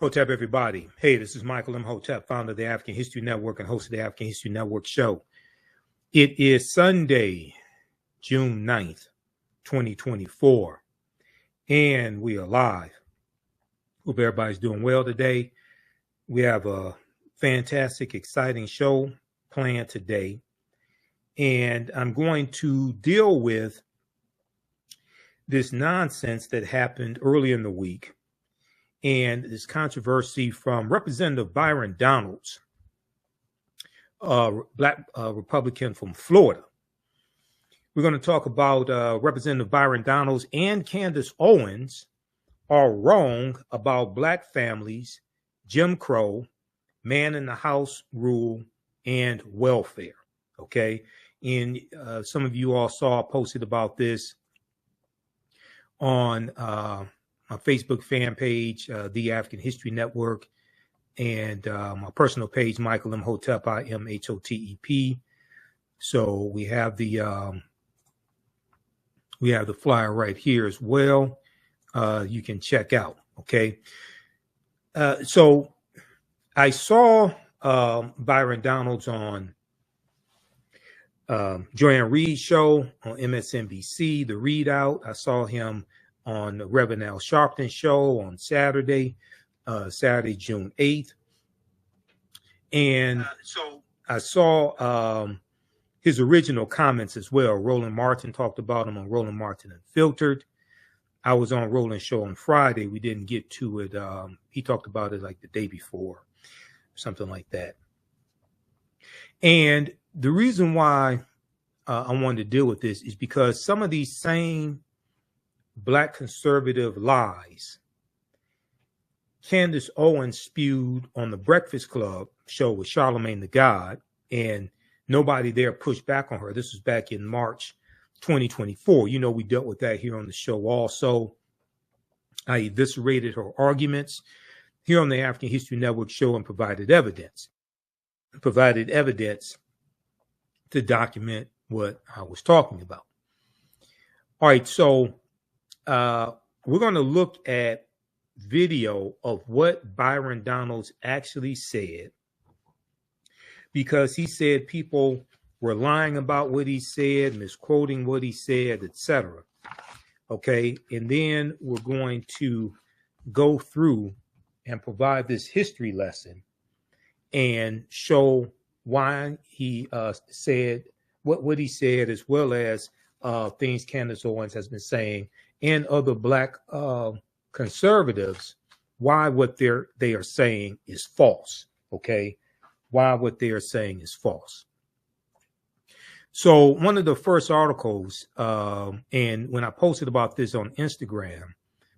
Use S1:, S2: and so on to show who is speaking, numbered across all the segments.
S1: Hotep, everybody. Hey, this is Michael Imhotep, founder of the African History Network and host of the African History Network show. It is Sunday, June 9th, 2024, and we are live. Hope everybody's doing well today. We have a fantastic, exciting show planned today, and I'm going to deal with this nonsense that happened early in the week and this controversy from Representative Byron Donalds, Black Republican from Florida. We're going to talk about Representative Byron Donalds and Candace Owens are wrong about Black families, Jim Crow, man in the house rule, and welfare. Okay. And some of you all saw posted about this on my Facebook fan page, The African History Network, and my personal page, Michael Imhotep, IMHOTEP. So we have the flyer right here as well. You can check out. Okay. So I saw Byron Donalds on Joanne Reed's show on MSNBC, The Readout. I saw him on the Reverend Sharpton show on Saturday, June 8th. And so I saw his original comments as well. Roland Martin talked about him on Roland Martin Unfiltered. I was on Roland's show on Friday. We didn't get to it. He talked about it like the day before, something like that. And the reason why I wanted to deal with this is because some of these same Black conservative lies Candace Owens spewed on the Breakfast Club show with Charlemagne the God, and nobody there pushed back on her. This was back in March 2024. You know, we dealt with that here on the show also. I eviscerated her arguments here on the African History Network show and provided evidence to document what I was talking about. All right, so we're going to look at video of what Byron Donalds actually said, because he said people were lying about what he said, misquoting what he said, etc. Okay, and then we're going to go through and provide this history lesson and show why he said what he said, as well as things Candace Owens has been saying and other Black conservatives, why what they are saying is false. Okay, why what they are saying is false. So one of the first articles, and when I posted about this on Instagram,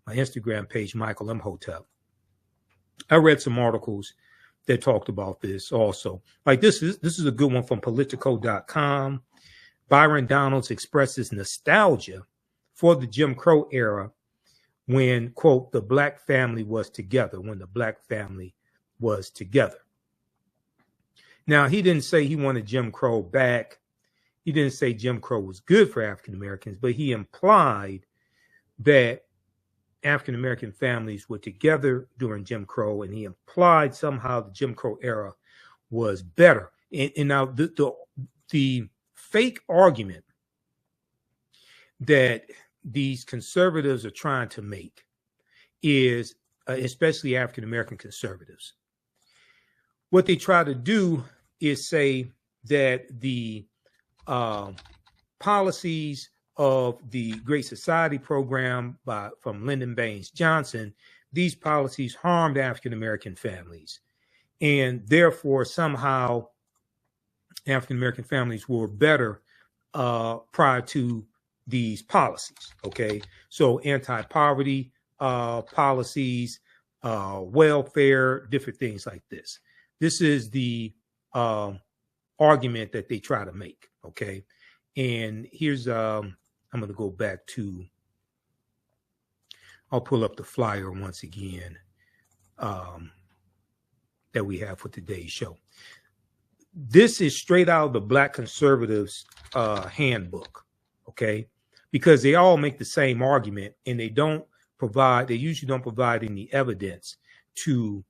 S1: my Instagram page, Michael Imhotep, I read some articles that talked about this also. Like this is a good one from Politico.com. Byron Donalds expresses nostalgia for the Jim Crow era when, quote, the Black family was together, when the Black family was together. Now, he didn't say he wanted Jim Crow back. He didn't say Jim Crow was good for African Americans, but he implied that African American families were together during Jim Crow, and he implied somehow the Jim Crow era was better. And now the fake argument that these conservatives are trying to make is, especially African American conservatives, what they try to do is say that the policies of the Great Society program from Lyndon Baines Johnson, these policies harmed African American families, and therefore somehow African American families were better prior to these policies. Okay, so anti-poverty policies, welfare, different things like this. This is the argument that they try to make. Okay, and here's I'm going to go back to. I'll pull up the flyer once again that we have for today's show. This is straight out of the Black conservatives handbook. Okay, because they all make the same argument, and they usually don't provide any evidence to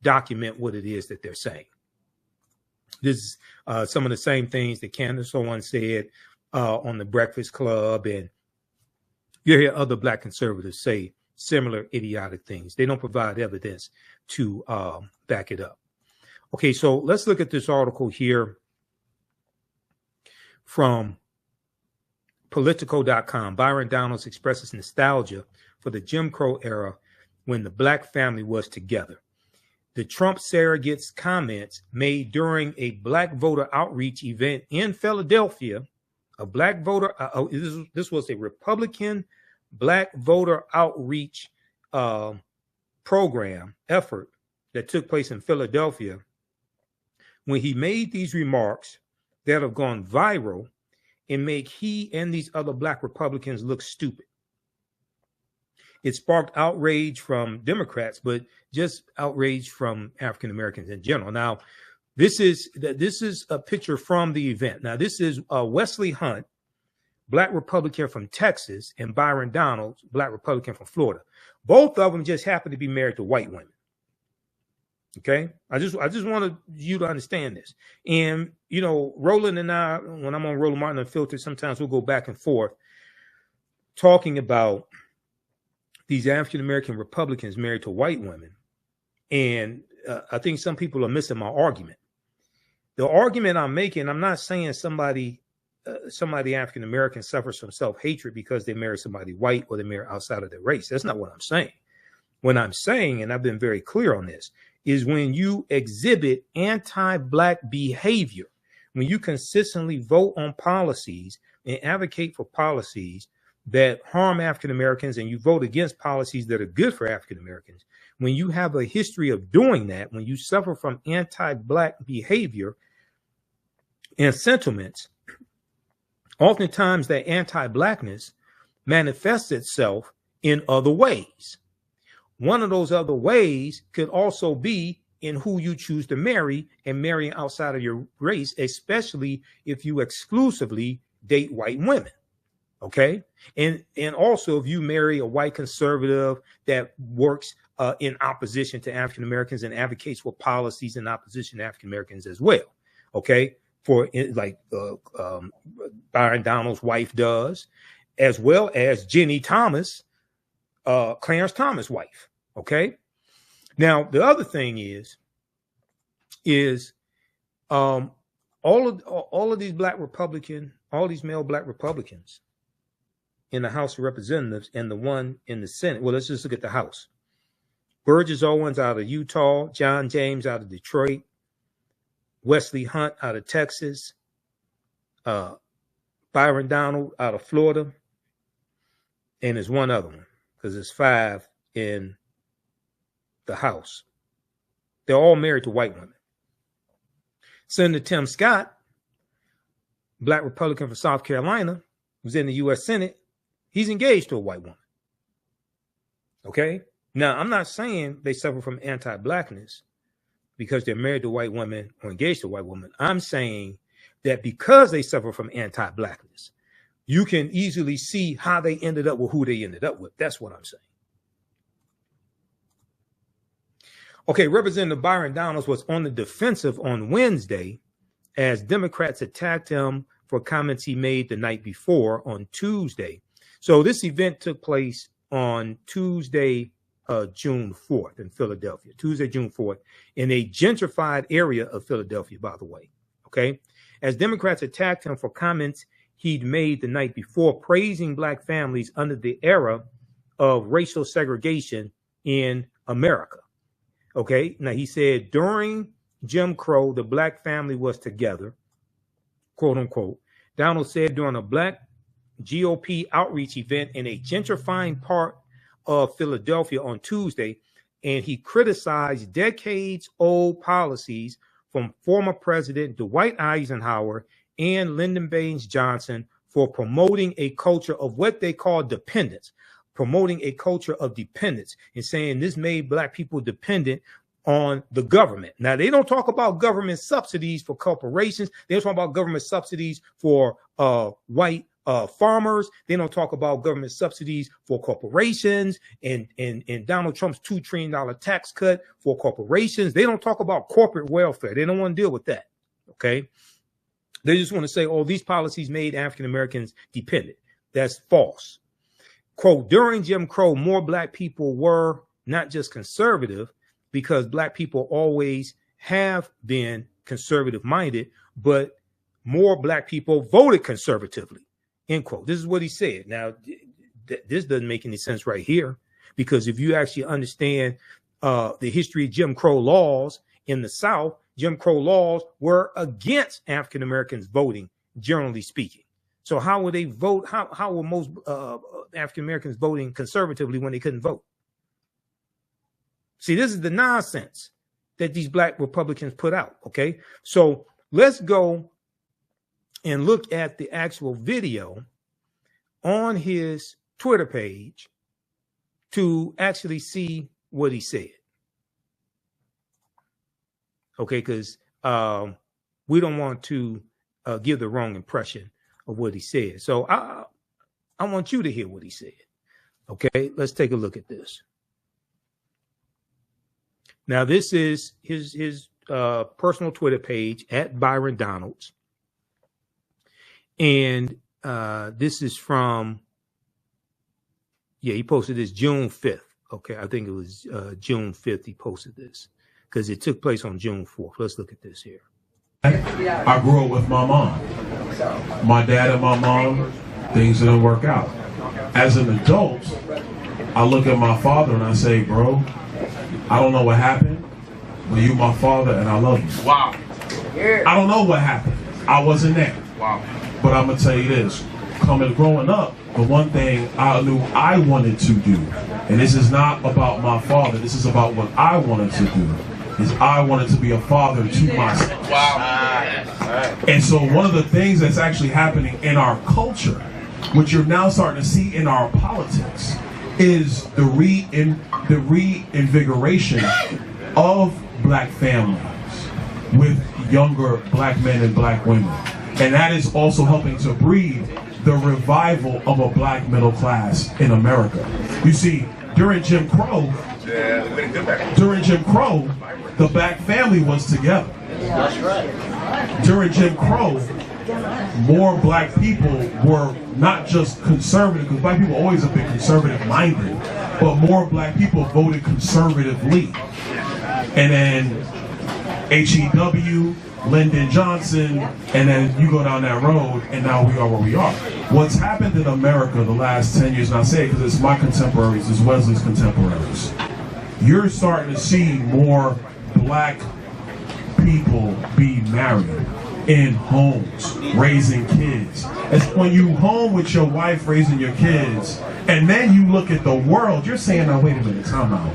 S1: document what it is that they're saying. This is some of the same things that Candace Owens said on the Breakfast Club, and you hear other Black conservatives say similar idiotic things. They don't provide evidence to back it up. Okay, so let's look at this article here from Politico.com. Byron Donalds expresses nostalgia for the Jim Crow era when the Black family was together. The Trump surrogate's comments made during a Black voter outreach event in Philadelphia, a Black voter, this was a Republican Black voter outreach program effort that took place in Philadelphia, when he made these remarks that have gone viral and make he and these other Black Republicans look stupid. It sparked outrage from Democrats, but just outrage from African Americans in general. Now, this is a picture from the event. Now, this is Wesley Hunt, Black Republican from Texas, and Byron Donalds, Black Republican from Florida. Both of them just happen to be married to white women. Okay, I just wanted you to understand this. And you know, Roland and I, when I'm on Roland Martin Unfiltered, sometimes we'll go back and forth talking about these African American Republicans married to white women. And I think some people are missing my argument. The argument I'm making, I'm not saying somebody African American suffers from self-hatred because they marry somebody white or they marry outside of their race. That's not what I'm saying. What I'm saying, and I've been very clear on this, is when you exhibit anti-Black behavior, when you consistently vote on policies and advocate for policies that harm African Americans, and you vote against policies that are good for African Americans, when you have a history of doing that, when you suffer from anti-Black behavior and sentiments, oftentimes that anti-Blackness manifests itself in other ways. One of those other ways could also be in who you choose to marry, and marrying outside of your race, especially if you exclusively date white women. Okay. And also if you marry a white conservative that works in opposition to African Americans and advocates for policies in opposition to African Americans as well. Okay. For like Byron Donalds' wife does, as well as Jenny Thomas, Clarence Thomas' wife. Okay. Now, the other thing is all of these Black Republican, all these male Black Republicans in the House of Representatives and the one in the Senate. Well, let's just look at the House. Burgess Owens out of Utah, John James out of Detroit, Wesley Hunt out of Texas, Byron Donald out of Florida, and there's one other one, because there's 5 in the House. They're all married to white women. Senator Tim Scott, Black Republican from South Carolina, who's in the U.S. Senate, he's engaged to a white woman. Okay? Now, I'm not saying they suffer from anti-Blackness because they're married to white women or engaged to white women. I'm saying that because they suffer from anti-Blackness, you can easily see how they ended up with who they ended up with. That's what I'm saying. Okay, Representative Byron Donalds was on the defensive on Wednesday as Democrats attacked him for comments he made the night before on Tuesday. So this event took place on Tuesday, June 4th in Philadelphia, Tuesday, June 4th, in a gentrified area of Philadelphia, by the way. Okay, as Democrats attacked him for comments he'd made the night before praising Black families under the era of racial segregation in America. Okay, now he said during Jim Crow, the Black family was together, quote unquote. Donald said during a Black GOP outreach event in a gentrifying part of Philadelphia on Tuesday, and he criticized decades-old policies from former President Dwight Eisenhower and Lyndon Baines Johnson for promoting a culture of what they call dependence, promoting a culture of dependence, and saying this made Black people dependent on the government. Now, they don't talk about government subsidies for corporations. They don't talk about government subsidies for white farmers. They don't talk about government subsidies for corporations and Donald Trump's $2 trillion tax cut for corporations. They don't talk about corporate welfare. They don't want to deal with that. Okay. They just want to say, oh, these policies made African Americans dependent. That's false. Quote, during Jim Crow, more black people were not just conservative, because black people always have been conservative minded, but more black people voted conservatively, end quote. This is what he said. Now, this doesn't make any sense right here, because if you actually understand the history of Jim Crow laws in the South, Jim Crow laws were against African Americans voting, generally speaking. So how would they vote? How were most African Americans voting conservatively when they couldn't vote? See, this is the nonsense that these black Republicans put out. Okay, so let's go and look at the actual video on his Twitter page to actually see what he said. Okay, because we don't want to give the wrong impression of what he said. So I want you to hear what he said. Okay, let's take a look at this. Now, this is his personal Twitter page at Byron Donalds. And this is from, he posted this June 5th. Okay, I think it was June 5th he posted this, because it took place on June 4th. Let's look at this here.
S2: I grew up with my mom. My dad and my mom, things didn't work out. As an adult, I look at my father and I say, bro, I don't know what happened, but you my father and I love you.
S3: Wow.
S2: I don't know what happened. I wasn't there.
S3: Wow.
S2: But I'm going to tell you this. Growing up, the one thing I knew I wanted to do, and this is not about my father, this is about what I wanted to do, is I wanted to be a father to myself.
S3: Wow.
S2: And so one of the things that's actually happening in our culture, which you're now starting to see in our politics, is the reinvigoration of black families with younger black men and black women. And that is also helping to breed the revival of a black middle class in America. You see, during Jim Crow, the black family was together.
S3: That's right.
S2: During Jim Crow, more black people were not just conservative, because black people always have been conservative minded, but more black people voted conservatively. And then HEW, Lyndon Johnson, and then you go down that road, and now we are where we are. What's happened in America the last 10 years, and I say it because it's my contemporaries, it's Wesley's contemporaries, you're starting to see more black people be married in homes, raising kids. It's when you home with your wife raising your kids, and then you look at the world, you're saying, now wait a minute, time out.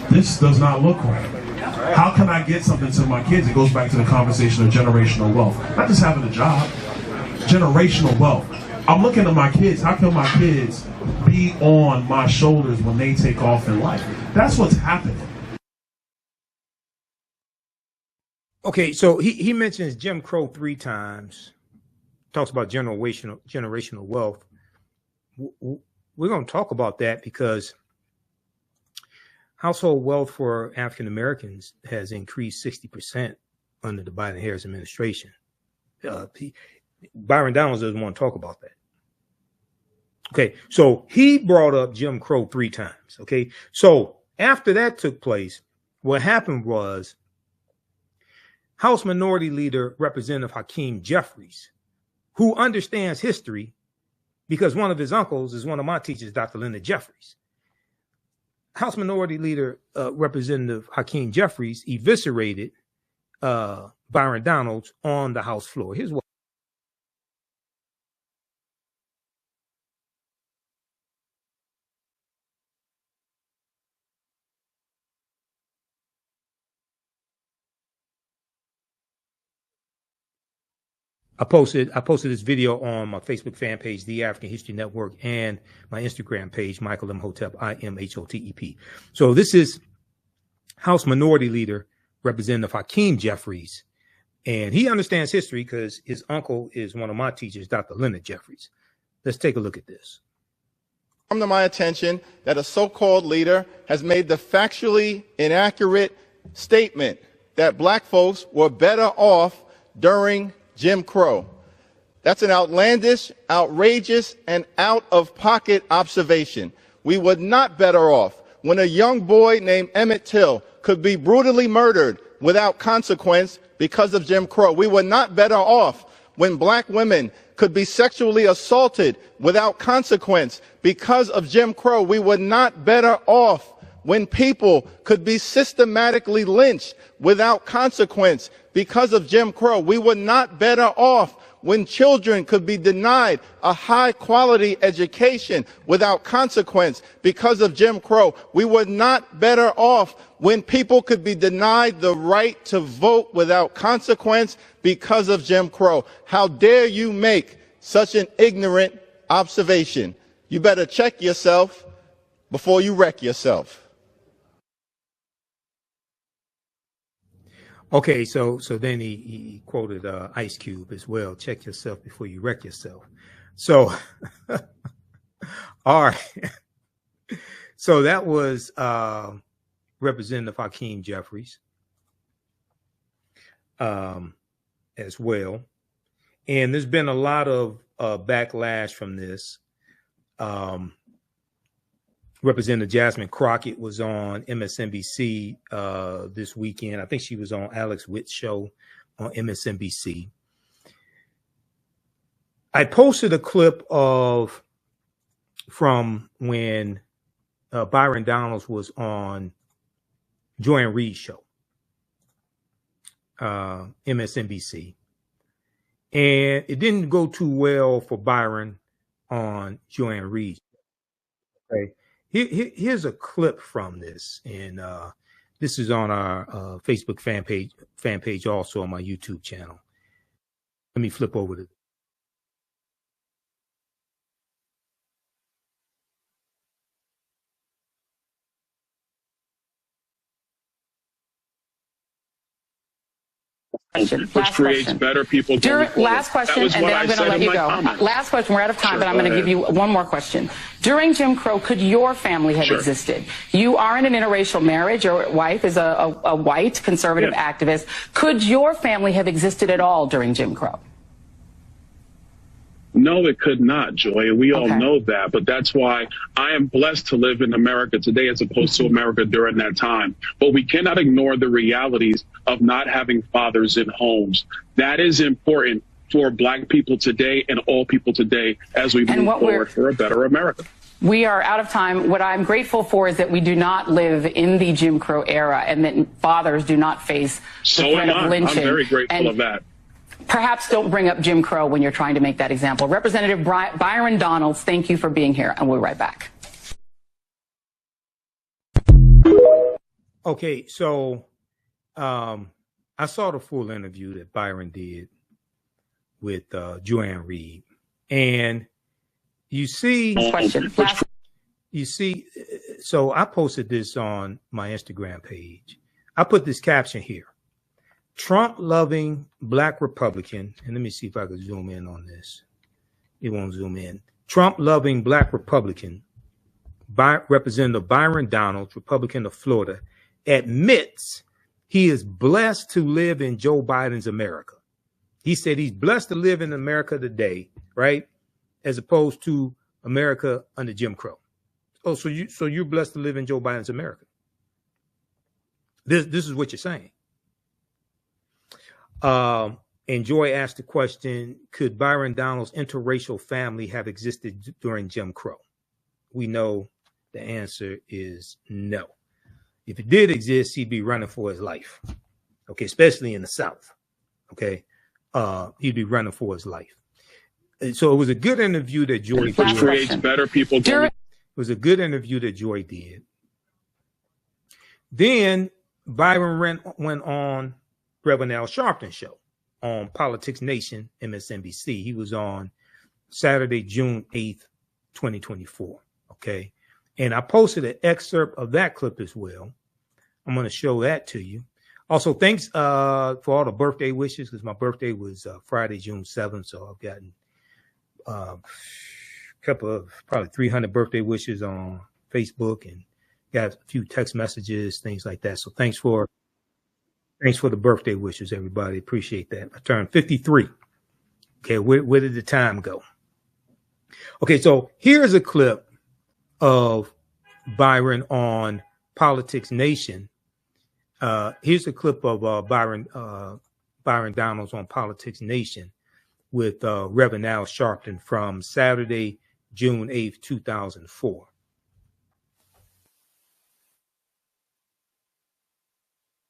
S2: This does not look right. How can I get something to my kids? It goes back to the conversation of generational wealth. Not just having a job, generational wealth. I'm looking at my kids. How can my kids be on my shoulders when they take off in life? That's what's happening.
S1: Okay, so he mentions Jim Crow 3 times, talks about generational wealth. We're going to talk about that because household wealth for African Americans has increased 60% under the Biden-Harris administration. Byron Donalds doesn't want to talk about that. Okay, so he brought up Jim Crow 3 times. Okay, so after that took place, what happened was House Minority Leader Representative Hakeem Jeffries, who understands history because one of his uncles is one of my teachers, Dr. Lyndon Jeffries. House Minority Leader Representative Hakeem Jeffries eviscerated Byron Donalds on the House floor. Here's what. I posted this video on my Facebook fan page, The African History Network, and my Instagram page, Michael Imhotep, Imhotep. So this is House Minority Leader Representative Hakeem Jeffries, and he understands history because his uncle is one of my teachers, Dr. Lyndon Jeffries. Let's take a look at this.
S4: Come to my attention that a so-called leader has made the factually inaccurate statement that black folks were better off during Jim Crow. That's an outlandish, outrageous, and out-of-pocket observation. We were not better off when a young boy named Emmett Till could be brutally murdered without consequence because of Jim Crow. We were not better off when black women could be sexually assaulted without consequence because of Jim Crow. We were not better off when people could be systematically lynched without consequence because of Jim Crow. We were not better off when children could be denied a high-quality education without consequence because of Jim Crow. We were not better off when people could be denied the right to vote without consequence because of Jim Crow. How dare you make such an ignorant observation? You better check yourself before you wreck yourself.
S1: Okay, so then he quoted Ice Cube as well. Check yourself before you wreck yourself. So, all right. So that was Representative Hakeem Jeffries as well. And there's been a lot of backlash from this. Representative Jasmine Crockett was on MSNBC this weekend. I think she was on Alex Witt's show on MSNBC. I posted a clip from when Byron Donalds was on Joy and Reid's show, MSNBC. And it didn't go too well for Byron on Joy and Reid. Okay. Here's a clip from this, and this is on our Facebook fan page, also on my YouTube channel. Let me flip over to.
S5: Which creates better people.
S6: Last question, and then I'm going to let you go. Last question. We're out of time, but I'm going to give you one more question. During Jim Crow, could your family have existed? You are in an interracial marriage. Your wife is a white conservative activist. Could your family have existed at all during Jim Crow?
S5: No, it could not, Joy, and we all know that. But that's why I am blessed to live in America today as opposed to America during that time. But we cannot ignore the realities of not having fathers in homes. That is important for Black people today and all people today as we move forward for a better America.
S6: We are out of time. What I'm grateful for is that we do not live in the Jim Crow era and that fathers do not face the threat of lynching.
S5: I'm very grateful of that.
S6: Perhaps don't bring up Jim Crow when you're trying to make that example. Representative Byron Donalds, thank you for being here, and we'll be right back.
S1: Okay, so I saw the full interview that Byron did with Joanne Reid, and you see, so I posted this on my Instagram page. I put this caption here. Trump-loving Black Republican, and let me see if I can zoom in on this. It won't zoom in. Trump-loving Black Republican, Representative Byron Donalds, Republican of Florida, admits he is blessed to live in Joe Biden's America. He said he's blessed to live in America today, right, as opposed to America under Jim Crow. Oh, so you're blessed to live in Joe Biden's America. This is what you're saying. And Joy asked the question, could Byron Donalds' interracial family have existed during Jim Crow? We know the answer is no. If it did exist, he'd be running for his life. Okay, especially in the South. Okay, he'd be running for his life. And so it was a good interview that Joy did.
S5: Creates better people.
S1: It was a good interview that Joy did. Then Byron went on Reverend Al Sharpton show on Politics Nation, MSNBC. He was on Saturday, June 8th, 2024. Okay. And I posted an excerpt of that clip as well. I'm going to show that to you. Also, thanks for all the birthday wishes, because my birthday was Friday, June 7th. So I've gotten couple of probably 300 birthday wishes on Facebook and got a few text messages, things like that. So thanks for the birthday wishes, everybody. Appreciate that. I turned 53. Okay, where did the time go? Okay, so here's a clip of Byron on Politics Nation. Here's a clip of Byron Donalds on Politics Nation with Reverend Al Sharpton from Saturday, June 8th, 2004.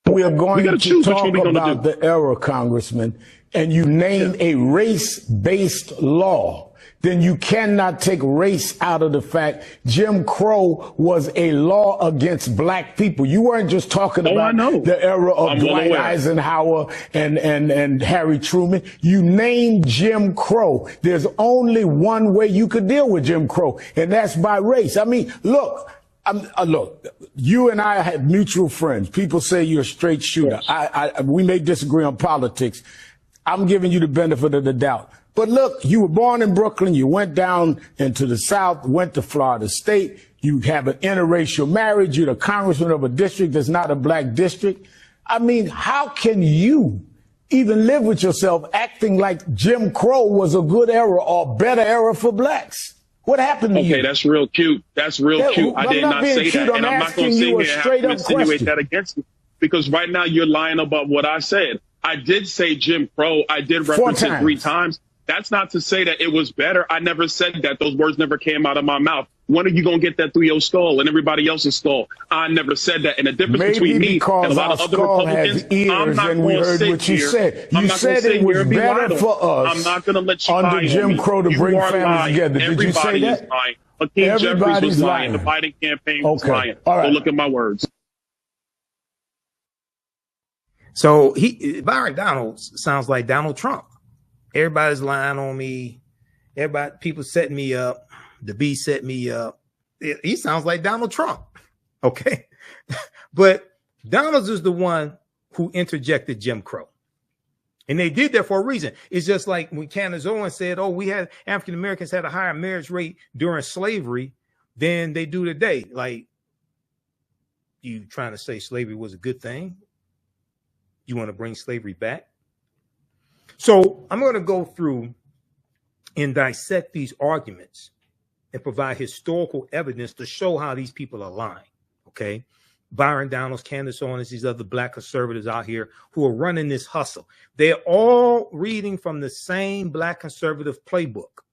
S7: We are going to talk about the era, Congressman, and you name a race-based law, then you cannot take race out of the fact Jim Crow was a law against black people. You weren't just talking about the era of Dwight Eisenhower and Harry Truman. You named Jim Crow. There's only one way you could deal with Jim Crow, and that's by race. I mean, look, you and I have mutual friends. People say you're a straight shooter. We may disagree on politics. I'm giving you the benefit of the doubt. But look, you were born in Brooklyn. You went down into the South, went to Florida State. You have an interracial marriage. You're the congressman of a district that's not a black district. I mean, how can you even live with yourself acting like Jim Crow was a good era or better era for blacks? What happened to you?
S5: Okay, that's real cute. That's real cute. I did not say that. And I'm not going to sit here and have to insinuate that against you. Because right now you're lying about what I said. I did say Jim Crow. I did reference it 3 times. That's not to say that it was better. I never said that. Those words never came out of my mouth. When are you going to get that through your skull and everybody else's skull? I never said that. And the difference between me and a lot of other Republicans, I'm not going to sit here.
S7: You said it was better for us.
S5: I'm not going to let you lie
S7: under Jim Crow to bring families together. Did you say that?
S5: Hakeem Jeffries was lying. The Biden campaign was lying. All right. So look at my words.
S1: So Byron Donalds sounds like Donald Trump. Everybody's lying on me. People setting me up. The B set me up. He sounds like Donald Trump. Okay. But Donalds is the one who interjected Jim Crow. And they did that for a reason. It's just like when Candace Owens said, we had African Americans had a higher marriage rate during slavery than they do today. Like, you trying to say slavery was a good thing? You want to bring slavery back? So I'm going to go through and dissect these arguments and provide historical evidence to show how these people are lying. Okay. Byron Donalds, Candace Owens, these other black conservatives out here who are running this hustle. They're all reading from the same black conservative playbook.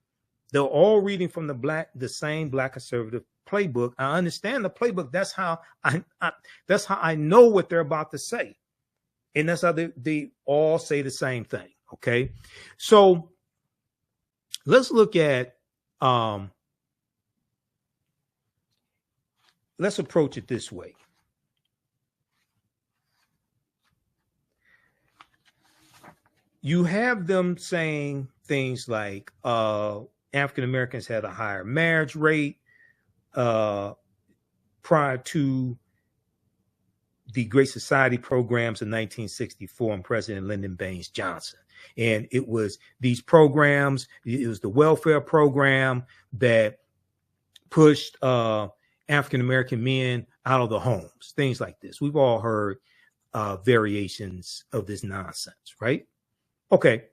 S1: They're all reading from the same black conservative playbook. I understand the playbook. That's how I know what they're about to say. And that's how they all say the same thing. Okay. So let's look at, let's approach it this way. You have them saying things like African Americans had a higher marriage rate prior to the Great Society programs in 1964 and President Lyndon Baines Johnson. And it was these programs, it was the welfare program that pushed African American men out of the homes, things like this. We've all heard variations of this nonsense, right? Okay,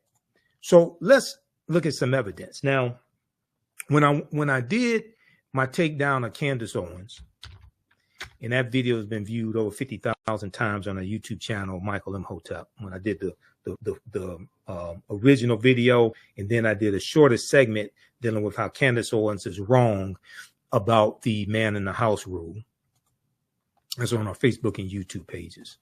S1: so let's look at some evidence. Now, when I did my takedown of Candace Owens, and that video has been viewed over 50,000 times on our YouTube channel, Michael Imhotep, when I did the original video, and then I did a shorter segment dealing with how Candace Owens is wrong about the man in the house rule. That's on our Facebook and YouTube pages.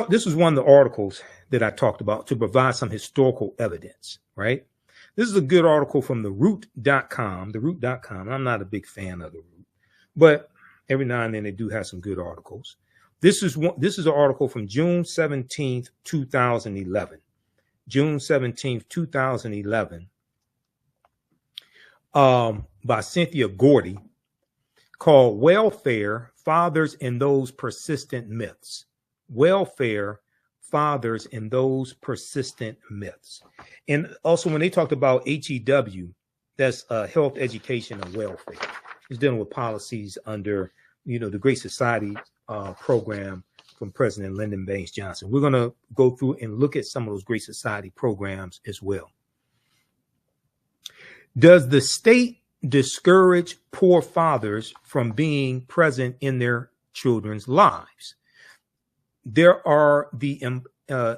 S1: This was one of the articles that I talked about to provide some historical evidence, right? This is a good article from theroot.com, theroot.com. I'm not a big fan of the Root, but every now and then they do have some good articles. This is an article from June 17th, 2011. June 17th, 2011, by Cynthia Gordy, called Welfare, Fathers and Those Persistent Myths. Welfare, Fathers and Those Persistent Myths. And also when they talked about HEW, That's health, education, and welfare. It's dealing with policies under, the Great Society program from President Lyndon Baines Johnson. We're going to go through and look at some of those Great Society programs as well. Does the state discourage poor fathers from being present in their children's lives? There are the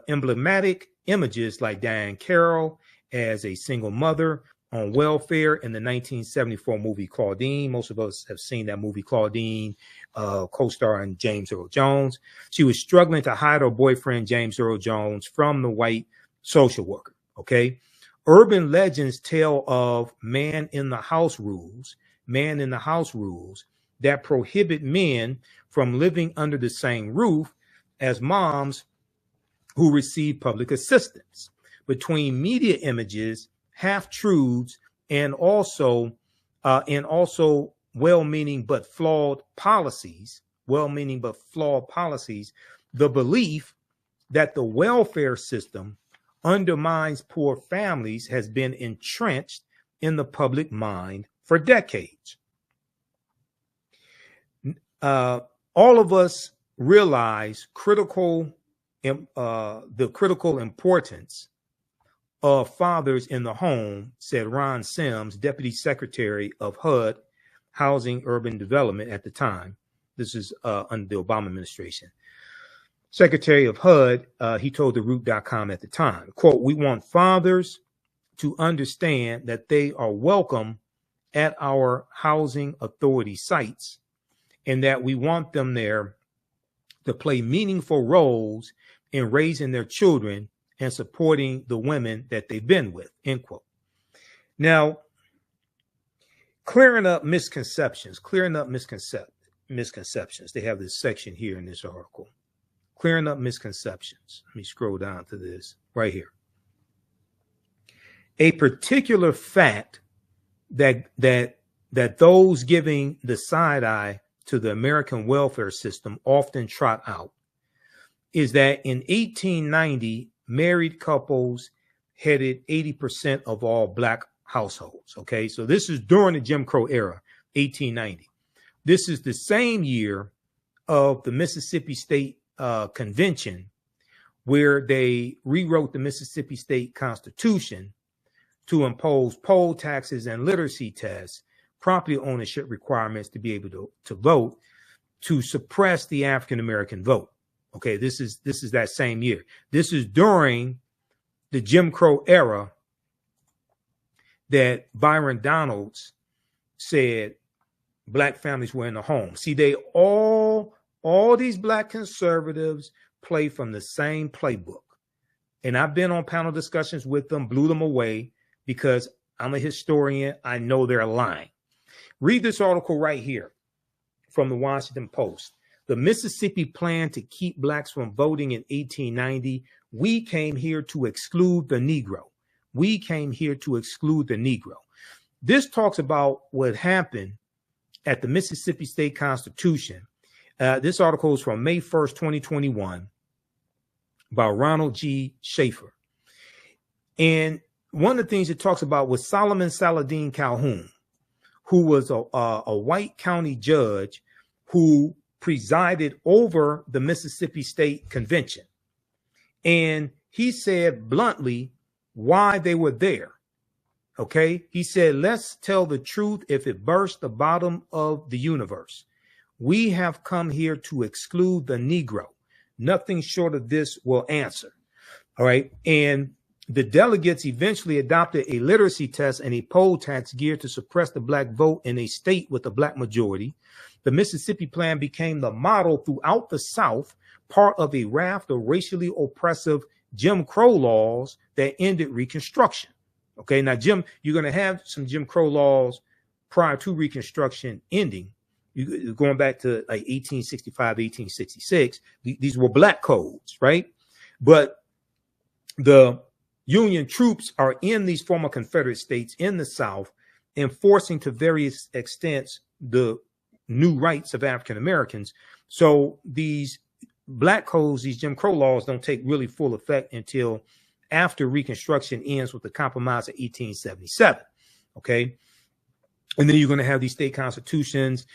S1: emblematic images like Diane Carroll as a single mother on welfare in the 1974 movie Claudine. Most of us have seen that movie Claudine, co-starring James Earl Jones. She was struggling to hide her boyfriend, James Earl Jones, from the white social worker, okay? Urban legends tell of man in the house rules that prohibit men from living under the same roof as moms who receive public assistance. Between media images, half-truths, and also well-meaning but flawed policies, the belief that the welfare system undermines poor families has been entrenched in the public mind for decades. All of us realize the critical importance of fathers in the home, said Ron Sims, Deputy Secretary of HUD, Housing Urban Development at the time. This is under the Obama administration. Secretary of HUD, he told TheRoot.com at the time, quote, "We want fathers to understand that they are welcome at our housing authority sites and that we want them there to play meaningful roles in raising their children and supporting the women that they've been with," end quote. Now, clearing up misconceptions. They have this section here in this article. Clearing up misconceptions. Let me scroll down to this right here. A particular fact that those giving the side eye to the American welfare system often trot out is that in 1890, married couples headed 80% of all Black households. Okay, so this is during the Jim Crow era, 1890. This is the same year of the Mississippi State Convention, where they rewrote the Mississippi State Constitution to impose poll taxes and literacy tests, property ownership requirements to be able to vote, to suppress the African American vote. Okay, this is that same year. This is during the Jim Crow era that Byron Donalds said Black families were in the home. See, they all these Black conservatives play from the same playbook. And I've been on panel discussions with them, blew them away because I'm a historian. I know they're lying. Read this article right here from the Washington Post. The Mississippi plan to keep Blacks from voting in 1890. We came here to exclude the Negro. We came here to exclude the Negro. This talks about what happened at the Mississippi State Constitution. This article is from May 1st, 2021 by Ronald G. Schaefer. And one of the things it talks about was Solomon Saladin Calhoun, who was a white county judge who presided over the Mississippi State Convention. And he said bluntly why they were there. Okay, he said, let's tell the truth if it burst the bottom of the universe. We have come here to exclude the Negro. Nothing short of this will answer. All right. And the delegates eventually adopted a literacy test and a poll tax geared to suppress the Black vote in a state with a Black majority. The Mississippi plan became the model throughout the South, part of a raft of racially oppressive Jim Crow laws that ended Reconstruction. Okay, now, Jim, you're going to have some Jim Crow laws prior to Reconstruction ending. Going back to like 1865, 1866, these were Black codes, right? But the Union troops are in these former Confederate states in the South, enforcing to various extents the new rights of African Americans. So these Black codes, these Jim Crow laws, don't take really full effect until after Reconstruction ends with the Compromise of 1877. Okay. And then you're going to have these state constitutions,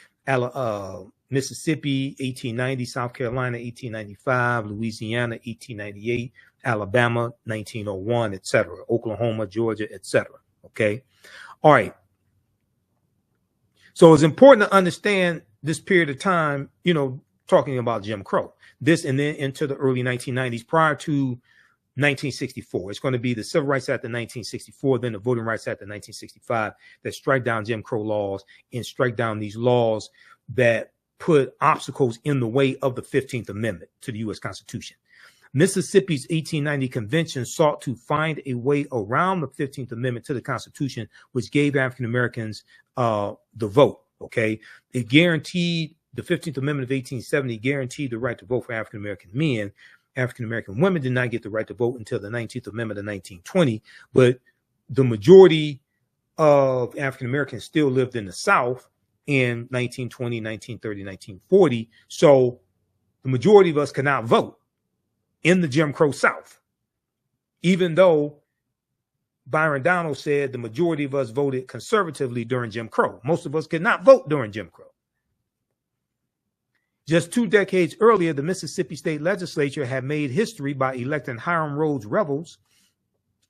S1: Mississippi, 1890, South Carolina, 1895, Louisiana, 1898, Alabama, 1901, etc., Oklahoma, Georgia, etc. Okay. All right. So it's important to understand this period of time, talking about Jim Crow, this and then into the early 1990s prior to 1964. It's going to be the Civil Rights Act of 1964, then the Voting Rights Act of 1965 that strike down Jim Crow laws and strike down these laws that put obstacles in the way of the 15th Amendment to the U.S. Constitution. Mississippi's 1890 convention sought to find a way around the 15th Amendment to the Constitution, which gave African Americans the vote. Okay. It guaranteed, the 15th Amendment of 1870 guaranteed the right to vote for African American men. African American women did not get the right to vote until the 19th Amendment of 1920, but the majority of African Americans still lived in the South in 1920, 1930, 1940. So the majority of us could not vote in the Jim Crow South, even though Byron Donalds said the majority of us voted conservatively during Jim Crow. Most of us could not vote during Jim Crow. Just 2 decades earlier, the Mississippi State Legislature had made history by electing Hiram Rhodes Revels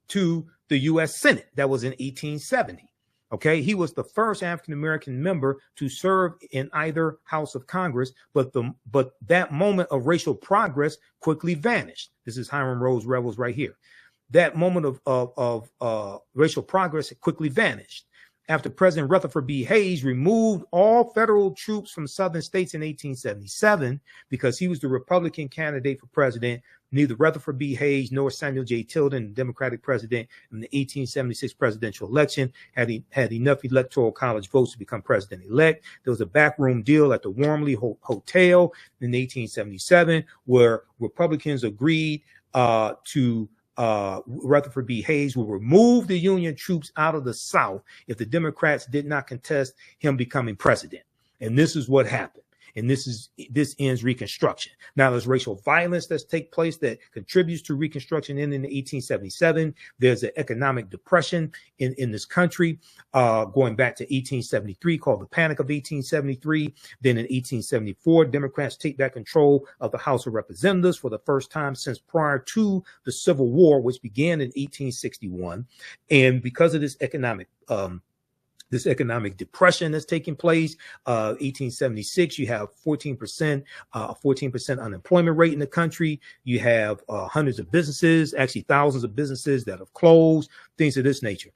S1: to the U.S. Senate. That was in 1870. Okay, he was the first African-American member to serve in either house of Congress, but that moment of racial progress quickly vanished. This is Hiram Rhodes Revels right here. That moment of racial progress quickly vanished after President Rutherford B. Hayes removed all federal troops from southern states in 1877 because he was the Republican candidate for president. Neither Rutherford B. Hayes nor Samuel J. Tilden, the Democratic president in the 1876 presidential election, had enough Electoral College votes to become president-elect. There was a backroom deal at the Wormley Hotel in 1877 where Republicans agreed to Rutherford B. Hayes will remove the Union troops out of the South if the Democrats did not contest him becoming president. And this is what happened. And this ends Reconstruction. Now there's racial violence that's take place that contributes to Reconstruction in 1877. There's an economic depression in this country going back to 1873 called the Panic of 1873. Then in 1874, Democrats take back control of the House of Representatives for the first time since prior to the Civil War, which began in 1861. And because of this economic depression that's taking place, 1876, you have 14% unemployment rate in the country. You have hundreds of businesses, actually thousands of businesses that have closed, things of this nature.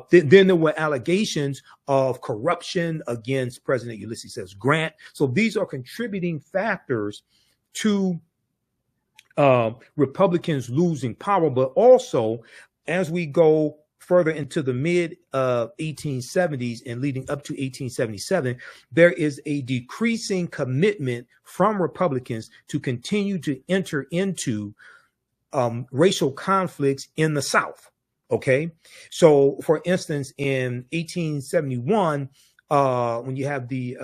S1: Then there were allegations of corruption against President Ulysses S. Grant. So these are contributing factors to Republicans losing power, but also as we go further into the mid 1870s and leading up to 1877, there is a decreasing commitment from Republicans to continue to enter into racial conflicts in the South. Okay, so for instance, in 1871, when you have the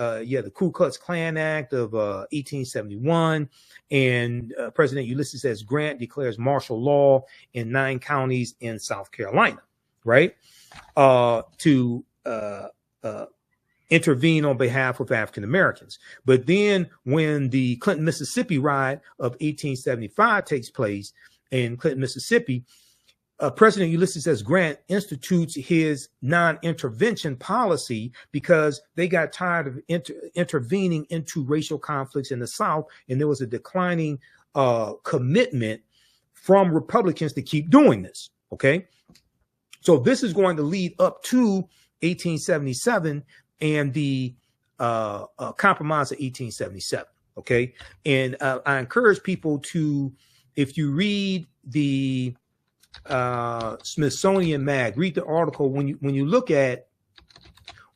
S1: Ku Klux Klan Act of 1871, and President Ulysses S. Grant declares martial law in 9 counties in South Carolina. Right, to intervene on behalf of African Americans. But then when the Clinton, Mississippi riot of 1875 takes place in Clinton, Mississippi, President Ulysses S. Grant institutes his non-intervention policy because they got tired of intervening into racial conflicts in the South, and there was a declining commitment from Republicans to keep doing this. Okay. So this is going to lead up to 1877 and the Compromise of 1877. Okay. And I encourage people to, if you read the Smithsonian Mag, read the article when you look at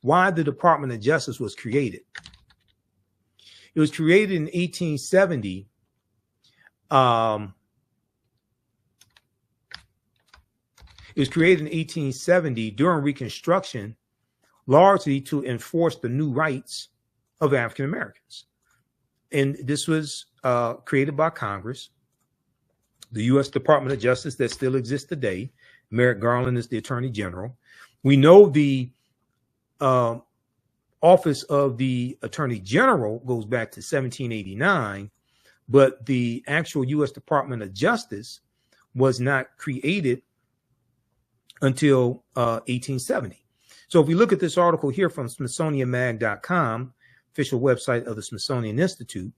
S1: why the Department of Justice was created. It was created in 1870. It was created in 1870 during Reconstruction, largely to enforce the new rights of African Americans. And this was created by Congress. The U.S. Department of Justice that still exists today. Merrick Garland is the Attorney General. We know the office of the Attorney General goes back to 1789, but the actual U.S. Department of Justice was not created until 1870. So if we look at this article here from SmithsonianMag.com, official website of the Smithsonian Institute,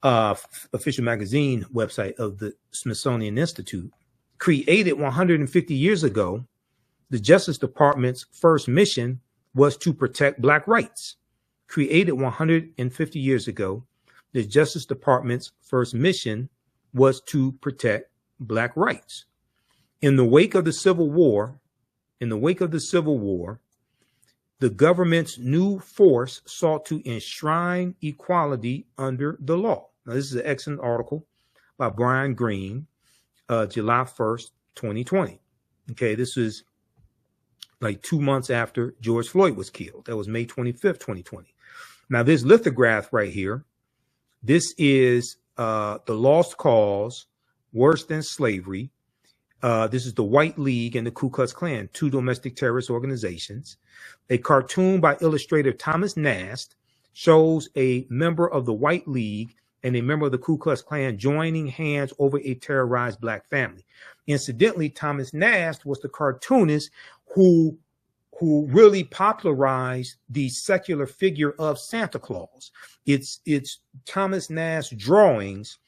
S1: official magazine website of the Smithsonian Institute, created 150 years ago, the Justice Department's first mission was to protect Black rights. Created 150 years ago, the Justice Department's first mission was to protect Black rights. In the wake of the Civil War, the government's new force sought to enshrine equality under the law. Now, this is an excellent article by Brian Greene, July 1st, 2020. Okay, this is like 2 months after George Floyd was killed. That was May 25th, 2020. Now, this lithograph right here, this is the Lost Cause, Worse Than Slavery. This is the White League and the Ku Klux Klan, two domestic terrorist organizations. A cartoon by illustrator Thomas Nast shows a member of the White League and a member of the Ku Klux Klan joining hands over a terrorized Black family. Incidentally, Thomas Nast was the cartoonist who really popularized the secular figure of Santa Claus. It's Thomas Nast's drawings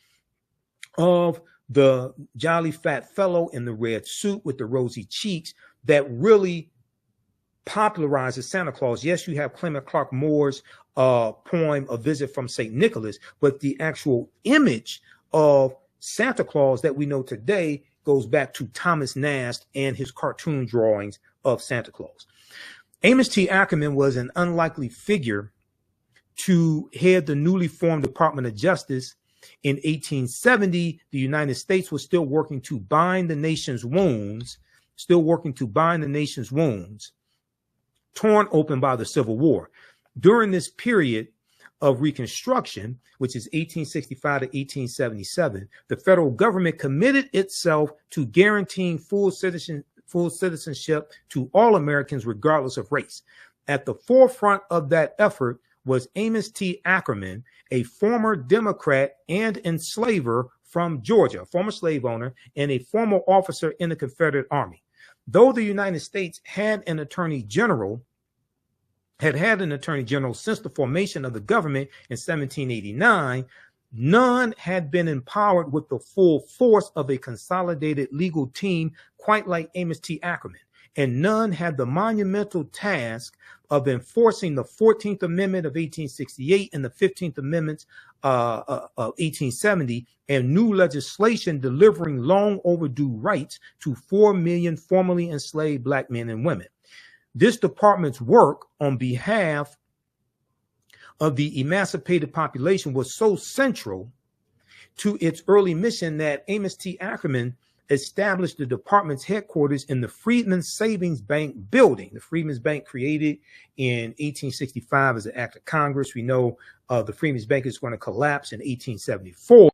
S1: of the jolly fat fellow in the red suit with the rosy cheeks that really popularizes Santa Claus. Yes, you have Clement Clark Moore's poem, A Visit from St. Nicholas, but the actual image of Santa Claus that we know today goes back to Thomas Nast and his cartoon drawings of Santa Claus. Amos T. Ackerman was an unlikely figure to head the newly formed Department of Justice. In 1870, the United States was still working to bind the nation's wounds, torn open by the Civil War. During this period of Reconstruction, which is 1865 to 1877, the federal government committed itself to guaranteeing full citizenship to all Americans, regardless of race. At the forefront of that effort was Amos T. Ackerman, a former Democrat and enslaver from Georgia, a former slave owner and a former officer in the Confederate Army. Though the United States had an attorney general since the formation of the government in 1789, none had been empowered with the full force of a consolidated legal team quite like Amos T. Ackerman, and none had the monumental task of enforcing the 14th Amendment of 1868 and the 15th Amendments of 1870 and new legislation delivering long overdue rights to 4 million formerly enslaved Black men and women. This department's work on behalf of the emancipated population was so central to its early mission that Amos T. Ackerman established the department's headquarters in the Freedmen's Savings Bank building. The Freedmen's Bank, created in 1865 as an act of Congress. We know the Freedmen's Bank is going to collapse in 1874.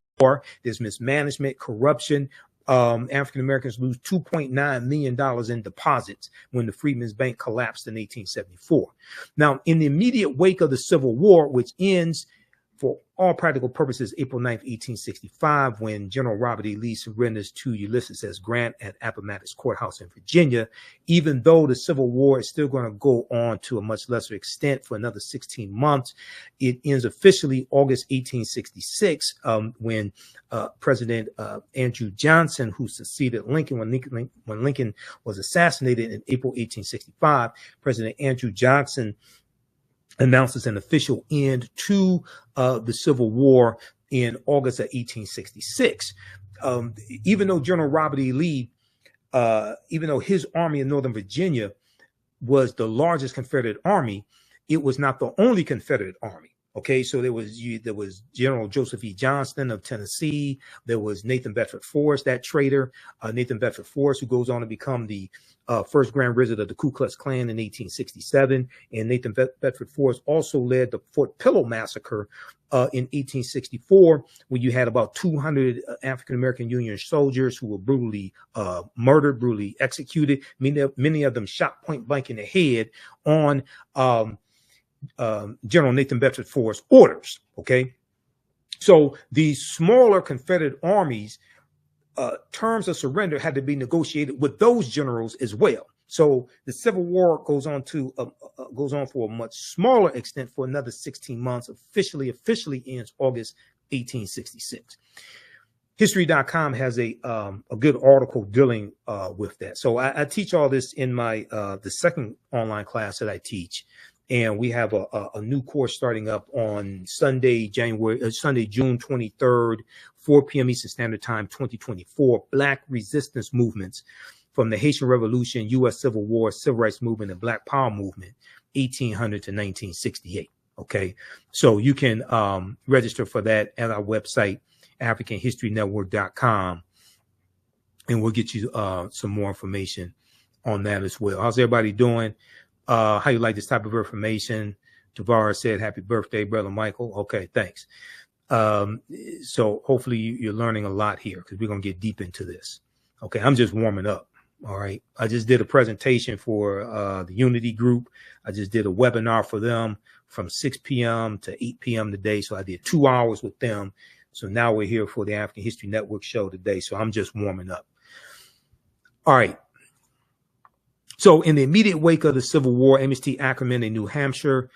S1: There's mismanagement, corruption. African Americans lose $2.9 million in deposits when the Freedmen's Bank collapsed in 1874. Now, in the immediate wake of the Civil War, which ends for all practical purposes April 9th, 1865, when General Robert E. Lee surrenders to Ulysses S. Grant at Appomattox Courthouse in Virginia, even though the Civil War is still going to go on to a much lesser extent for another 16 months. It ends officially August 1866, when President Andrew Johnson, who succeeded Lincoln when Lincoln was assassinated in April 1865, President Andrew Johnson announces an official end to the Civil War in August of 1866. Even though General Robert E. Lee, even though his army in Northern Virginia was the largest Confederate army, it was not the only Confederate army. Okay, so there was General Joseph E. Johnston of Tennessee. There was Nathan Bedford Forrest, that traitor, Nathan Bedford Forrest, who goes on to become the first Grand Wizard of the Ku Klux Klan in 1867. And Nathan Bedford Forrest also led the Fort Pillow Massacre in 1864, where you had about 200 African-American Union soldiers who were brutally murdered, brutally executed, many of them shot point blank in the head on General Nathan Bedford Forrest's orders. Okay, so these smaller Confederate armies, terms of surrender had to be negotiated with those generals as well. So the Civil War goes on for a much smaller extent for another 16 months. Officially ends August 1866. History.com has a good article dealing with that. So I teach all this in my the second online class that I teach. And we have a new course starting up on Sunday, June 23rd, 4 p.m. Eastern Standard Time, 2024. Black resistance movements from the Haitian Revolution, U.S. Civil War, Civil Rights Movement, and Black Power Movement, 1800 to 1968. Okay, so you can register for that at our website, AfricanHistoryNetwork.com, and we'll get you some more information on that as well. How's everybody doing? How you like this type of information? Tavares said, "Happy birthday, brother Michael." Okay, thanks. So hopefully you're learning a lot here, because we're gonna get deep into this. Okay, I'm just warming up. All right, I just did a presentation for the Unity group. I just did a webinar for them from 6 p.m. to 8 p.m. today. So I did 2 hours with them. So now we're here for the African History Network show today. So I'm just warming up. All right. So in the immediate wake of the Civil War, Amos T. Ackerman, a New Hampshireite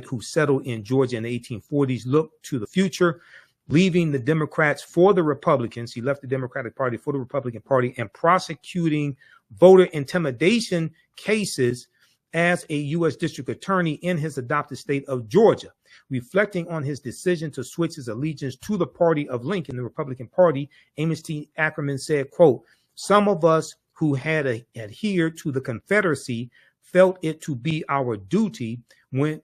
S1: who settled in Georgia in the 1840s, looked to the future, leaving the Democrats for the Republicans. He left the Democratic Party for the Republican Party and prosecuting voter intimidation cases as a U.S. District Attorney in his adopted state of Georgia. Reflecting on his decision to switch his allegiance to the party of Lincoln, the Republican Party, Amos T. Ackerman said, quote, "Some of us who had adhered to the Confederacy felt it to be our duty when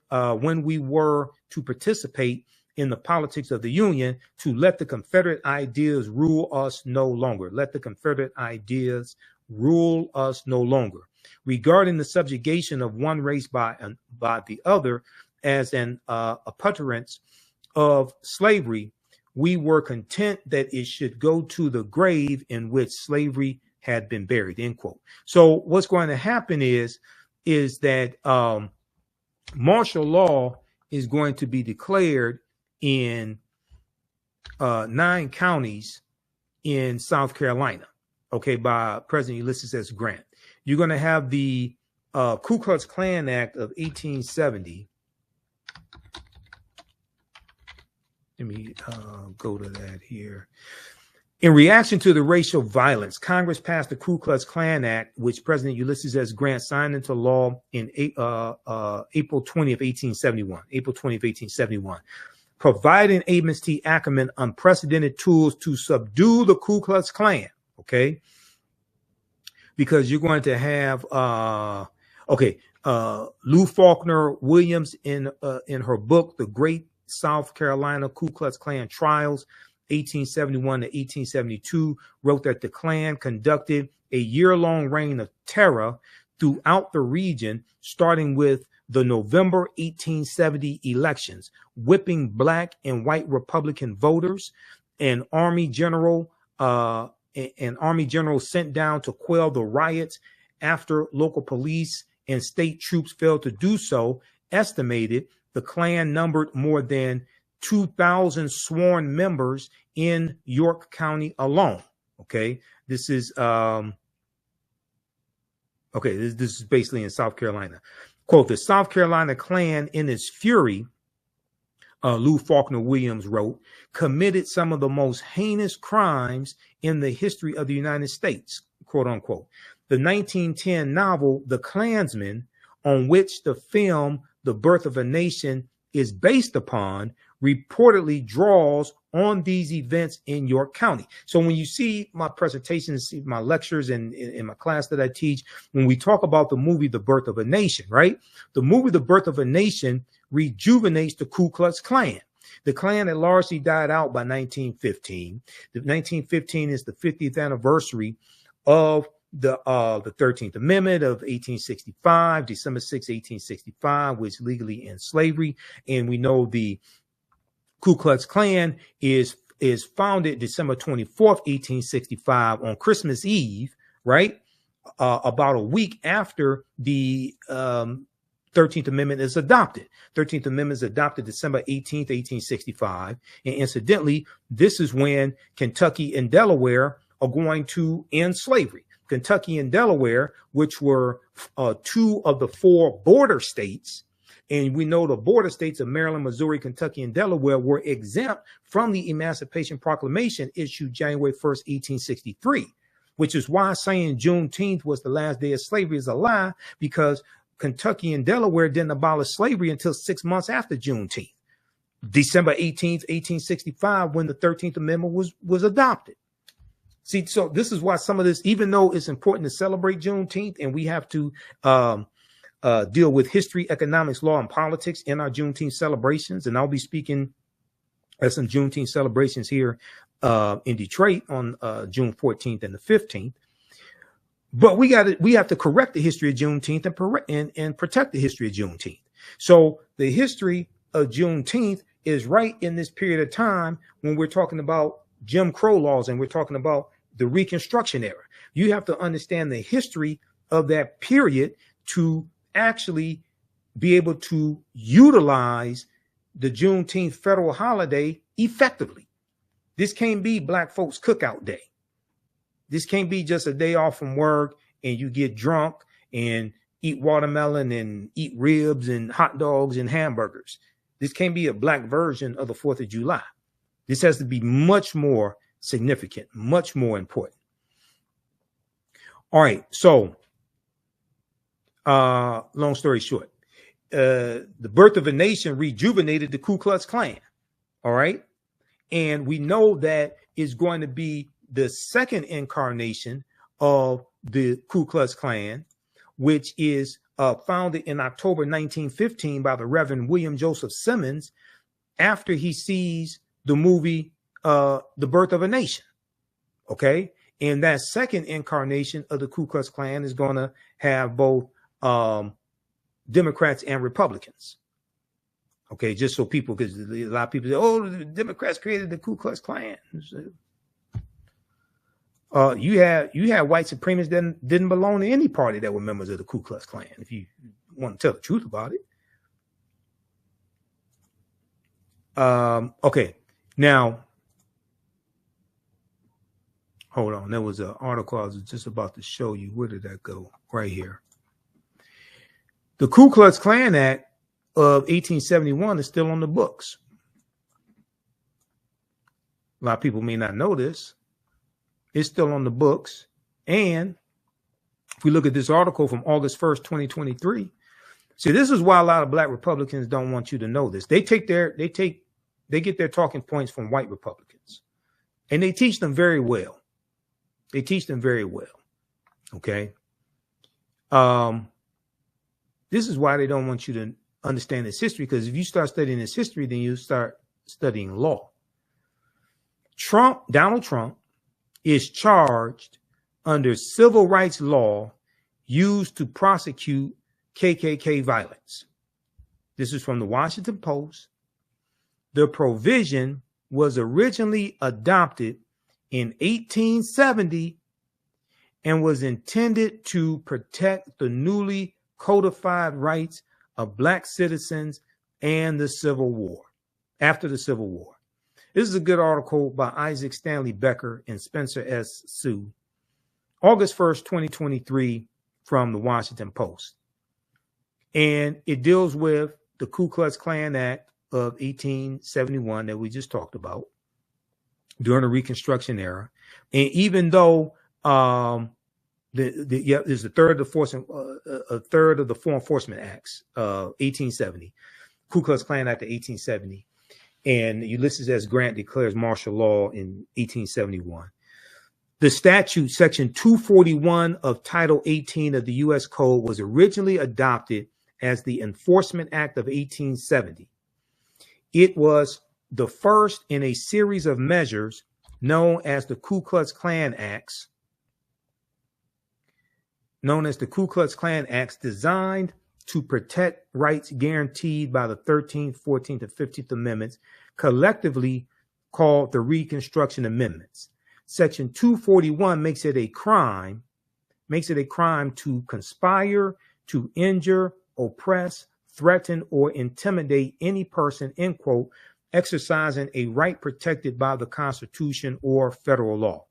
S1: we were to participate in the politics of the Union to let the Confederate ideas rule us no longer. Let the Confederate ideas rule us no longer. Regarding the subjugation of one race by the other as an appurtenance of slavery, we were content that it should go to the grave in which slavery had been buried," end quote. So what's going to happen is that martial law is going to be declared in 9 counties in South Carolina, okay, by President Ulysses S. Grant. You're going to have the Ku Klux Klan Act of 1870. Let me go to that here. In reaction to the racial violence, Congress passed the Ku Klux Klan Act, which President Ulysses S. Grant signed into law in April 20th, 1871, providing Amos T. Ackerman unprecedented tools to subdue the Ku Klux Klan, okay? Because you're going to have, Lou Faulkner Williams in her book, The Great South Carolina Ku Klux Klan Trials, 1871 to 1872, wrote that the Klan conducted a year-long reign of terror throughout the region, starting with the November 1870 elections, whipping black and white Republican voters. An army general sent down to quell the riots after local police and state troops failed to do so, estimated the Klan numbered more than 2,000 sworn members in York County alone. Okay, this is this is basically in South Carolina. Quote, "The South Carolina Klan, in its fury," Lou Faulkner Williams wrote, "committed some of the most heinous crimes in the history of the United States," quote unquote. The 1910 novel The Klansman, on which the film The Birth of a Nation is based upon reportedly draws on these events in York County. So when you see my presentations, see my lectures and in my class that I teach, when we talk about the movie The Birth of a Nation, right? The movie The Birth of a Nation rejuvenates the Ku Klux Klan. The Klan had largely died out by 1915. The 1915 is the 50th anniversary of the 13th Amendment of 1865, December 6, 1865, which legally ends slavery. And we know the Ku Klux Klan is founded December 24th, 1865 on Christmas Eve, right? About a week after the 13th Amendment is adopted. 13th Amendment is adopted December 18th, 1865. And incidentally, this is when Kentucky and Delaware are going to end slavery. Kentucky and Delaware, which were two of the four border states, and we know the border states of Maryland, Missouri, Kentucky, and Delaware were exempt from the Emancipation Proclamation issued January 1st, 1863, which is why saying Juneteenth was the last day of slavery is a lie, because Kentucky and Delaware didn't abolish slavery until 6 months after Juneteenth, December 18th, 1865, when the 13th Amendment was adopted. See, so this is why some of this, even though it's important to celebrate Juneteenth and we have to deal with history, economics, law, and politics in our Juneteenth celebrations, and I'll be speaking at some Juneteenth celebrations here in Detroit on June 14th and the 15th. But we have to correct the history of Juneteenth and protect the history of Juneteenth. So the history of Juneteenth is right in this period of time when we're talking about Jim Crow laws and we're talking about the Reconstruction era. You have to understand the history of that period to actually be able to utilize the Juneteenth federal holiday effectively. This can't be Black folks cookout day. This can't be just a day off from work and you get drunk and eat watermelon and eat ribs and hot dogs and hamburgers. This can't be a Black version of the 4th of July. This has to be much more significant, much more important. All right. So, long story short, the Birth of a Nation rejuvenated the Ku Klux Klan. All right. And we know that it's going to be the second incarnation of the Ku Klux Klan, which is founded in October 1915 by the Reverend William Joseph Simmons after he sees the movie The Birth of a Nation. Okay. And that second incarnation of the Ku Klux Klan is going to have both Democrats and Republicans. Okay. Just so people, because a lot of people say, oh, the Democrats created the Ku Klux Klan. You had white supremacists that didn't belong to any party that were members of the Ku Klux Klan, if you want to tell the truth about it. Okay. Now, hold on. There was an article I was just about to show you. Where did that go? Right here. The Ku Klux Klan Act of 1871 is still on the books. A lot of people may not know this. It's still on the books. And if we look at this article from August 1st, 2023, see, this is why a lot of Black Republicans don't want you to know this. They get their talking points from white Republicans, and they teach them very well. They teach them very well. Okay. This is why they don't want you to understand this history, because if you start studying this history, then you start studying law. Donald Trump is charged under civil rights law used to prosecute KKK violence. This is from the Washington Post. The provision was originally adopted in 1870 and was intended to protect the newly codified rights of Black citizens and the Civil War, after the Civil War. This is a good article by Isaac Stanley Becker and Spencer S. Sue, August 1st, 2023, from the Washington Post. And it deals with the Ku Klux Klan Act of 1871 that we just talked about during the Reconstruction era. And even though there's a third of the Foreign Enforcement Acts of 1870, Ku Klux Klan Act of 1870. And Ulysses S. Grant declares martial law in 1871. The statute, section 241 of Title 18 of the U.S. Code, was originally adopted as the Enforcement Act of 1870. It was the first in a series of measures known as the Ku Klux Klan Acts, designed to protect rights guaranteed by the 13th, 14th, and 15th Amendments, collectively called the Reconstruction Amendments. Section 241 makes it a crime to conspire, to injure, oppress, threaten, or intimidate any person, end quote, exercising a right protected by the Constitution or federal law.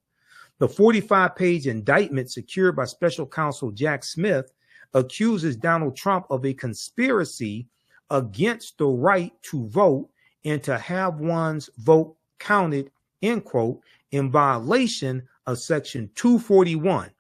S1: The 45-page indictment secured by Special Counsel Jack Smith accuses Donald Trump of a conspiracy against the right to vote and to have one's vote counted, end quote, in violation of Section 241.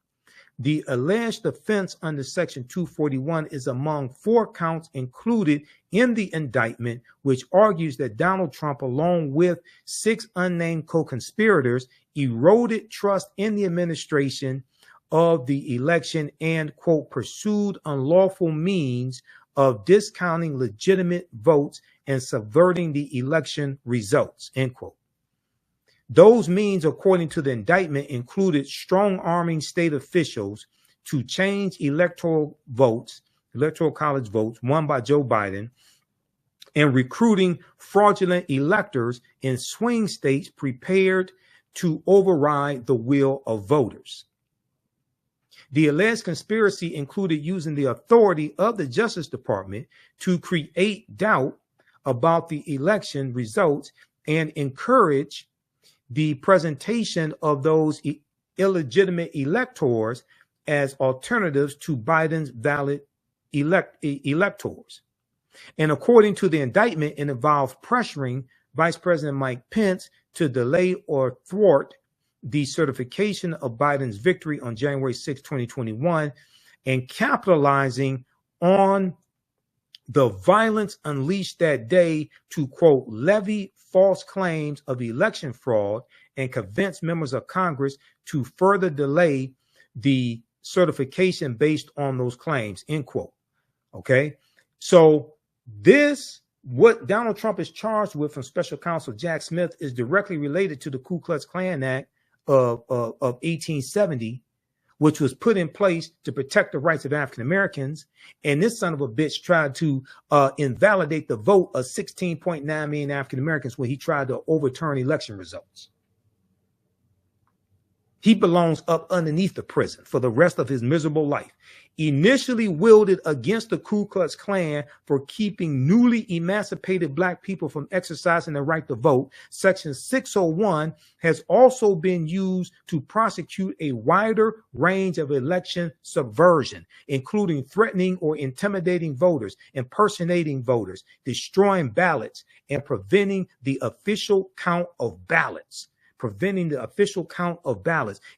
S1: The alleged offense under Section 241 is among 4 counts included in the indictment, which argues that Donald Trump, along with 6 unnamed co-conspirators, eroded trust in the administration of the election and, quote, pursued unlawful means of discounting legitimate votes and subverting the election results, end quote. Those means, according to the indictment, included strong-arming state officials to change electoral college votes won by Joe Biden, and recruiting fraudulent electors in swing states prepared to override the will of voters. The alleged conspiracy included using the authority of the Justice Department to create doubt about the election results and encourage the presentation of those illegitimate electors as alternatives to Biden's valid electors. And according to the indictment, it involved pressuring Vice President Mike Pence to delay or thwart the certification of Biden's victory on January 6, 2021, and capitalizing on the violence unleashed that day to, quote, levy false claims of election fraud and convince members of Congress to further delay the certification based on those claims, end quote. Okay. So what Donald Trump is charged with from Special Counsel Jack Smith is directly related to the Ku Klux Klan Act of 1870, which was put in place to protect the rights of African Americans. And this son of a bitch tried to invalidate the vote of 16.9 million African Americans when he tried to overturn election results. He belongs up underneath the prison for the rest of his miserable life. Initially wielded against the Ku Klux Klan for keeping newly emancipated Black people from exercising their right to vote, Section 601 has also been used to prosecute a wider range of election subversion, including threatening or intimidating voters, impersonating voters, destroying ballots, and preventing the official count of ballots.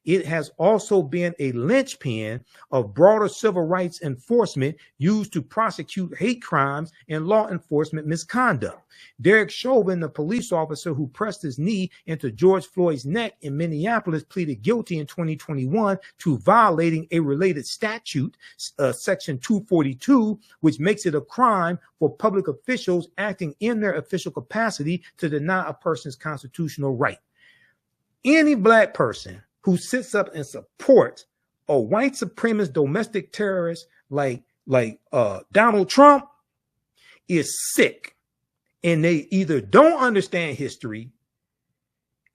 S1: It has also been a linchpin of broader civil rights enforcement used to prosecute hate crimes and law enforcement misconduct. Derek Chauvin, the police officer who pressed his knee into George Floyd's neck in Minneapolis, pleaded guilty in 2021 to violating a related statute, Section 242, which makes it a crime for public officials acting in their official capacity to deny a person's constitutional right. Any Black person who sits up and supports a white supremacist domestic terrorist like Donald Trump is sick, and they either don't understand history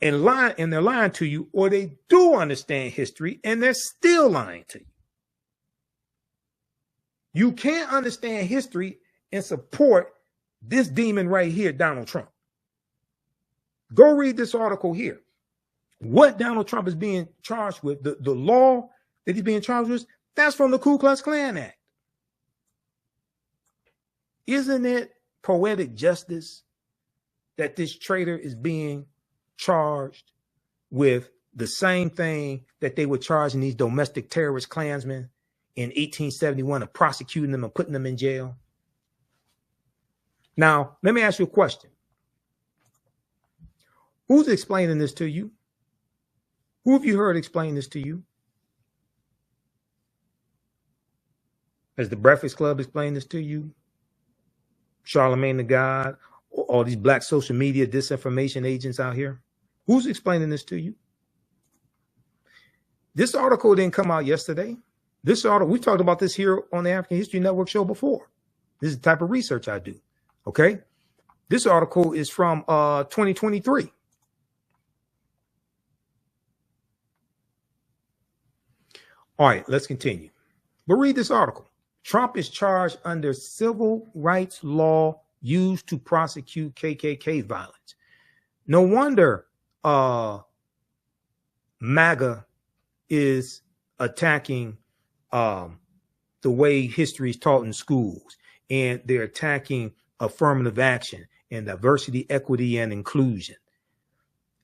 S1: and they're lying to you, or they do understand history and they're still lying to you. You can't understand history and support this demon right here, Donald Trump. Go read this article here. What Donald Trump is being charged with, the law that he's being charged with, that's from the Ku Klux Klan Act. Isn't it poetic justice that this traitor is being charged with the same thing that they were charging these domestic terrorist Klansmen in 1871 of prosecuting them and putting them in jail? Now, let me ask you a question. Who's explaining this to you? Who have you heard explain this to you? Has the Breakfast Club explained this to you? Charlemagne the God, all these black social media disinformation agents out here? Who's explaining this to you? This article didn't come out yesterday. This article, we talked about this here on the African History Network show before. This is the type of research I do. Okay. This article is from 2023. All right, let's continue. But read this article. Trump is charged under civil rights law used to prosecute KKK violence. No wonder MAGA is attacking the way history is taught in schools, and they're attacking affirmative action and diversity, equity, and inclusion,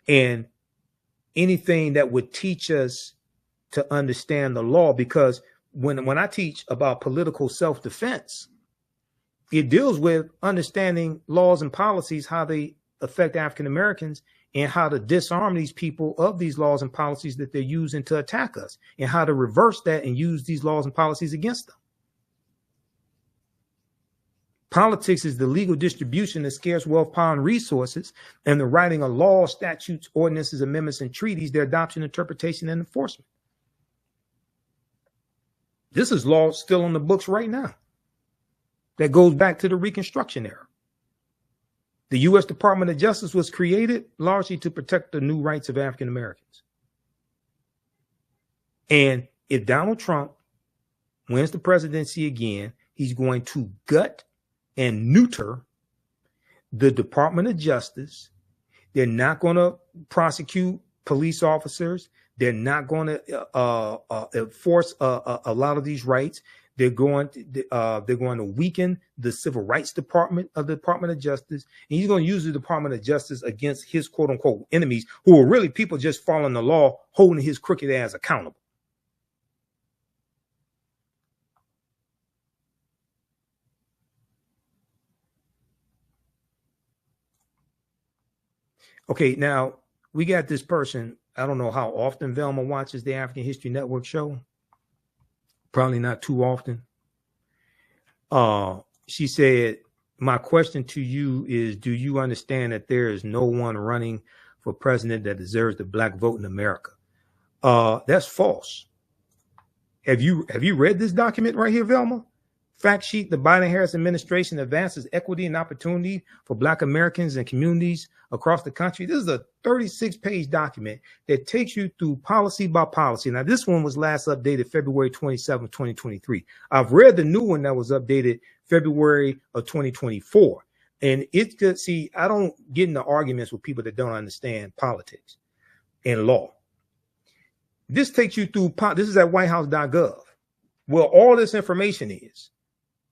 S1: and anything that would teach us to understand the law. Because when I teach about political self-defense, it deals with understanding laws and policies, how they affect African Americans, and how to disarm these people of these laws and policies that they're using to attack us, and how to reverse that and use these laws and policies against them. Politics is the legal distribution of scarce wealth, power, and resources, and the writing of laws, statutes, ordinances, amendments, and treaties, their adoption, interpretation, and enforcement. This is law still on the books right now that goes back to the Reconstruction era. The U.S. Department of Justice was created largely to protect the new rights of African Americans. And if Donald Trump wins the presidency again, he's going to gut and neuter the Department of Justice. They're not going to prosecute police officers. They're not going to enforce a lot of these rights. They're going to weaken the Civil Rights Department of the Department of Justice. And he's going to use the Department of Justice against his quote unquote enemies, who are really people just following the law, holding his crooked ass accountable. Okay, now we got this person. I don't know how often Velma watches the African History Network show. Probably not too often. She said, my question to you is, do you understand that there is no one running for president that deserves the black vote in America? That's false. Have you read this document right here, Velma? Fact sheet: the Biden-Harris administration advances equity and opportunity for black Americans and communities across the country. This is a 36-page document that takes you through policy by policy. Now, this one was last updated February 27, 2023. I've read the new one that was updated February of 2024. And it's good. See, I don't get into arguments with people that don't understand politics and law. This takes you through, this is at whitehouse.gov, where all this information is.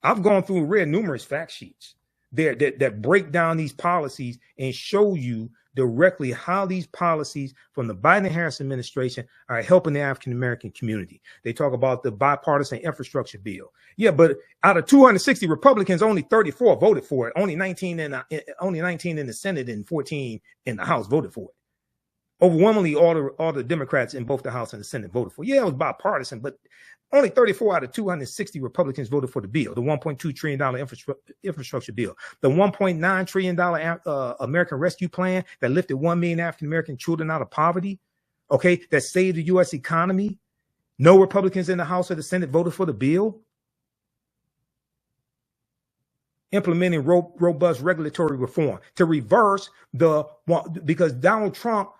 S1: I've gone through and read numerous fact sheets there that break down these policies and show you directly how these policies from the Biden-Harris administration are helping the African-American community. They talk about the bipartisan infrastructure bill. Yeah, but out of 260 Republicans, only 34 voted for it. Only 19 in the Senate and 14 in the House voted for it. Overwhelmingly, all the Democrats in both the House and the Senate voted for it. Yeah, it was bipartisan, but only 34 out of 260 Republicans voted for the bill, the $1.2 trillion infrastructure bill, the $1.9 trillion American Rescue Plan that lifted 1 million African-American children out of poverty, okay, that saved the U.S. economy. No Republicans in the House or the Senate voted for the bill. Implementing robust regulatory reform to reverse because Donald Trump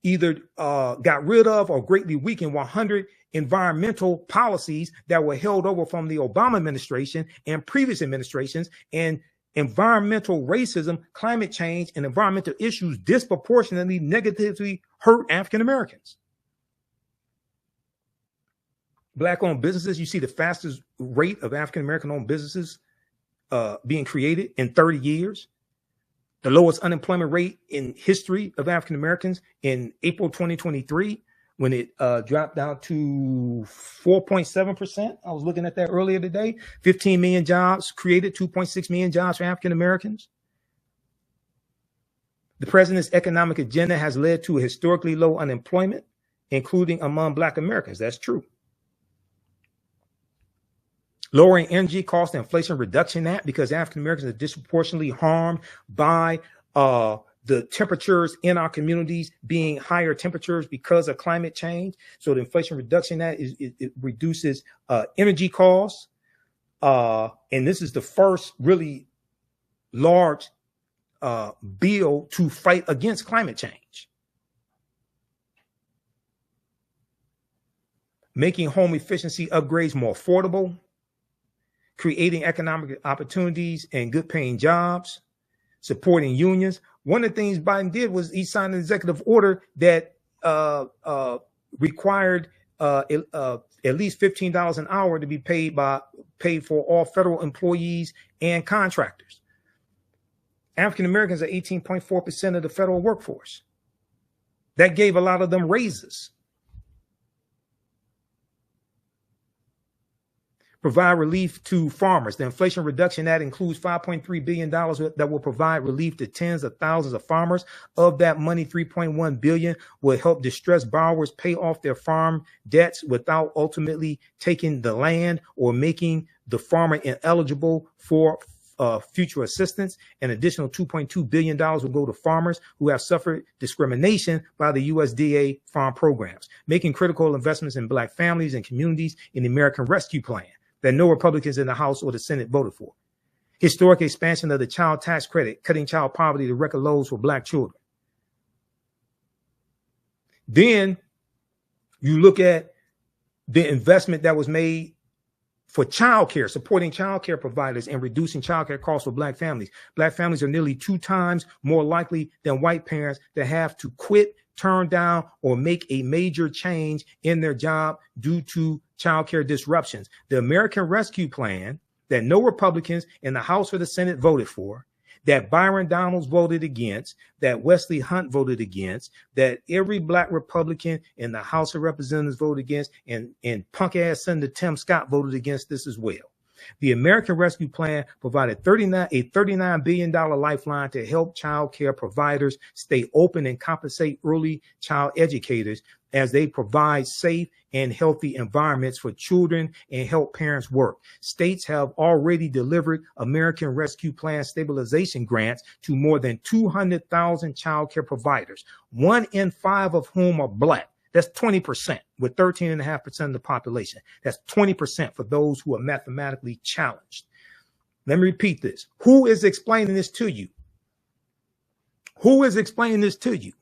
S1: either got rid of or greatly weakened 100 environmental policies that were held over from the Obama administration and previous administrations, and environmental racism, climate change, and environmental issues disproportionately negatively hurt African Americans. Black-owned businesses, you see the fastest rate of African American-owned businesses being created in 30 years. The lowest unemployment rate in history of African Americans in April 2023. when it dropped down to 4.7%. I was looking at that earlier today. 15 million jobs created, 2.6 million jobs for African Americans. The president's economic agenda has led to a historically low unemployment, including among Black Americans. That's true. Lowering energy costs, the Inflation Reduction Act, because African Americans are disproportionately harmed by the temperatures in our communities being higher temperatures because of climate change. So the Inflation Reduction Act it reduces energy costs. And this is the first really large bill to fight against climate change. Making home efficiency upgrades more affordable, creating economic opportunities and good paying jobs, supporting unions. One of the things Biden did was he signed an executive order that required at least $15 an hour to be paid for all federal employees and contractors. African Americans are 18.4% of the federal workforce. That gave a lot of them raises. Provide relief to farmers. The Inflation Reduction Act includes $5.3 billion that will provide relief to tens of thousands of farmers. Of that money, $3.1 billion will help distressed borrowers pay off their farm debts without ultimately taking the land or making the farmer ineligible for future assistance. An additional $2.2 billion will go to farmers who have suffered discrimination by the USDA farm programs, making critical investments in Black families and communities in the American Rescue Plan that no Republicans in the House or the Senate voted for. Historic expansion of the child tax credit, cutting child poverty to record lows for Black children. Then you look at the investment that was made for childcare, supporting childcare providers and reducing childcare costs for Black families. Black families are nearly 2 times more likely than white parents to have to quit, turn down, or make a major change in their job due to childcare disruptions. The American Rescue Plan that no Republicans in the House or the Senate voted for, that Byron Donalds voted against, that Wesley Hunt voted against, that every Black Republican in the House of Representatives voted against, and punk ass Senator Tim Scott voted against this as well. The American Rescue Plan provided a $39 billion lifeline to help child care providers stay open and compensate early child educators as they provide safe and healthy environments for children and help parents work. States have already delivered American Rescue Plan stabilization grants to more than 200,000 child care providers, 1 in 5 of whom are Black. That's 20%, with 13.5% of the population. That's 20% for those who are mathematically challenged. Let me repeat this. Who is explaining this to you? Who is explaining this to you?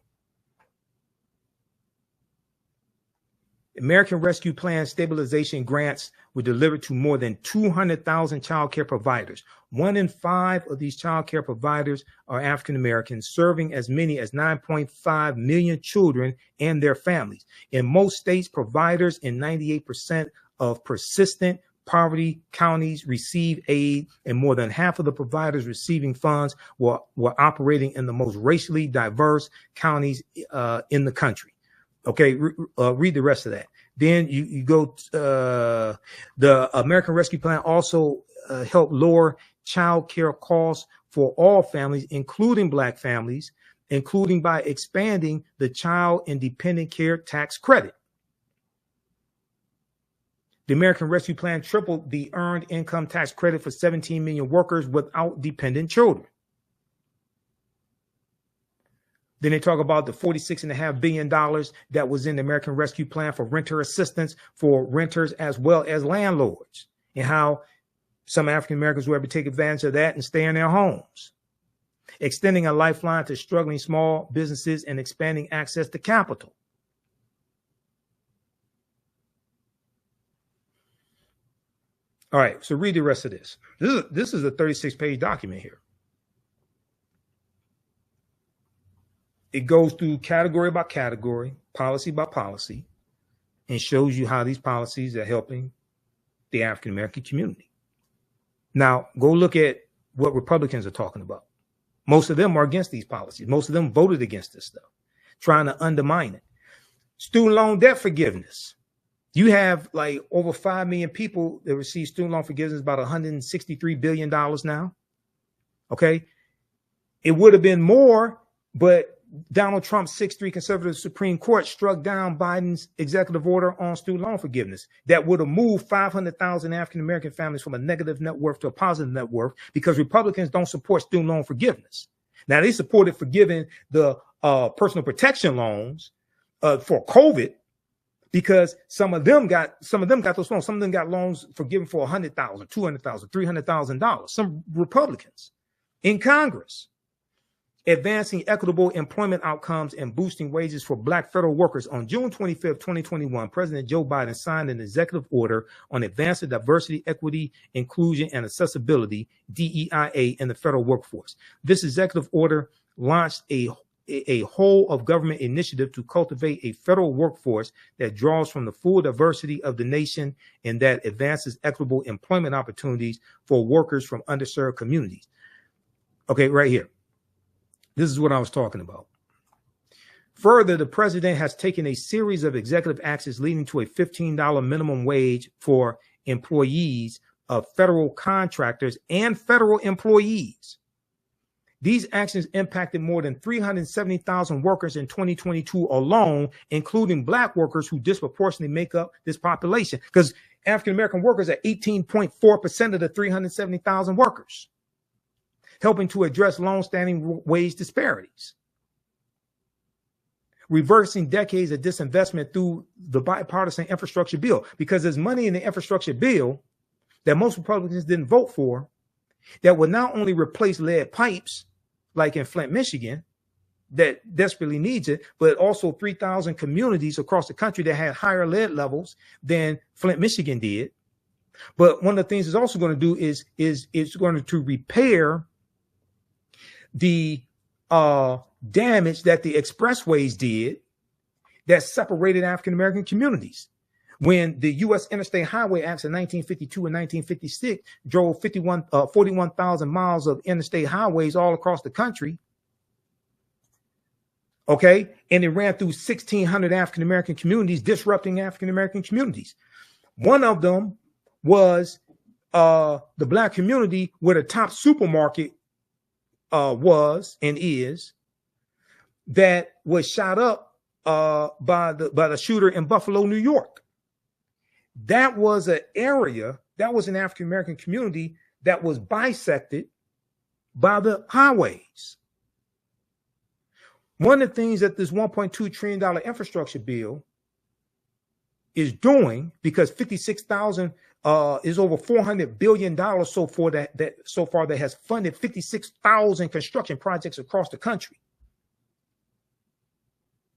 S1: American Rescue Plan stabilization grants were delivered to more than 200,000 child care providers. 1 in 5 of these child care providers are African Americans, serving as many as 9.5 million children and their families. In most states, providers in 98% of persistent poverty counties receive aid, and more than half of the providers receiving funds were operating in the most racially diverse counties in the country. Okay, read the rest of that. Then you go, the American Rescue Plan also helped lower child care costs for all families, including Black families, including by expanding the child and dependent care tax credit. The American Rescue Plan tripled the earned income tax credit for 17 million workers without dependent children. Then they talk about the $46.5 billion that was in the American Rescue Plan for renter assistance for renters as well as landlords, and how some African Americans were able to take advantage of that and stay in their homes. Extending a lifeline to struggling small businesses and expanding access to capital. All right, so read the rest of this. This is a 36-page document here. It goes through category by category, policy by policy, and shows you how these policies are helping the African American community. Now, go look at what Republicans are talking about. Most of them are against these policies. Most of them voted against this stuff, trying to undermine it. Student loan debt forgiveness. You have like over 5 million people that receive student loan forgiveness, about $163 billion now. Okay. It would have been more, but Donald Trump's 6-3 conservative Supreme Court struck down Biden's executive order on student loan forgiveness that would have moved 500,000 African-American families from a negative net worth to a positive net worth, because Republicans don't support student loan forgiveness. Now, they supported forgiving the personal protection loans for COVID, because some of them got those loans. Some of them got loans forgiven for $100,000, $200,000, $300,000. Some Republicans in Congress. Advancing equitable employment outcomes and boosting wages for Black federal workers. On June 25th, 2021, President Joe Biden signed an executive order on advancing diversity, equity, inclusion, and accessibility, DEIA, in the federal workforce. This executive order launched a whole of government initiative to cultivate a federal workforce that draws from the full diversity of the nation and that advances equitable employment opportunities for workers from underserved communities. Okay, right here. This is what I was talking about. Further, the president has taken a series of executive actions leading to a $15 minimum wage for employees of federal contractors and federal employees. These actions impacted more than 370,000 workers in 2022 alone, including Black workers who disproportionately make up this population, because African-American workers are 18.4% of the 370,000 workers, helping to address long-standing wage disparities, reversing decades of disinvestment through the bipartisan infrastructure bill, because there's money in the infrastructure bill that most Republicans didn't vote for that would not only replace lead pipes like in Flint, Michigan, that desperately needs it, but also 3,000 communities across the country that had higher lead levels than Flint, Michigan did. But one of the things it's also going to do is it's going to repair the damage that the expressways did that separated African-American communities. When the U.S. Interstate Highway Acts in 1952 and 1956 drove 41,000 miles of interstate highways all across the country, okay, and it ran through 1,600 African-American communities, disrupting African-American communities. One of them was the Black community where the top supermarket was and is, that was shot up by the shooter in Buffalo, New York. That was an area, that was an African-American community that was bisected by the highways. One of the things that this $1.2 trillion infrastructure bill is doing, because 56,000 is over $400 billion so far that has funded 56,000 construction projects across the country.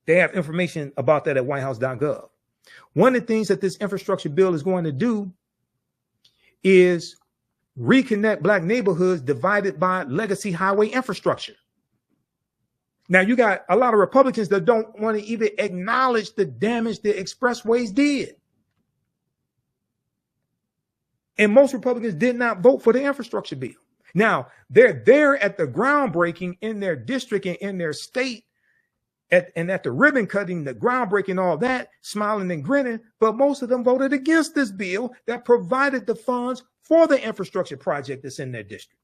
S1: They have information about that at whitehouse.gov. One of the things that this infrastructure bill is going to do is reconnect Black neighborhoods divided by legacy highway infrastructure. Now, you got a lot of Republicans that don't want to even acknowledge the damage the expressways did. And most Republicans did not vote for the infrastructure bill. Now, they're there at the groundbreaking in their district and in their state, and at the ribbon cutting, the groundbreaking, all that, smiling and grinning. But most of them voted against this bill that provided the funds for the infrastructure project that's in their district.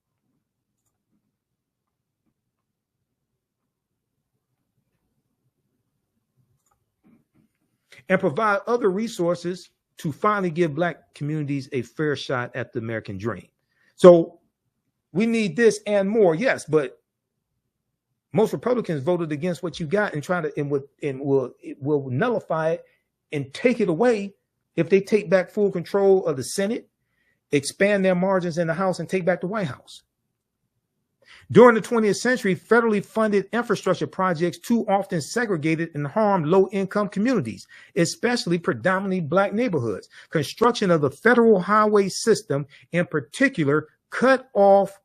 S1: And provide other resources to finally give Black communities a fair shot at the American dream. So we need this and more, yes, but most Republicans voted against what you got and will nullify it and take it away if they take back full control of the Senate, expand their margins in the House, and take back the White House. During the 20th century, federally funded infrastructure projects too often segregated and harmed low-income communities, especially predominantly Black neighborhoods. Construction of the federal highway system, in particular, cut off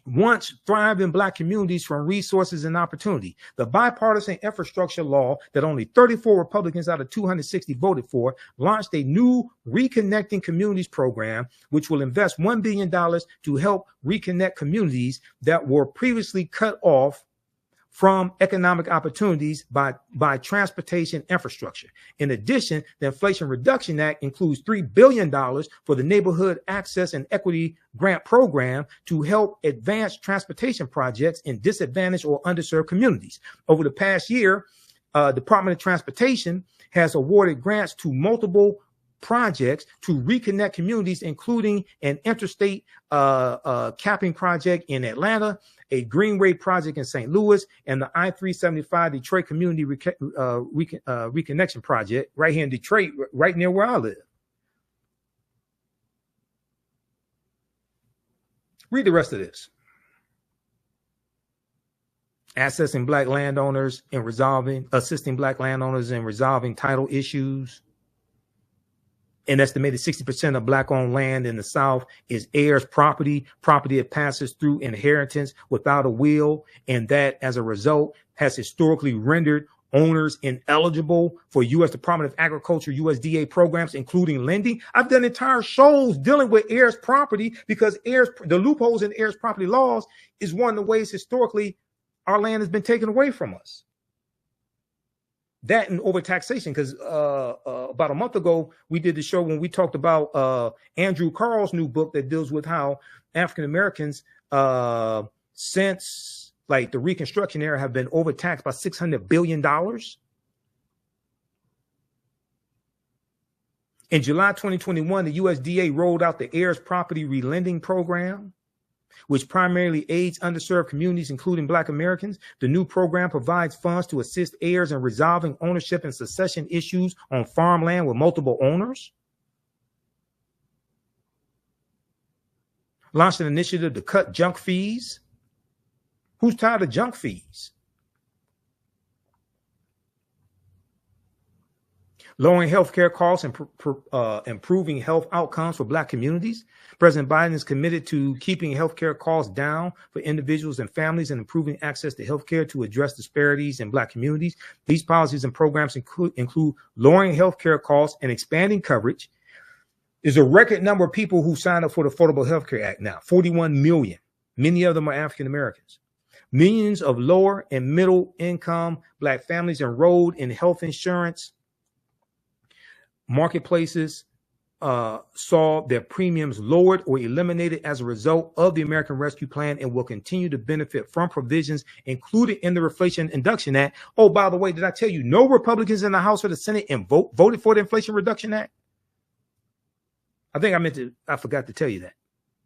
S1: once thriving Black communities from resources and opportunity. The bipartisan infrastructure law that only 34 Republicans out of 260 voted for launched a new Reconnecting Communities program, which will invest $1 billion to help reconnect communities that were previously cut off from economic opportunities by transportation infrastructure. In addition, the Inflation Reduction Act includes $3 billion for the Neighborhood Access and Equity Grant Program to help advance transportation projects in disadvantaged or underserved communities. Over the past year, Department of Transportation has awarded grants to multiple projects to reconnect communities, including an interstate capping project in Atlanta, a Greenway project in St. Louis, and the I-375 Detroit Community Reconnection Project right here in Detroit, right near where I live. Read the rest of this. Assisting black landowners in resolving title issues. An estimated 60% of black-owned land in the South is heirs' property that passes through inheritance without a will, and that, as a result, has historically rendered owners ineligible for U.S. Department of Agriculture, USDA programs, including lending. I've done entire shows dealing with heirs' property because the loopholes in heirs' property laws is one of the ways historically our land has been taken away from us. That and overtaxation, because about a month ago, we did the show when we talked about Andrew Carl's new book that deals with how African Americans, since like the Reconstruction era, have been overtaxed by $600 billion. In July 2021, the USDA rolled out the heirs property relending program, which primarily aids underserved communities, including Black Americans. The new program provides funds to assist heirs in resolving ownership and succession issues on farmland with multiple owners. Launched an initiative to cut junk fees. Who's tired of junk fees? Lowering healthcare costs and improving health outcomes for Black communities. President Biden is committed to keeping healthcare costs down for individuals and families and improving access to healthcare to address disparities in Black communities. These policies and programs include lowering healthcare costs and expanding coverage. There's a record number of people who signed up for the Affordable Health Care Act now, 41 million. Many of them are African Americans. Millions of lower and middle income Black families enrolled in health insurance marketplaces saw their premiums lowered or eliminated as a result of the American Rescue Plan and will continue to benefit from provisions included in the Inflation Reduction Act. Oh, by the way, did I tell you no Republicans in the House or the Senate voted for the Inflation Reduction Act? I forgot to tell you that.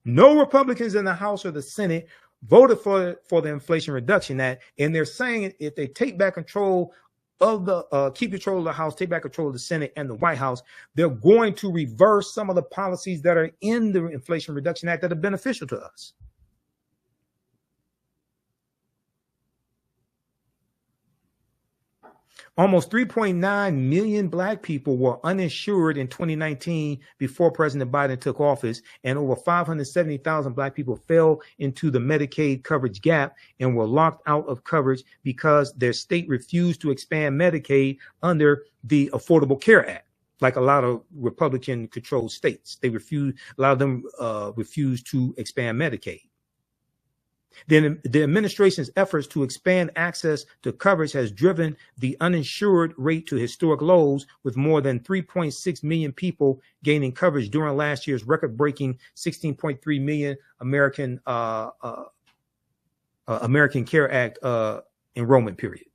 S1: No Republicans in the House or the Senate voted for the Inflation Reduction Act, and they're saying if they take back control of the keep control of the House, take back control of the Senate and the White House, they're going to reverse some of the policies that are in the Inflation Reduction Act that are beneficial to us. Almost 3.9 million Black people were uninsured in 2019 before President Biden took office, and over 570,000 Black people fell into the Medicaid coverage gap and were locked out of coverage because their state refused to expand Medicaid under the Affordable Care Act. Like a lot of Republican-controlled states, a lot of them refused to expand Medicaid. Then the administration's efforts to expand access to coverage has driven the uninsured rate to historic lows, with more than 3.6 million people gaining coverage during last year's record-breaking 16.3 million American Care Act enrollment period.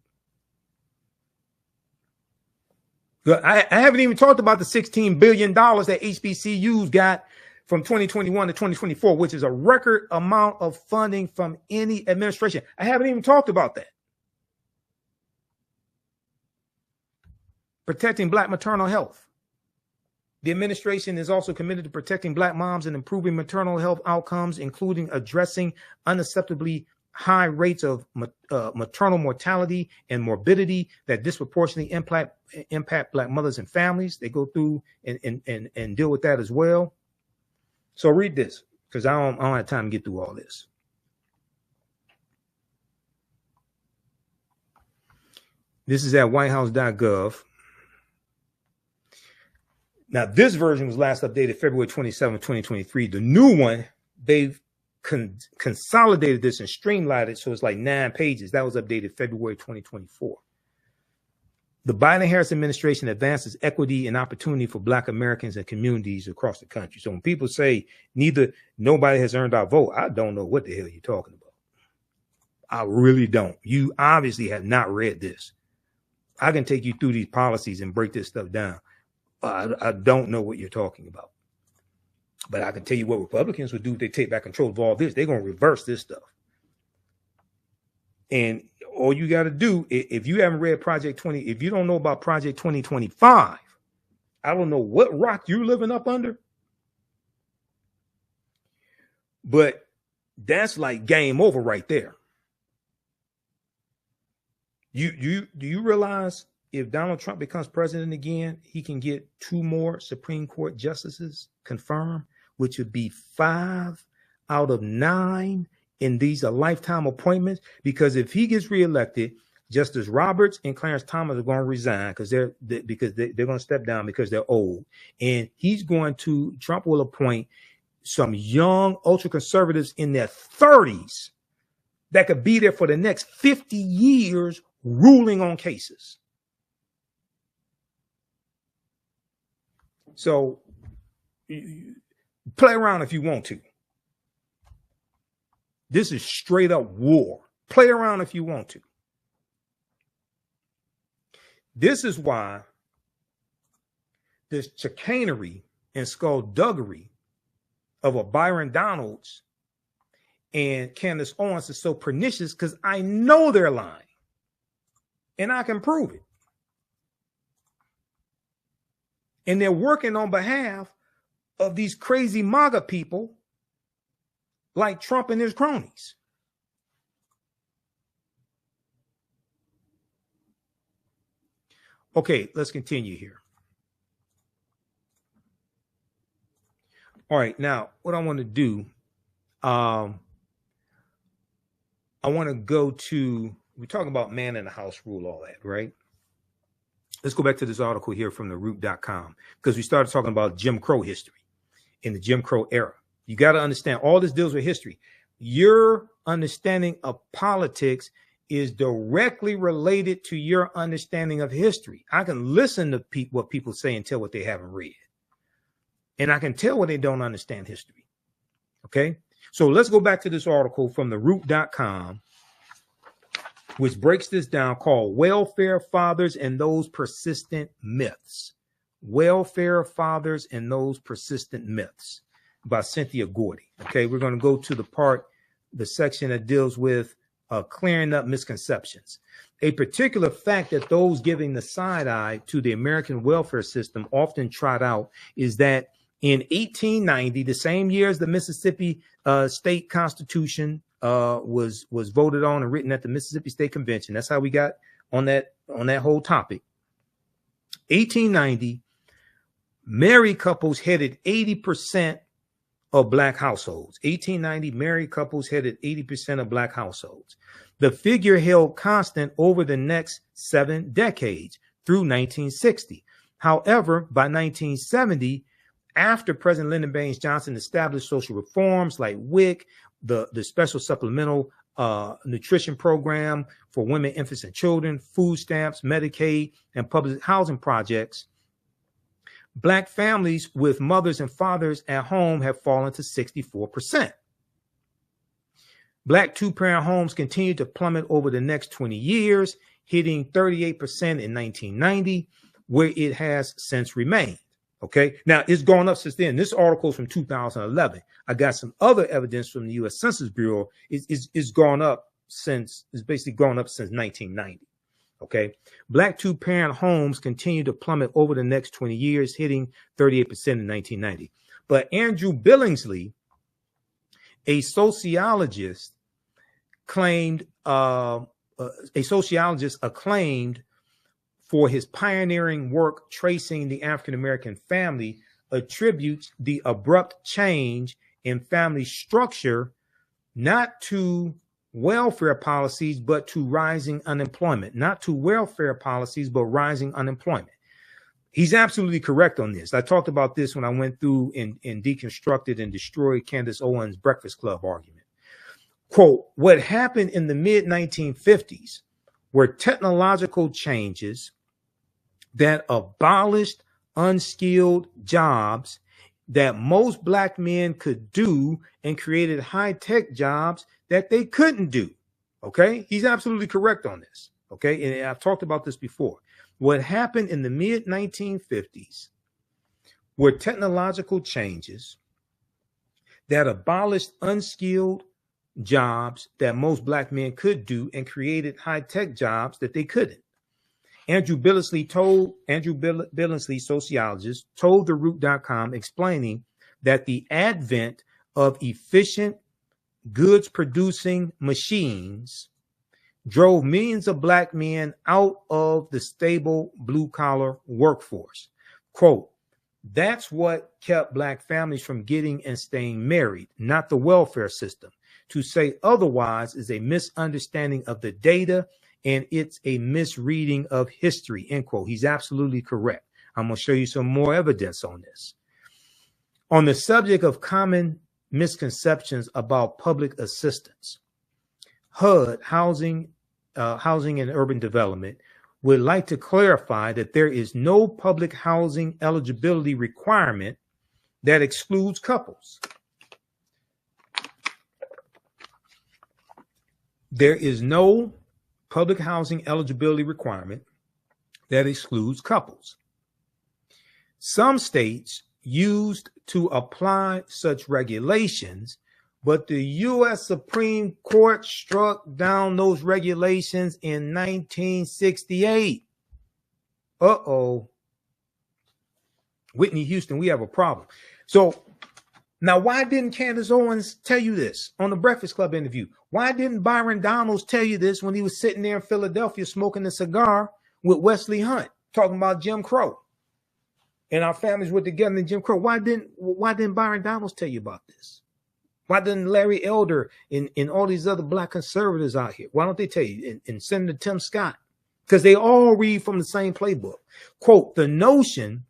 S1: I haven't even talked about the $16 billion that HBCUs got from 2021 to 2024, which is a record amount of funding from any administration. I haven't even talked about that. Protecting Black maternal health. The administration is also committed to protecting Black moms and improving maternal health outcomes, including addressing unacceptably high rates of maternal mortality and morbidity that disproportionately impact Black mothers and families. They go through and deal with that as well. So read this, because I don't have time to get through all this. This is at whitehouse.gov. Now, this version was last updated February 27, 2023. The new one, they've consolidated this and streamlined it, so it's like 9 pages. That was updated February 2024. The Biden-Harris administration advances equity and opportunity for Black Americans and communities across the country. So when people say nobody has earned our vote, I don't know what the hell you're talking about. I really don't. You obviously have not read this. I can take you through these policies and break this stuff down. I don't know what you're talking about. But I can tell you what Republicans would do if they take back control of all this. They're going to reverse this stuff. And all you got to do, if you haven't read Project 20, if you don't know about Project 2025, I don't know what rock you're living up under. But that's like game over right there. Do you realize if Donald Trump becomes president again, he can get 2 more Supreme Court justices confirmed, which would be 5 out of 9, and these are lifetime appointments. Because if he gets reelected, Justice Roberts and Clarence Thomas are going to resign because they're going to step down because they're old, and Trump will appoint some young ultra conservatives in their 30s that could be there for the next 50 years ruling on cases. So play around if you want to. This is straight up war. Play around if you want to. This is why this chicanery and skullduggery of a Byron Donalds and Candace Owens is so pernicious, because I know they're lying. And I can prove it. And they're working on behalf of these crazy MAGA people like Trump and his cronies. Okay, let's continue here. All right, now what I want to do, I want to go to, we're talking about man in the house rule, all that, right? Let's go back to this article here from theroot.com, because we started talking about Jim Crow history in the Jim Crow era. You got to understand, all this deals with history. Your understanding of politics is directly related to your understanding of history. I can listen to what people say and tell what they haven't read. And I can tell what they don't understand history. Okay? So let's go back to this article from theroot.com, which breaks this down, called Welfare Fathers and Those Persistent Myths. Welfare Fathers and Those Persistent Myths by Cynthia Gordy. Okay, we're going to go to the section that deals with clearing up misconceptions. A particular fact that those giving the side eye to the American welfare system often trot out is that in 1890, the same year as the Mississippi state constitution was voted on and written at the Mississippi State Convention. That's how we got on that whole topic. 1890, married couples headed 80% of Black households. 1890, married couples headed 80% of Black households. The figure held constant over the next 7 decades through 1960. However, by 1970, after President Lyndon Baines Johnson established social reforms like WIC, the special supplemental nutrition program for women, infants, and children, food stamps, Medicaid, and public housing projects, Black families with mothers and fathers at home have fallen to 64%. Black 2-parent homes continue to plummet over the next 20 years, hitting 38% in 1990, where it has since remained. Okay, now it's gone up since then. This article is from 2011. I got some other evidence from the U.S. Census Bureau. It's gone up since 1990. Okay, Black 2-parent homes continue to plummet over the next 20 years, hitting 38% in 1990. But Andrew Billingsley, a sociologist, acclaimed for his pioneering work tracing the African-American family, attributes the abrupt change in family structure not to welfare policies, but to rising unemployment. Not to welfare policies, but rising unemployment. He's absolutely correct on this. I talked about this when I went through and deconstructed and destroyed Candace Owens' Breakfast Club argument. Quote, what happened in the mid-1950s were technological changes that abolished unskilled jobs that most black men could do and created high-tech jobs that they couldn't do. Okay, he's absolutely correct on this. Okay, and I've talked about this before. What happened in the mid-1950s were technological changes that abolished unskilled jobs that most black men could do and created high-tech jobs that they couldn't. Andrew Billingsley, sociologist, told TheRoot.com, explaining that the advent of efficient goods-producing machines drove millions of black men out of the stable blue-collar workforce. Quote, that's what kept black families from getting and staying married, not the welfare system. To say otherwise is a misunderstanding of the data, and it's a misreading of history, end quote. He's absolutely correct. I'm going to show you some more evidence on this. On the subject of common misconceptions about public assistance, HUD, Housing and Urban Development, would like to clarify that there is no public housing eligibility requirement that excludes couples. There is no public housing eligibility requirement that excludes couples. Some states used to apply such regulations, but the U.S. Supreme Court struck down those regulations in 1968. Uh-oh. Whitney Houston, we have a problem. So now, why didn't Candace Owens tell you this on the Breakfast Club interview? Why didn't Byron Donalds tell you this when he was sitting there in Philadelphia smoking a cigar with Wesley Hunt, talking about Jim Crow? And our families were together in Jim Crow. Why didn't Byron Donalds tell you about this? Why didn't Larry Elder and all these other black conservatives out here? Why don't they tell you? And Senator Tim Scott? Because they all read from the same playbook. Quote, the notion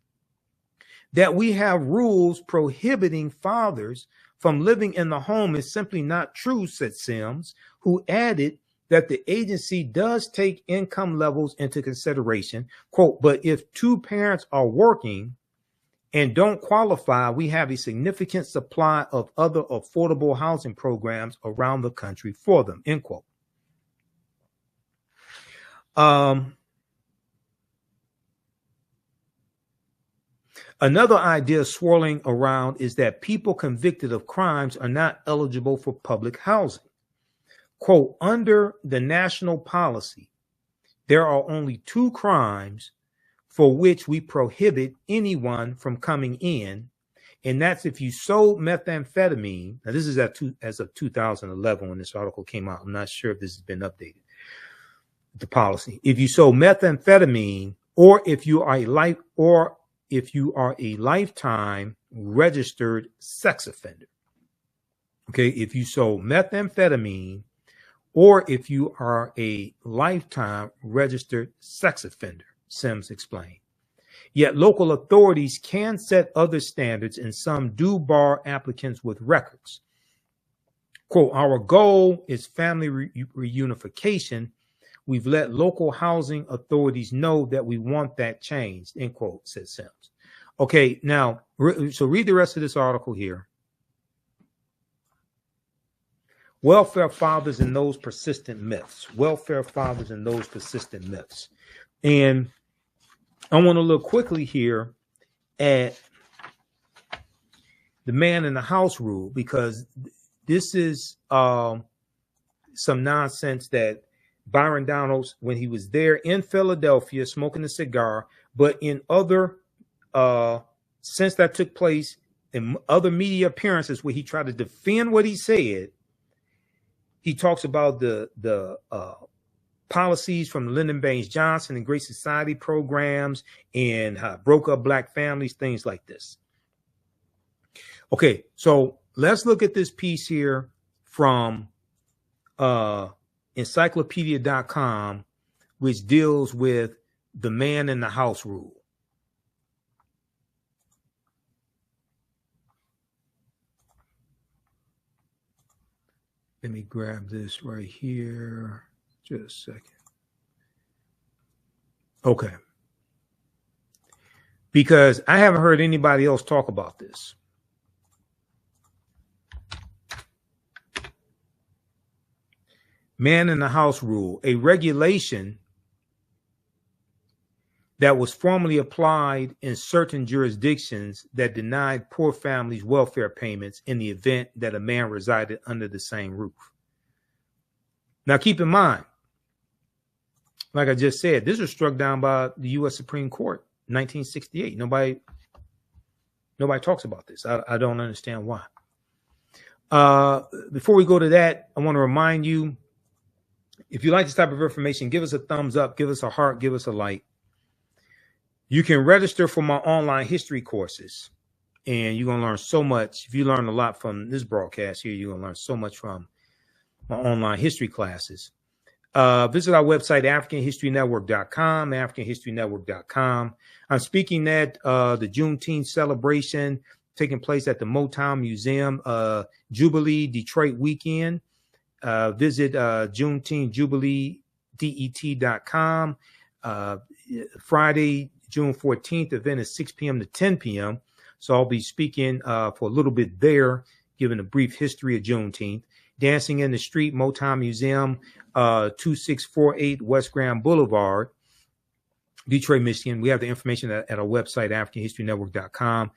S1: that we have rules prohibiting fathers from living in the home is simply not true, said Sims, who added that the agency does take income levels into consideration. Quote, but if two parents are working and don't qualify, we have a significant supply of other affordable housing programs around the country for them, end quote. Another idea swirling around is that people convicted of crimes are not eligible for public housing. Quote, under the national policy, there are only 2 crimes for which we prohibit anyone from coming in, and that's if you sold methamphetamine. Now, this is as of 2011 when this article came out. I'm not sure if this has been updated. The policy: if you sold methamphetamine, or if you are a lifetime registered sex offender. Okay, if you sold methamphetamine, or if you are a lifetime registered sex offender, Sims explained. Yet local authorities can set other standards, and some do bar applicants with records. Quote, our goal is family reunification. We've let local housing authorities know that we want that changed, end quote, said Sims. Okay, now, so read the rest of this article here. Welfare fathers and those persistent myths. Welfare fathers and those persistent myths. And I want to look quickly here at the man in the house rule, because this is some nonsense that Byron Donalds, when he was there in Philadelphia smoking a cigar, but in other, since that took place in other media appearances where he tried to defend what he said, he talks about the policies from Lyndon Baines Johnson and Great Society programs and how it broke up black families, things like this. Okay, so let's look at this piece here from encyclopedia.com, which deals with the man in the house rule. Let me grab this right here. Just a second. Okay. Because I haven't heard anybody else talk about this. Man in the House rule, a regulation that was formally applied in certain jurisdictions that denied poor families welfare payments in the event that a man resided under the same roof. Now, keep in mind, like I just said, this was struck down by the U.S. Supreme Court, 1968. Nobody talks about this. I don't understand why. Before we go to that, I want to remind you, if you like this type of information, give us a thumbs up, give us a heart, give us a like. You can register for my online history courses, and you're going to learn so much. If you learn a lot from this broadcast here, you're going to learn so much from my online history classes. Visit our website, AfricanHistoryNetwork.com, AfricanHistoryNetwork.com. I'm speaking at the Juneteenth celebration taking place at the Motown Museum, Jubilee Detroit weekend. Visit JuneteenthJubileeDET.com. Friday, June 14th, event is 6 p.m. to 10 p.m. So I'll be speaking for a little bit there, giving a brief history of Juneteenth. Dancing in the Street, Motown Museum, 2648 West Grand Boulevard, Detroit, Michigan. We have the information at our website, AfricanHistoryNetwork.com.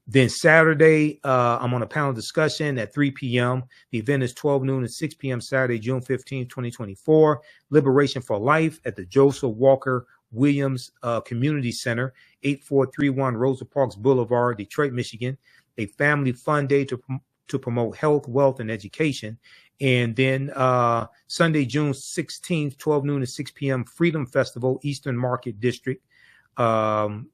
S1: Then Saturday, I'm on a panel discussion at 3 p.m. The event is 12 noon to 6 p.m. Saturday, June 15, 2024. Liberation for Life at the Joseph Walker Williams Community Center, 8431 Rosa Parks Boulevard, Detroit, Michigan. A family fun day to promote health, wealth, and education. And then Sunday, June 16th, 12 noon to 6 p.m., Freedom Festival, Eastern Market District. I'll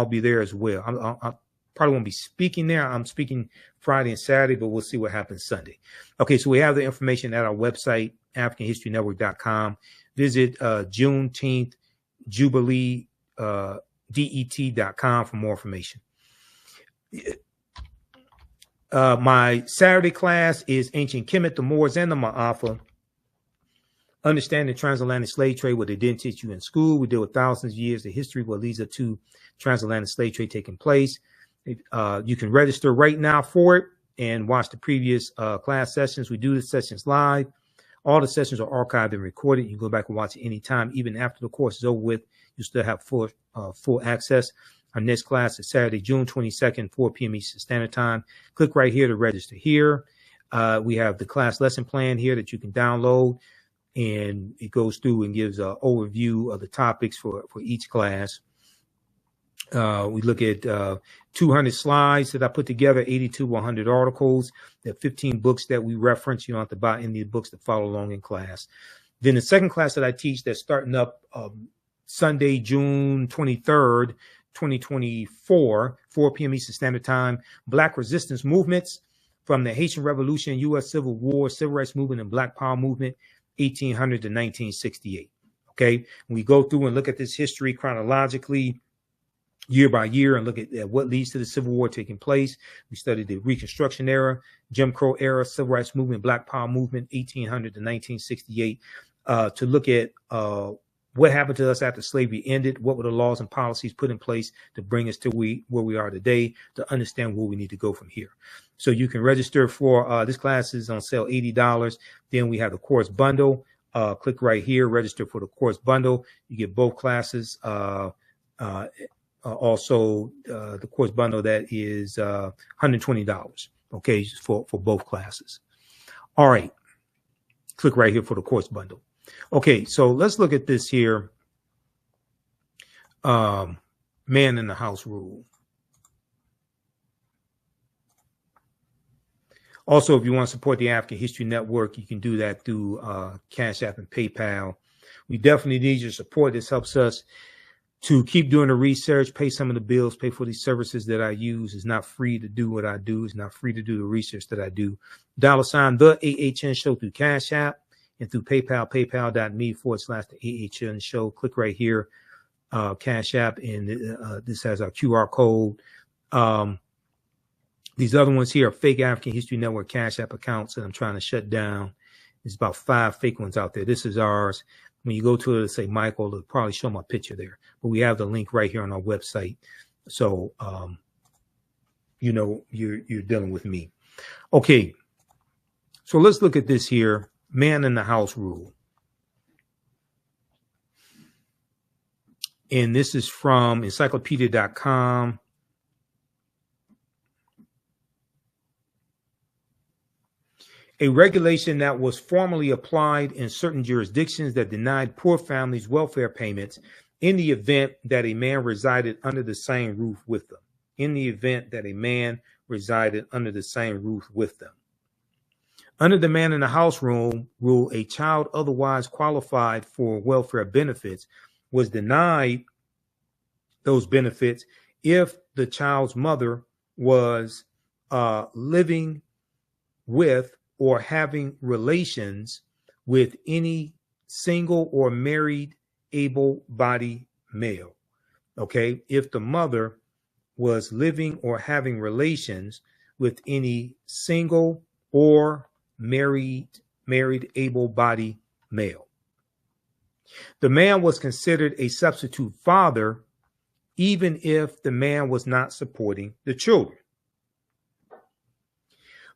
S1: be there as well. I probably won't be speaking there. I'm speaking Friday and Saturday, but we'll see what happens Sunday. Okay, so we have the information at our website, AfricanHistoryNetwork.com. Visit Juneteenth Jubilee DET.com for more information. My Saturday class is Ancient Kemet, the Moors, and the Ma'afa. Understanding transatlantic slave trade, what they didn't teach you in school. We deal with thousands of years of history, what leads up to transatlantic slave trade taking place. You can register right now for it and watch the previous class sessions. We do the sessions live. All the sessions are archived and recorded. You can go back and watch it anytime. Even after the course is over with, you still have full access. Our next class is Saturday, June 22nd, 4 p.m. Eastern Standard Time. Click right here to register here. We have the class lesson plan here that you can download, and it goes through and gives an overview of the topics for each class. We look at 200 slides that I put together, 80 to 100 articles. There are 15 books that we reference. You don't have to buy any books to follow along in class. Then the second class that I teach that's starting up Sunday, June 23rd, 2024, 4 p.m. Eastern Standard Time, Black Resistance Movements from the Haitian Revolution, U.S. Civil War, Civil Rights Movement, and Black Power Movement, 1800 to 1968. Okay, we go through and look at this history chronologically, year by year, and look at what leads to the Civil War taking place. We studied the Reconstruction era, Jim Crow era, Civil Rights Movement, Black Power Movement, 1800 to 1968, to look at what happened to us after slavery ended, what were the laws and policies put in place to bring us to where we are today, to understand where we need to go from here. So you can register for this class is on sale, $80. Then we have the course bundle. Click right here, register for the course bundle. You get both classes. Also, the course bundle that is $120, okay, for both classes. All right, click right here for the course bundle. Okay, so let's look at this here. Man in the House rule. Also, if you want to support the African History Network, you can do that through Cash App and PayPal. We definitely need your support. This helps us to keep doing the research, pay some of the bills, pay for these services that I use. It's not free to do what I do. It's not free to do the research that I do. $, the TheAHNShow through Cash App and through PayPal, paypal.me/TheAHNShow. Click right here, Cash App, and this has our QR code. These other ones here are fake African History Network Cash App accounts that I'm trying to shut down There's about 5 fake ones out there. This is ours. When you go to it, it'll say Michael. It'll probably show my picture there. But we have the link right here on our website. So, you know, you're dealing with me. Okay. So let's look at this here. Man in the house rule. And this is from encyclopedia.com. A regulation that was formally applied in certain jurisdictions that denied poor families welfare payments in the event that a man resided under the same roof with them. In the event that a man resided under the same roof with them. Under the man in the house rule, a child otherwise qualified for welfare benefits was denied those benefits if the child's mother was living with or having relations with any single or married able-bodied male. Okay, if the mother was living or having relations with any single or married able-bodied male. The man was considered a substitute father even if the man was not supporting the children.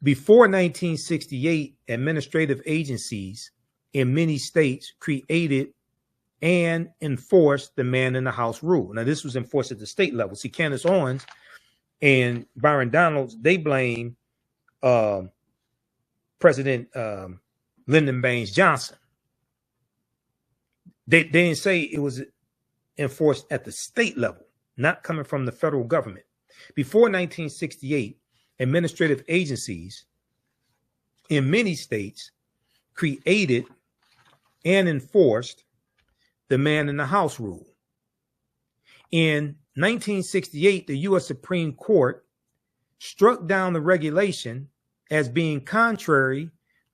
S1: Before 1968, administrative agencies in many states created and enforced the man in the house rule. Now, this was enforced at the state level. See, Candace Owens and Byron Donalds, they blame President Lyndon Baines Johnson. They didn't say it was enforced at the state level, not coming from the federal government. Before 1968, administrative agencies in many states created and enforced the man in the house rule. In 1968, the U.S. Supreme Court struck down the regulation as being contrary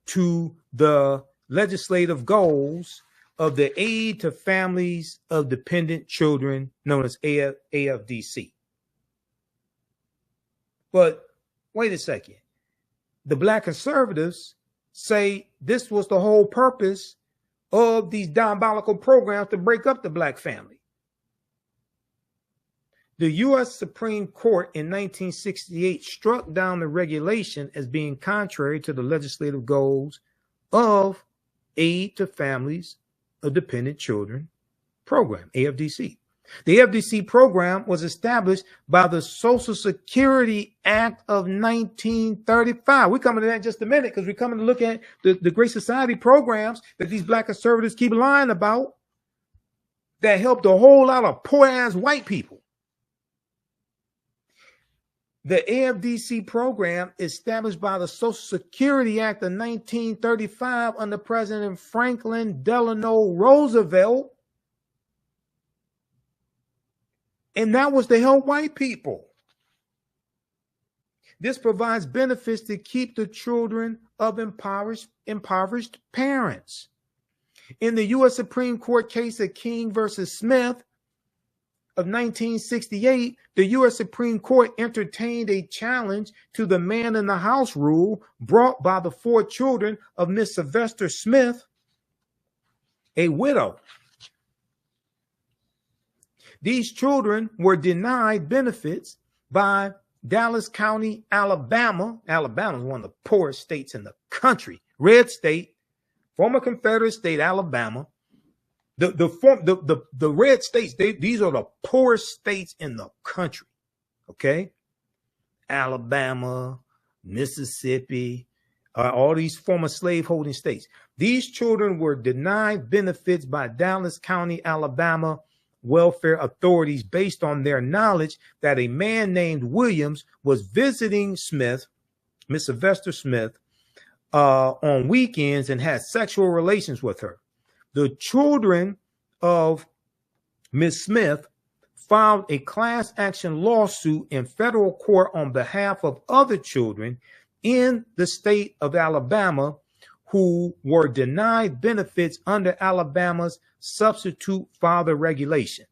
S1: to the legislative goals of the Aid to Families of Dependent Children, known as AFDC. But wait a second. The black conservatives say this was the whole purpose of these diabolical programs to break up the black family. The U.S. Supreme Court in 1968 struck down the regulation as being contrary to the legislative goals of Aid to Families of Dependent Children program, AFDC. The AFDC program was established by the Social Security Act of 1935. We're coming to that in just a minute because we're coming to look at the Great Society programs that these black conservatives keep lying about that helped a whole lot of poor-ass white people. The AFDC program, established by the Social Security Act of 1935 under President Franklin Delano Roosevelt, and that was to help white people. This provides benefits to keep the children of impoverished parents. In the U.S. Supreme Court case of King versus Smith of 1968, the U.S. Supreme Court entertained a challenge to the man in the house rule brought by the 4 children of Miss Sylvester Smith, a widow. These children were denied benefits by Dallas County, Alabama. Alabama is one of the poorest states in the country. Red state, former Confederate state, Alabama. The red states, these are the poorest states in the country. Okay? Alabama, Mississippi, all these former slaveholding states. These children were denied benefits by Dallas County, Alabama welfare authorities based on their knowledge that a man named Williams was visiting Smith, Miss Sylvester Smith, on weekends and had sexual relations with her. The children of Miss Smith filed a class action lawsuit in federal court on behalf of other children in the state of Alabama who were denied benefits under Alabama's substitute father regulation.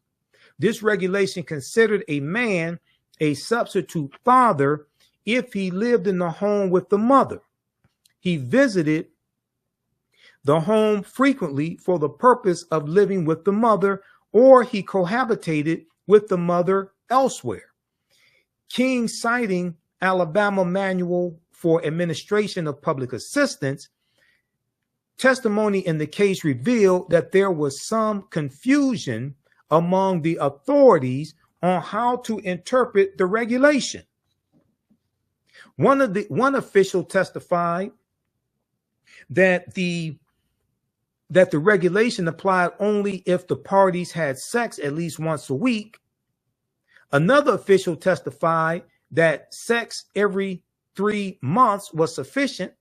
S1: This regulation considered a man a substitute father if he lived in the home with the mother he visited the home frequently for the purpose of living with the mother, or he cohabitated with the mother elsewhere. King, citing Alabama Manual for Administration of Public Assistance, testimony in the case revealed that there was some confusion among the authorities on how to interpret the regulation. One official testified that the regulation applied only if the parties had sex at least once a week. Another official testified that sex every 3 months was sufficient.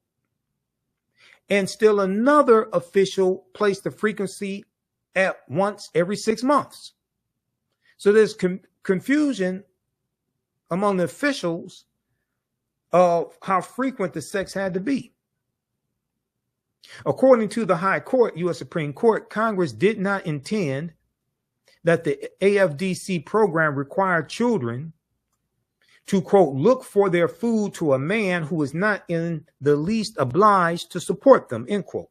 S1: And still another official placed the frequency at once every 6 months. So there's confusion among the officials of how frequent the sex had to be. According to the High Court, U.S. Supreme Court, Congress did not intend that the AFDC program required children to, quote, look for their food to a man who is not in the least obliged to support them, end quote.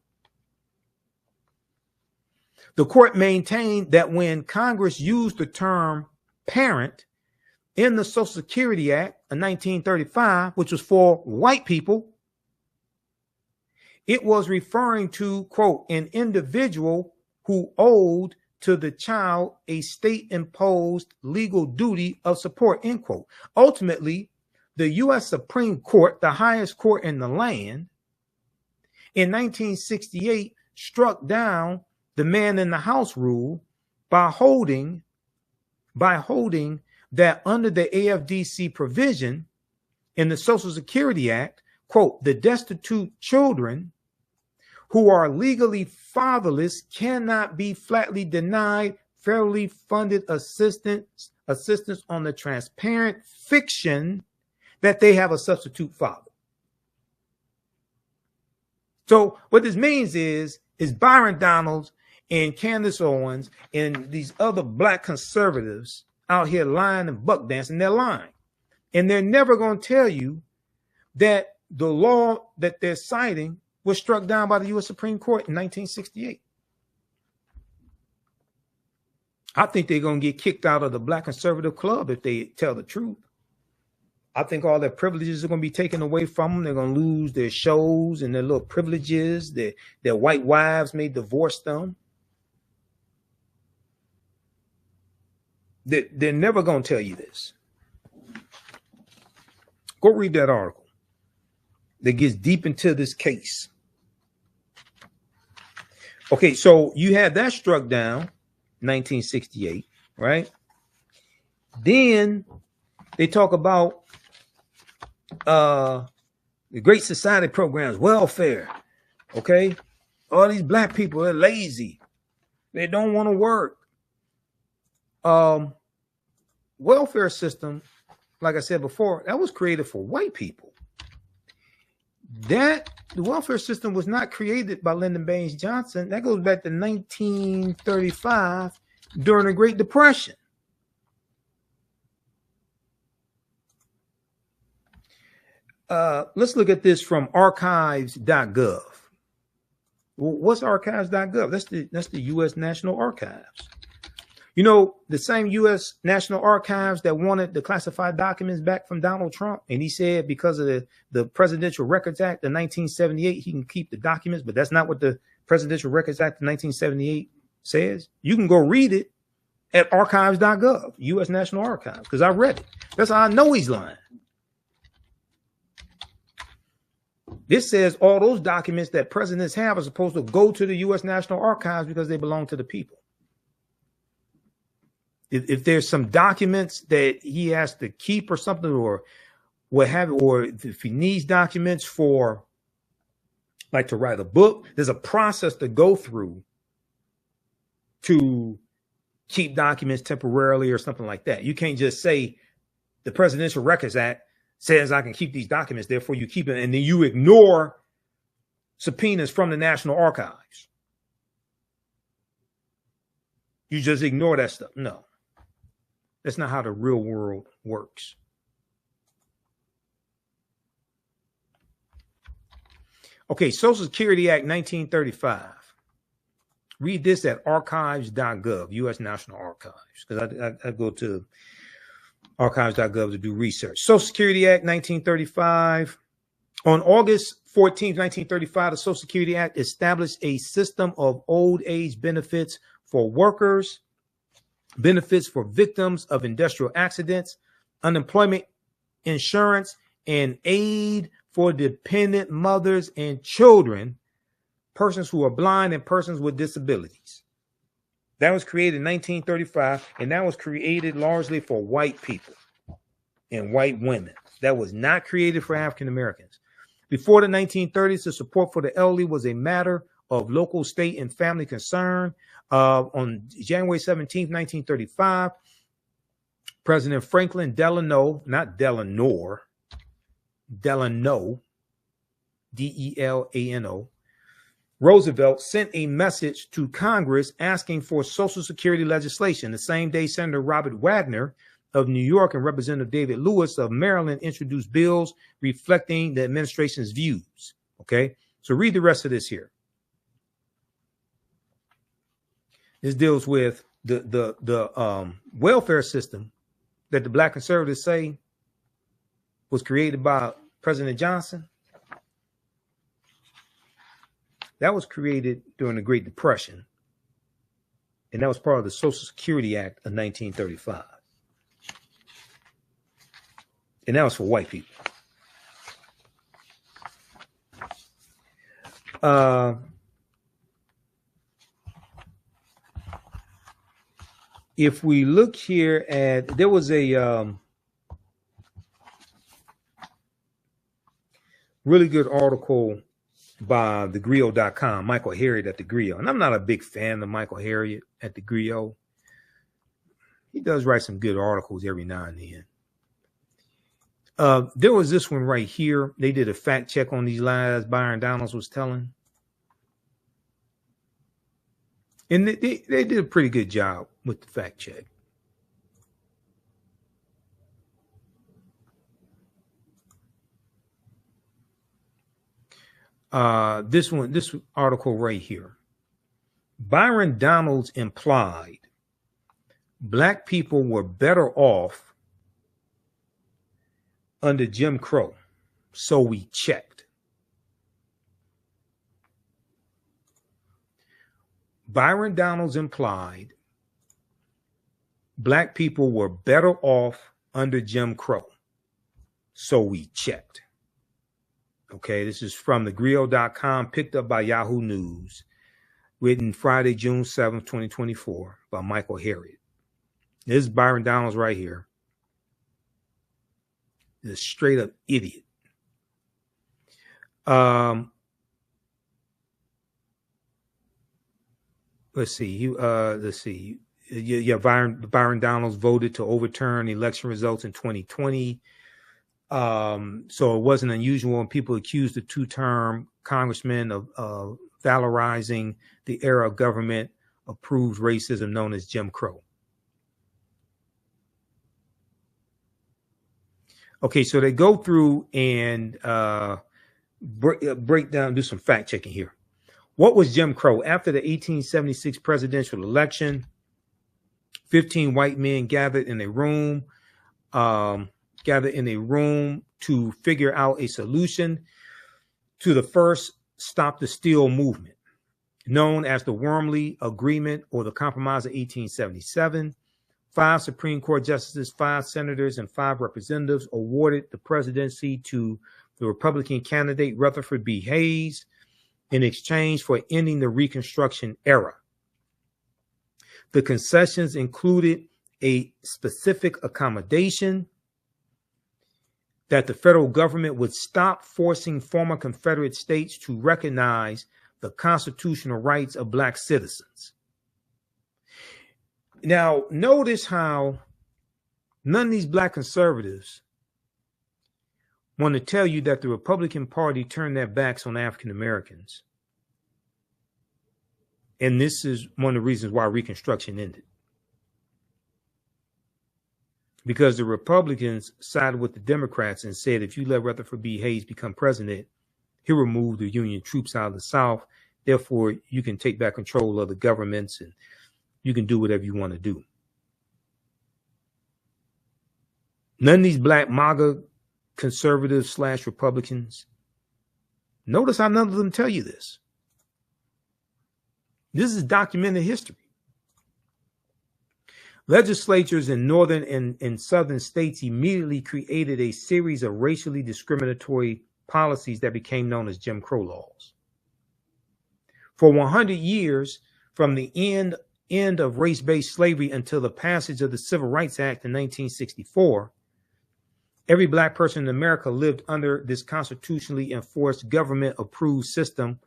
S1: The court maintained that when Congress used the term parent in the Social Security Act of 1935, which was for white people, it was referring to, quote, an individual who owed to the child a state-imposed legal duty of support, end quote. Ultimately, the U.S. Supreme Court, the highest court in the land, in 1968 struck down the man in the house rule by holding that under the AFDC provision in the Social Security Act, quote, the destitute children who are legally fatherless cannot be flatly denied federally funded assistance on the transparent fiction that they have a substitute father. So what this means is Byron Donalds and Candace Owens and these other black conservatives out here lying and buck dancing. They're lying. And they're never going to tell you that the law that they're citing was struck down by the U.S. Supreme Court in 1968. I think they're going to get kicked out of the Black Conservative Club if they tell the truth. I think all their privileges are going to be taken away from them. They're going to lose their shows and their little privileges. Their white wives may divorce them. They're never going to tell you this. Go read that article that gets deep into this case. Okay, so you had that struck down, 1968, right? Then they talk about the Great Society programs, welfare, okay? All these black people are lazy. They don't want to work. Welfare system, like I said before, that was created for white people. The welfare system was not created by Lyndon Baines Johnson. That goes back to 1935 during the Great Depression. Let's look at this from archives.gov. What's archives.gov? That's the U.S. National Archives. You know, the same U.S. National Archives that wanted the classified documents back from Donald Trump. And he said because of the Presidential Records Act of 1978, he can keep the documents. But that's not what the Presidential Records Act of 1978 says. You can go read it at archives.gov, U.S. National Archives, because I read it. That's how I know he's lying. This says all those documents that presidents have are supposed to go to the U.S. National Archives because they belong to the people. If there's some documents that he has to keep or something, or what have, or if he needs documents for, like, to write a book, there's a process to go through to keep documents temporarily or something like that. You can't just say the Presidential Records Act says I can keep these documents, therefore you keep it, and then you ignore subpoenas from the National Archives. You just ignore that stuff. No. That's not how the real world works. Okay, Social Security Act 1935. Read this at archives.gov, U.S. National Archives, because I go to archives.gov to do research. Social Security Act 1935. On August 14, 1935, the Social Security Act established a system of old age benefits for workers, benefits for victims of industrial accidents, unemployment insurance, and aid for dependent mothers and children, persons who are blind, and persons with disabilities. That was created in 1935, and that was created largely for white people and white women. That was not created for African Americans. Before the 1930s, the support for the elderly was a matter of local, state, and family concern. On January 17, 1935, President Franklin Delano, not Delano, Delano, Delano, Roosevelt sent a message to Congress asking for Social Security legislation. The same day, Senator Robert Wagner of New York and Representative David Lewis of Maryland introduced bills reflecting the administration's views. Okay, so read the rest of this here. This deals with the welfare system that the black conservatives say was created by President Johnson. That was created during the Great Depression, and that was part of the Social Security Act of 1935. And that was for white people. If we look here at, there was a really good article by thegrio.com, Michael Harriot at the Grio. And I'm not a big fan of Michael Harriot at the Grio. He does write some good articles every now and then. There was this one right here. They did a fact check on these lies Byron Donalds was telling. And they did a pretty good job with the fact check. This article right here. Byron Donalds implied black people were better off under Jim Crow, so we checked. Byron Donalds implied black people were better off under Jim Crow, so we checked. Okay, this is from thegrio.com, picked up by Yahoo News, written Friday, June 7th, 2024, by Michael Harriot. This is Byron Donalds right here. He's a straight up idiot. Let's see. Byron Donalds voted to overturn election results in 2020. So it wasn't unusual when people accused the two-term congressman of valorizing the era of government-approved racism known as Jim Crow. Okay, so they go through and break down, do some fact-checking here. What was Jim Crow? After the 1876 presidential election, 15 white men gathered in a room to figure out a solution to the first Stop the Steal movement, known as the Wormley Agreement or the Compromise of 1877. 5 Supreme Court justices, 5 senators, and 5 representatives awarded the presidency to the Republican candidate Rutherford B. Hayes in exchange for ending the Reconstruction era. The concessions included a specific accommodation that the federal government would stop forcing former Confederate states to recognize the constitutional rights of black citizens. Now, notice how none of these black conservatives want to tell you that the Republican Party turned their backs on African Americans. And this is one of the reasons why Reconstruction ended. Because the Republicans sided with the Democrats and said, if you let Rutherford B. Hayes become president, he removed the Union troops out of the South. Therefore, you can take back control of the governments and you can do whatever you want to do. None of these black MAGA conservatives / Republicans, notice how none of them tell you this. This is documented history. Legislatures in northern and southern states immediately created a series of racially discriminatory policies that became known as Jim Crow laws. For 100 years, from the end of race-based slavery until the passage of the Civil Rights Act in 1964, every black person in America lived under this constitutionally enforced government-approved system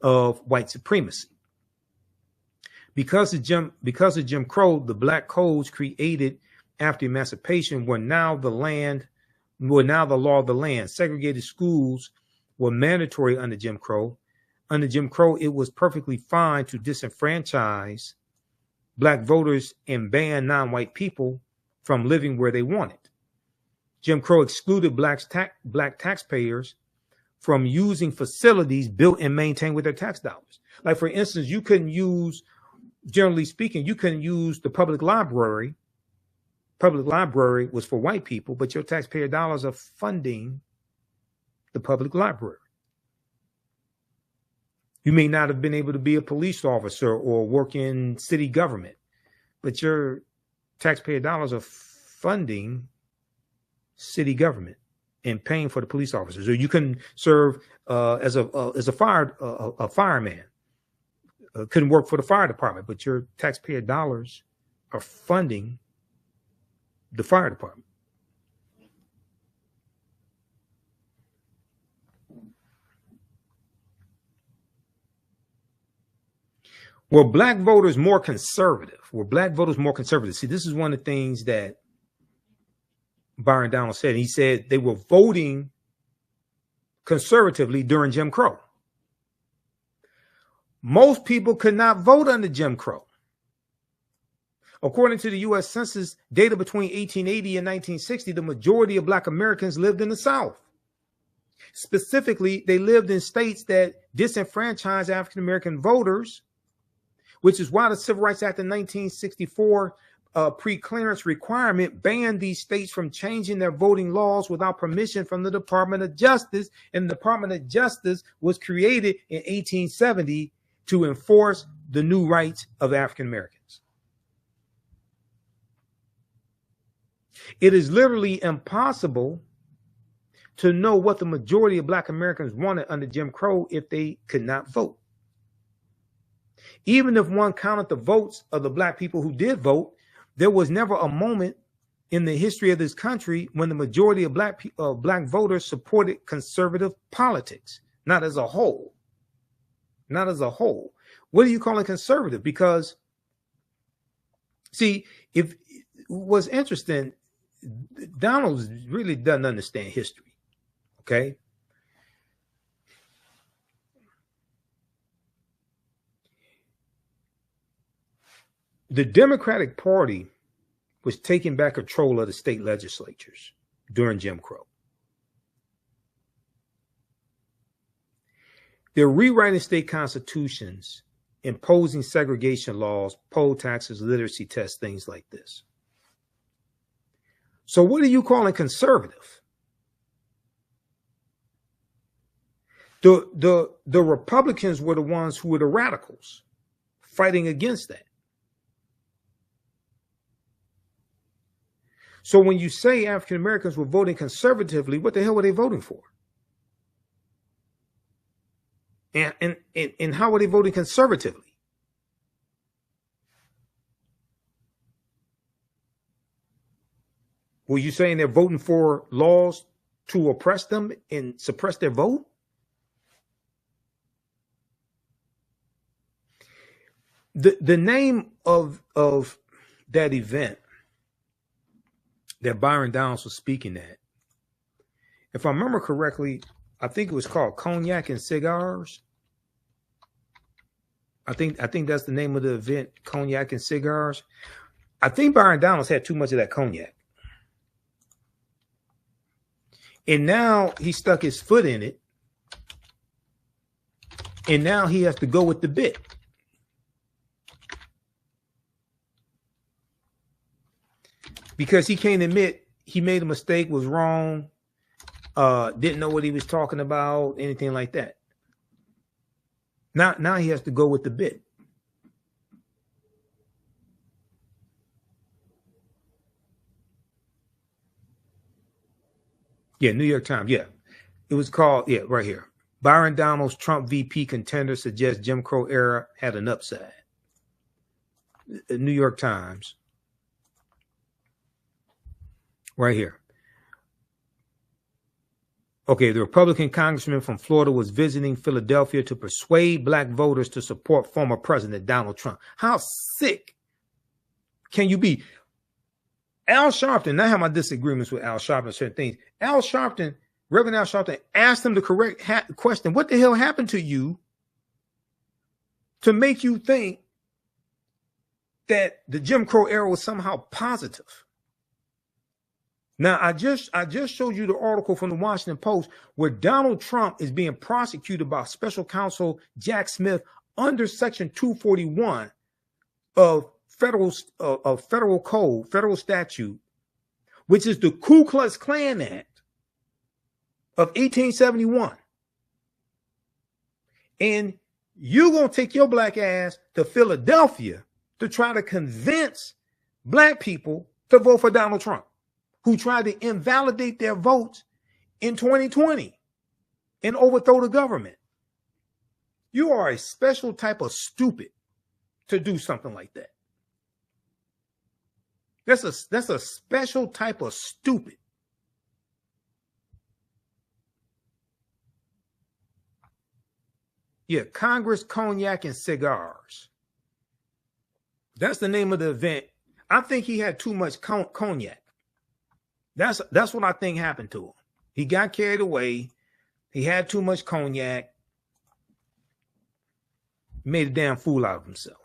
S1: of white supremacy. Because of Jim Crow, the black codes created after emancipation were now the law of the land. Segregated schools were mandatory under Jim Crow. Under Jim Crow, it was perfectly fine to disenfranchise black voters and ban non-white people from living where they wanted. Jim Crow excluded black taxpayers from using facilities built and maintained with their tax dollars. Like, for instance, you couldn't use, generally speaking, you couldn't use the public library. Public library was for white people, but your taxpayer dollars are funding the public library. You may not have been able to be a police officer or work in city government, but your taxpayer dollars are funding city government and paying for the police officers. Or you couldn't serve as a fireman. Couldn't work for the fire department, but your taxpayer dollars are funding the fire department. Were black voters more conservative? See, this is one of the things that Byron Donalds said. He said they were voting conservatively during Jim Crow. Most people could not vote under Jim Crow. According to the U.S. Census data between 1880 and 1960, the majority of black Americans lived in the South. Specifically, they lived in states that disenfranchised African American voters, which is why the Civil Rights Act of 1964 pre-clearance requirement banned these states from changing their voting laws without permission from the Department of Justice. And the Department of Justice was created in 1870 to enforce the new rights of African Americans. It is literally impossible to know what the majority of black Americans wanted under Jim Crow if they could not vote. Even if one counted the votes of the black people who did vote, there was never a moment in the history of this country when the majority of black voters supported conservative politics. Not as a whole. Not as a whole. What do you call it conservative? Because, see, if what's interesting, Donalds really doesn't understand history. Okay. The Democratic Party was taking back control of the state legislatures during Jim Crow. They're rewriting state constitutions, imposing segregation laws, poll taxes, literacy tests, things like this. So what are you calling conservative? The Republicans were the ones who were the radicals fighting against that. So when you say African Americans were voting conservatively, what the hell were they voting for? And how are they voting conservatively? Were you saying they're voting for laws to oppress them and suppress their vote? The name of that event that Byron Donalds was speaking at, if I remember correctly, I think it was called Cognac and Cigars. I think that's the name of the event, Cognac and Cigars. I think Byron Donalds had too much of that cognac. And now he stuck his foot in it And now he has to go with the bit. Because he can't admit he made a mistake, was wrong, didn't know what he was talking about, anything like that. Now he has to go with the bit. Yeah, New York Times. Yeah, it was called. Yeah, right here. Byron Donalds, Trump VP contender, suggests Jim Crow era had an upside. The New York Times. Right here. Okay, the Republican congressman from Florida was visiting Philadelphia to persuade black voters to support former President Donald Trump. How sick can you be? Al Sharpton, I have my disagreements with Al Sharpton on certain things. Al Sharpton, Reverend Al Sharpton, asked him the correct question. What the hell happened to you to make you think that the Jim Crow era was somehow positive? Now, I just showed you the article from the Washington Post where Donald Trump is being prosecuted by Special Counsel Jack Smith under Section 241 of federal code, federal statute, which is the Ku Klux Klan Act of 1871. And you're going to take your black ass to Philadelphia to try to convince black people to vote for Donald Trump, who tried to invalidate their votes in 2020 and overthrow the government. You are a special type of stupid to do something like that. That's a special type of stupid. Yeah, Congress, Cognac, and Cigars. That's the name of the event. I think he had too much cognac. That's what I think happened to him. He got carried away. He had too much cognac. Made a damn fool out of himself.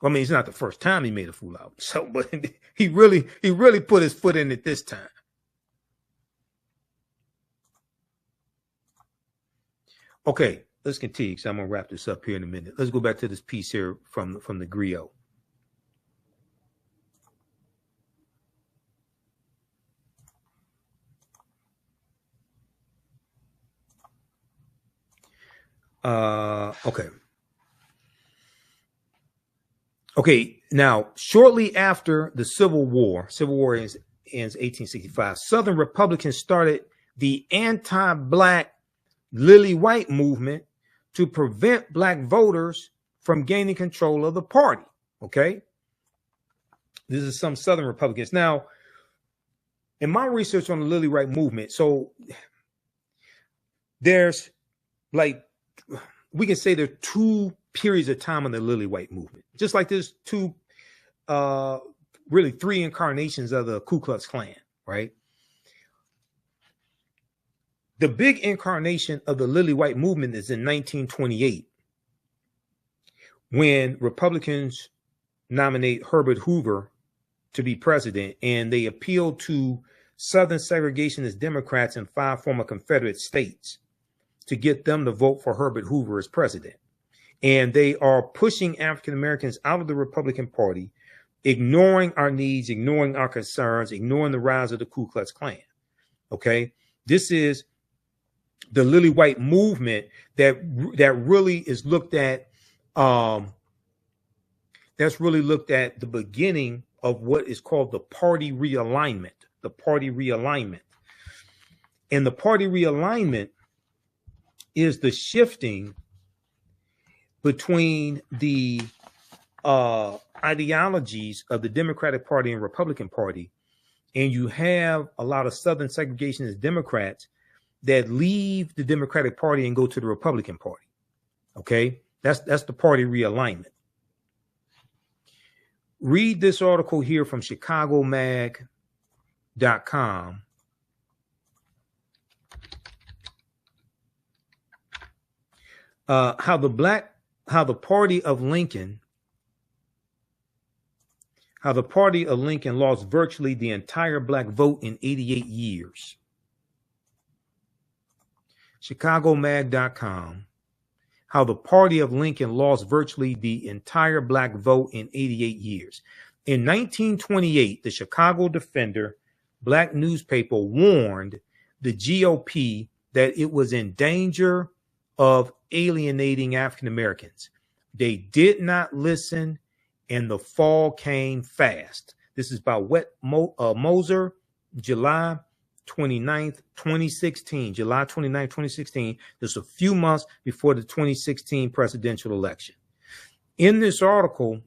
S1: I mean, it's not the first time he made a fool out of himself, but he really put his foot in it this time. Okay, let's continue because I'm gonna wrap this up here in a minute. Let's go back to this piece here from the griot. Okay. Now, shortly after the Civil War ends 1865, Southern Republicans started the anti-black Lily White movement to prevent black voters from gaining control of the party. Okay. This is some Southern Republicans. Now, in my research on the Lily White movement, so there's like, we can say there are two periods of time in the Lily White movement, just like there's really three incarnations of the Ku Klux Klan, right? The big incarnation of the Lily White movement is in 1928, when Republicans nominate Herbert Hoover to be president, and they appeal to Southern segregationist Democrats in 5 former Confederate states to get them to vote for Herbert Hoover as president. And they are pushing African Americans out of the Republican Party, ignoring our needs, ignoring our concerns, ignoring the rise of the Ku Klux Klan. Okay, this is the Lily White movement that really is looked at. That's really looked at the beginning of what is called the party realignment. The party realignment, and the party realignment is the shifting between the ideologies of the Democratic Party and Republican Party. And you have a lot of Southern segregationist Democrats that leave the Democratic Party and go to the Republican Party. Okay, that's the party realignment. Read this article here from ChicagoMag.com. How the party of Lincoln lost virtually the entire black vote in 88 years. ChicagoMag.com. how the party of Lincoln lost virtually the entire black vote in 88 years. In 1928, the Chicago Defender, black newspaper, warned the GOP that it was in danger of alienating African Americans. They did not listen, and the fall came fast. This is by Moser, July 29th, 2016. July 29th, 2016. This is a few months before the 2016 presidential election. In this article,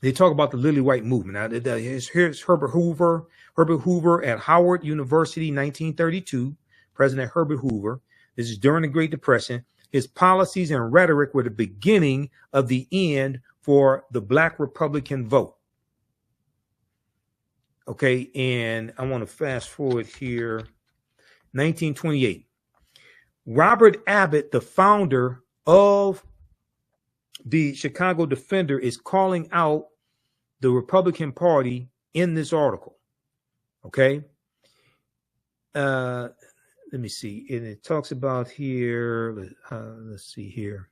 S1: they talk about the Lily White movement. Now, here's Herbert Hoover. Herbert Hoover at Howard University, 1932. President Herbert Hoover. This is during the Great Depression. His policies and rhetoric were the beginning of the end for the Black Republican vote. Okay, and I want to fast forward here. 1928. Robert Abbott, the founder of the Chicago Defender, is calling out the Republican Party in this article. Okay. Let me see. And it talks about here. Let's see here.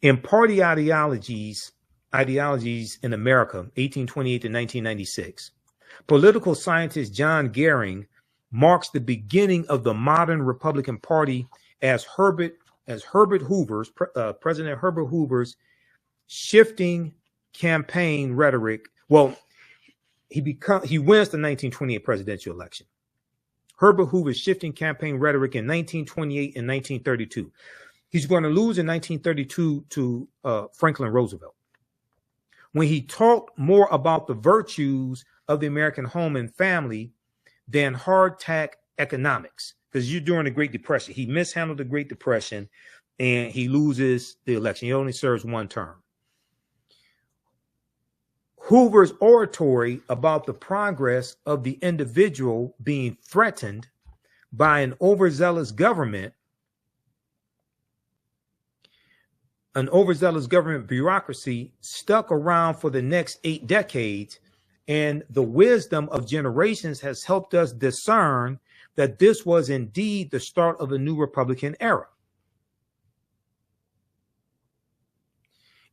S1: In party ideologies in America, 1828 to 1996, political scientist John Gehring marks the beginning of the modern Republican Party as President Herbert Hoover's shifting campaign rhetoric. Well, he wins the 1928 presidential election. Herbert Hoover's shifting campaign rhetoric in 1928 and 1932. He's going to lose in 1932 to Franklin Roosevelt. When he talked more about the virtues of the American home and family than hard tack economics, because you're during the Great Depression. He mishandled the Great Depression and he loses the election. He only serves one term. Hoover's oratory about the progress of the individual being threatened by an overzealous government bureaucracy stuck around for the next 8 decades, and the wisdom of generations has helped us discern that this was indeed the start of a new Republican era.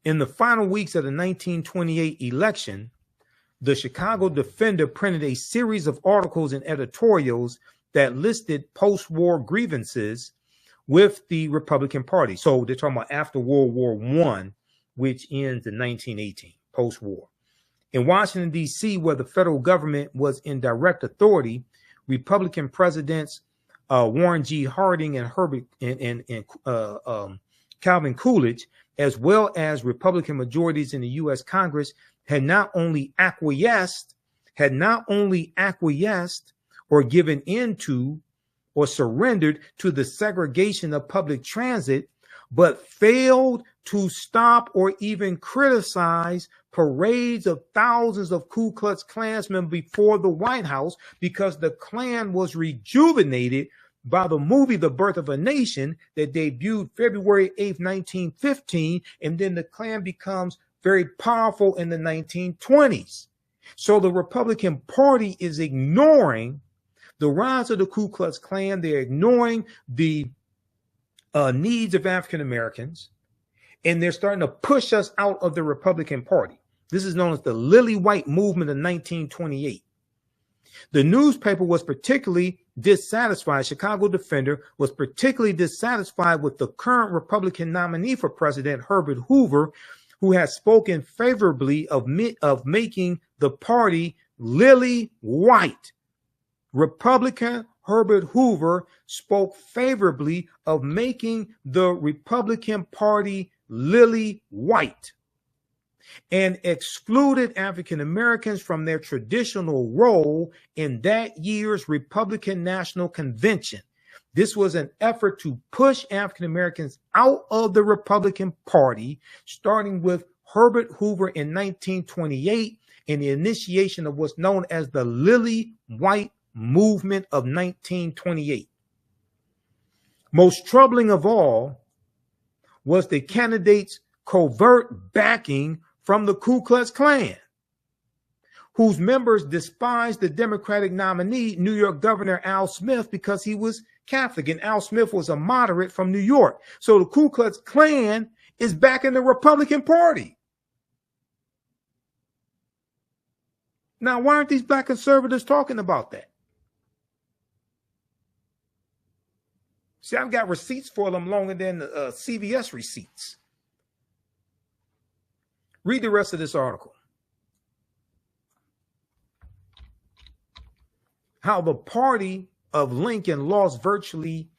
S1: In the final weeks of the 1928 election, the Chicago Defender printed a series of articles and editorials that listed post-war grievances with the Republican Party. So they're talking about after World War I, which ends in 1918, post-war. In Washington, D.C., where the federal government was in direct authority, Republican presidents Warren G. Harding and Calvin Coolidge, as well as Republican majorities in the U.S. Congress, had not only acquiesced or given into or surrendered to the segregation of public transit, but failed to stop or even criticize parades of thousands of Ku Klux Klansmen before the White House, because the Klan was rejuvenated by the movie The Birth of a Nation that debuted February 8th, 1915, and then the Klan becomes very powerful in the 1920s. So the Republican Party is ignoring the rise of the Ku Klux Klan. They're ignoring the needs of African Americans, and they're starting to push us out of the Republican Party. This is known as the Lily White movement of 1928. The newspaper was particularly dissatisfied. Chicago Defender was particularly dissatisfied with the current Republican nominee for president, Herbert Hoover, who has spoken favorably of making the party lily white. Republican Herbert Hoover spoke favorably of making the Republican Party lily white and excluded African Americans from their traditional role in that year's Republican National Convention. This was an effort to push African Americans out of the Republican Party, starting with Herbert Hoover in 1928 and the initiation of what's known as the Lily White movement of 1928. Most troubling of all was the candidate's covert backing from the Ku Klux Klan, whose members despised the Democratic nominee, New York Governor Al Smith, because he was Catholic, and Al Smith was a moderate from New York. So the Ku Klux Klan is back in the Republican Party. Now, why aren't these black conservatives talking about that? See, I've got receipts for them longer than CVS receipts. Read the rest of this article. How the party of Lincoln lost virtually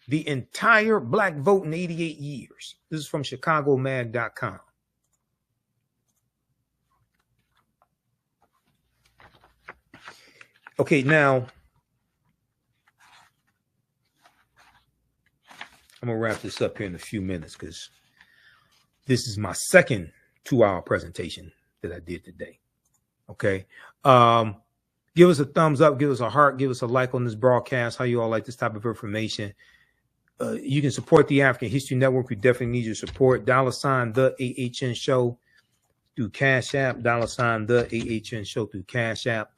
S1: the entire black vote in 88 years. This is from ChicagoMag.com. Okay, now I'm going to wrap this up here in a few minutes because this is my second 2-hour presentation that I did today. Okay. Give us a thumbs up, give us a heart, give us a like on this broadcast. How you all like this type of information? You can support the African History Network. We definitely need your support. $, the TheAHNShow through Cash App. $, the TheAHNShow through Cash App.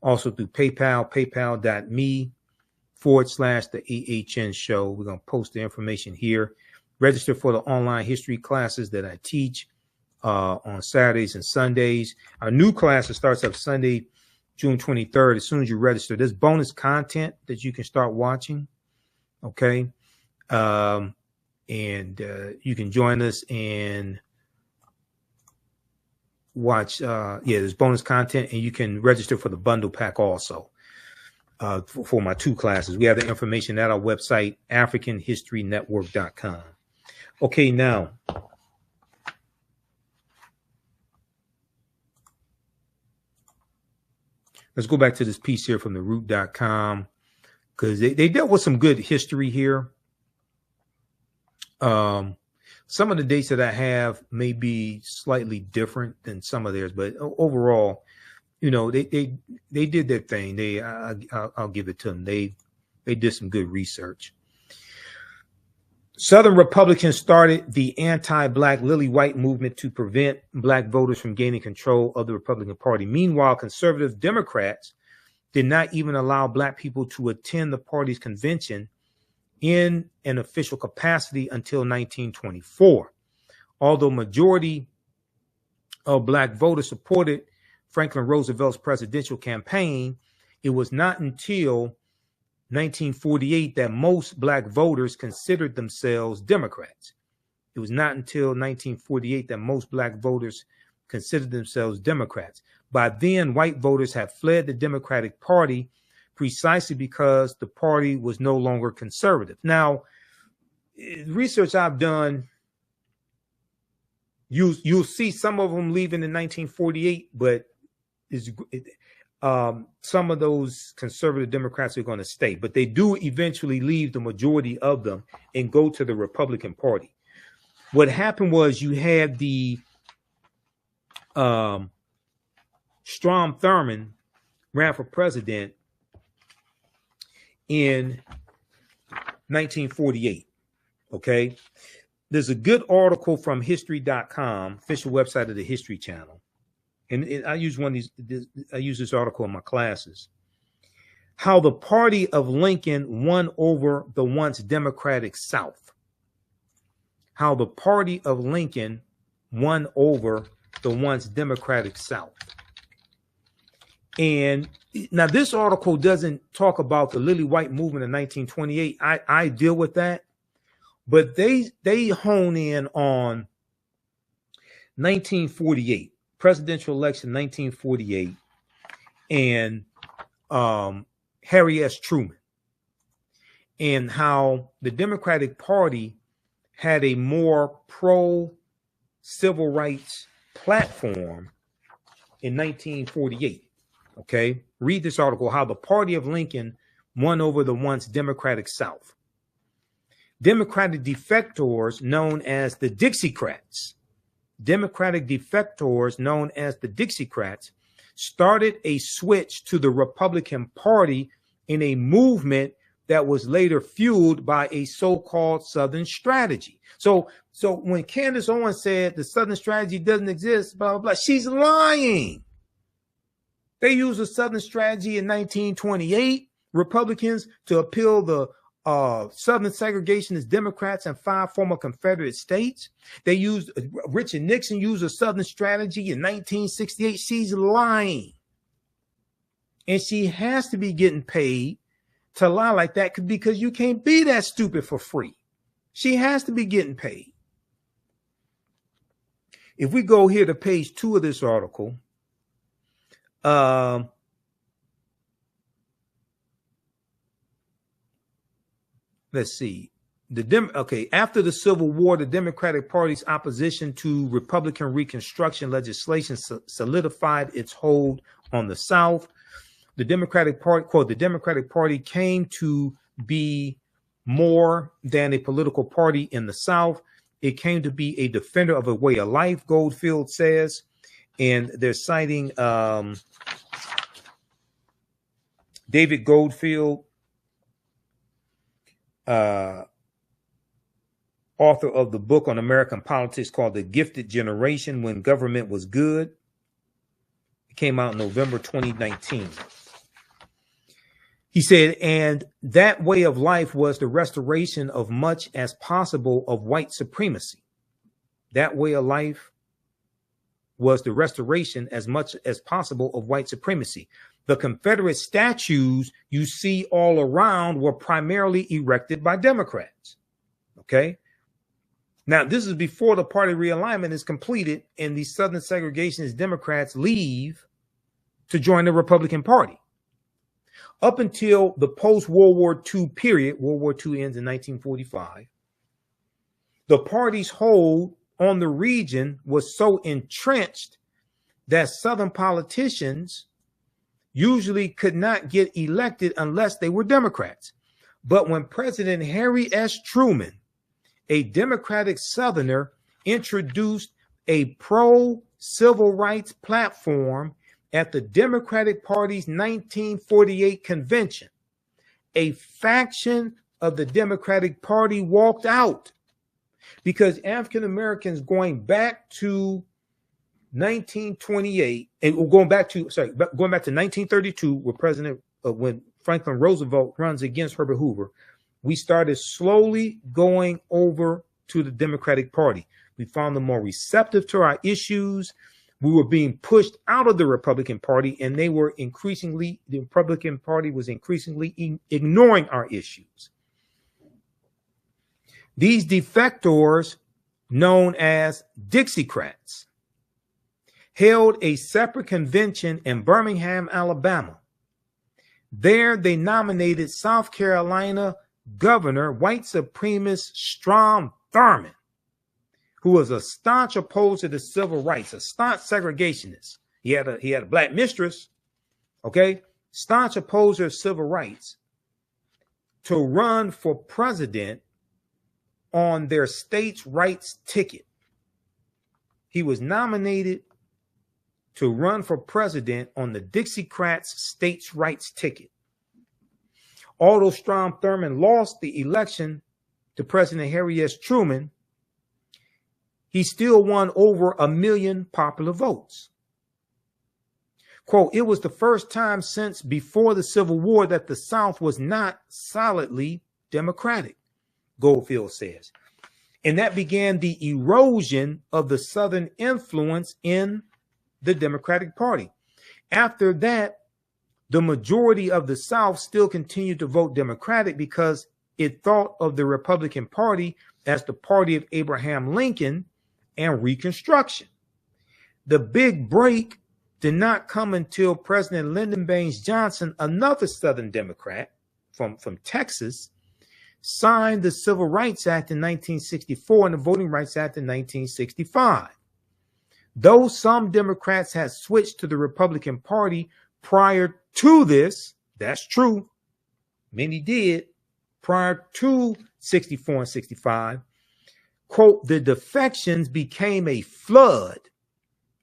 S1: Also through PayPal, paypal.me/TheAHNShow. We're going to post the information here. Register for the online history classes that I teach on Saturdays and Sundays. Our new class starts up Sunday, June 23rd. As soon as you register, there's bonus content that you can start watching. Okay. And you can join us and watch. There's bonus content, and you can register for the bundle pack also for my 2 classes. We have the information at our website, AfricanHistoryNetwork.com. Okay, now let's go back to this piece here from theroot.com because they dealt with some good history here. Some of the dates that I have may be slightly different than some of theirs, but overall, you know, they did their thing. I'll give it to them. They did some good research. Southern Republicans started the anti-black Lily White movement to prevent black voters from gaining control of the Republican Party. Meanwhile, conservative Democrats did not even allow black people to attend the party's convention in an official capacity until 1924. Although majority of black voters supported Franklin Roosevelt's presidential campaign, it was not until 1948 that most black voters considered themselves Democrats. It was not until 1948 that most black voters considered themselves Democrats. By then, white voters had fled the Democratic Party precisely because the party was no longer conservative. Now, research I've done, you'll see some of them leaving in 1948, but some of those conservative Democrats are going to stay, but they do eventually leave, the majority of them, and go to the Republican Party. What happened was you had the Strom Thurmond ran for president in 1948. Okay. There's a good article from history.com, official website of the History Channel. And I use I use this article in my classes. How the party of Lincoln won over the once Democratic South. How the party of Lincoln won over the once Democratic South. And now this article doesn't talk about the Lily White movement in 1928. I deal with that, but they hone in on 1948, presidential election 1948, and Harry S. Truman, and how the Democratic Party had a more pro-civil rights platform in 1948. Okay, read this article, how the party of Lincoln won over the once Democratic South. Democratic defectors known as the Dixiecrats, started a switch to the Republican Party in a movement that was later fueled by a so-called Southern strategy. So when Candace Owens said the Southern strategy doesn't exist, blah, blah, blah, she's lying. They used a Southern strategy in 1928, Republicans, to appeal the Southern segregationist Democrats and 5 former Confederate states. They used, Richard Nixon used a Southern strategy in 1968. She's lying. And she has to be getting paid to lie like that because you can't be that stupid for free. She has to be getting paid. If we go here to page 2 of this article, let's see. After the Civil War, the Democratic Party's opposition to Republican Reconstruction legislation solidified its hold on the South. The Democratic Party, quote, the Democratic Party came to be more than a political party in the South. It came to be a defender of a way of life, Goldfield says. And they're citing David Goldfield, author of the book on American politics called The Gifted Generation When Government Was Good. It came out in November 2019. He said, and that way of life was the restoration of much as possible of white supremacy. That way of life was the restoration as much as possible of white supremacy. The Confederate statues you see all around were primarily erected by Democrats. Okay. Now, this is before the party realignment is completed and the Southern segregationist Democrats leave to join the Republican Party. Up until the post-World War II period, World War II ends in 1945, the party's hold on the region was so entrenched that Southern politicians usually could not get elected unless they were Democrats. But when President Harry S. Truman, a Democratic Southerner, introduced a pro-civil rights platform at the Democratic Party's 1948 convention, a faction of the Democratic Party walked out because African Americans going back to 1928 and going back to 1932, when Franklin Roosevelt runs against Herbert Hoover, we started slowly going over to the Democratic Party. We found them more receptive to our issues. We were being pushed out of the Republican Party, and the Republican Party was increasingly ignoring our issues. These defectors, known as Dixiecrats, held a separate convention in Birmingham, Alabama. There, they nominated South Carolina Governor, white supremacist Strom Thurmond, who was a staunch opposer to civil rights, a staunch segregationist. He had a black mistress, okay, staunch opposer of civil rights, to run for president on their states' rights ticket. He was nominated to run for president on the Dixiecrats states' rights ticket. Although Strom Thurmond lost the election to President Harry S. Truman, he still won over 1 million popular votes. Quote, it was the first time since before the Civil War that the South was not solidly Democratic, Goldfield says. And that began the erosion of the Southern influence in the Democratic Party. After that, the majority of the South still continued to vote Democratic because it thought of the Republican Party as the party of Abraham Lincoln and Reconstruction. The big break did not come until President Lyndon Baines Johnson, another Southern Democrat from Texas, signed the Civil Rights Act in 1964 and the Voting Rights Act in 1965. Though some Democrats had switched to the Republican Party prior to this, that's true, many did, prior to 64 and 65, quote, the defections became a flood.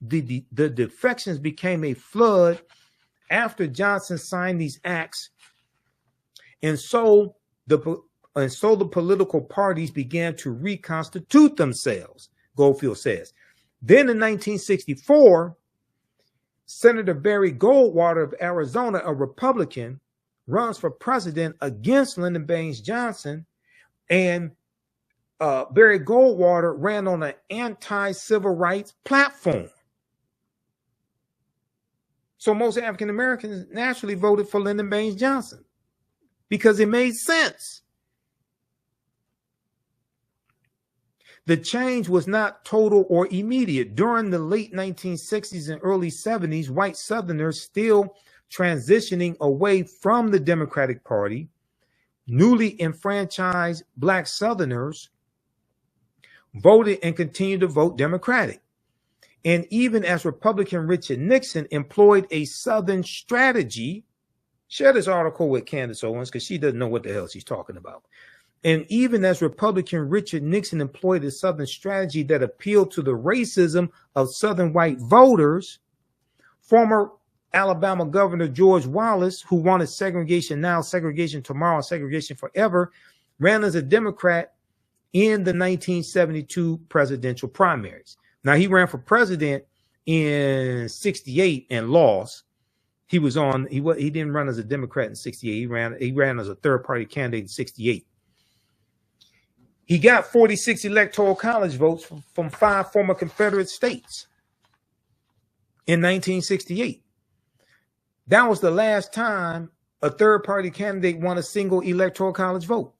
S1: The defections became a flood after Johnson signed these acts. And so the political parties began to reconstitute themselves, Goldfield says. Then in 1964, Senator Barry Goldwater of Arizona, a Republican, runs for president against Lyndon Baines Johnson, and Barry Goldwater ran on an anti-civil rights platform. So most African Americans naturally voted for Lyndon Baines Johnson because it made sense. The change was not total or immediate. During the late 1960s and early 70s, white Southerners still transitioning away from the Democratic Party, newly enfranchised Black Southerners voted and continued to vote Democratic. And even as Republican Richard Nixon employed a Southern strategy, share this article with Candace Owens because she doesn't know what the hell she's talking about. And even as Republican Richard Nixon employed a Southern strategy that appealed to the racism of Southern white voters, former Alabama Governor George Wallace, who wanted segregation now, segregation tomorrow, segregation forever, ran as a Democrat in the 1972 presidential primaries. Now, he ran for president in 68 and lost. He didn't run as a Democrat in 68. He ran as a third party candidate in 68. He got 46 Electoral College votes from 5 former Confederate states in 1968. That was the last time a third party candidate won a single Electoral College vote.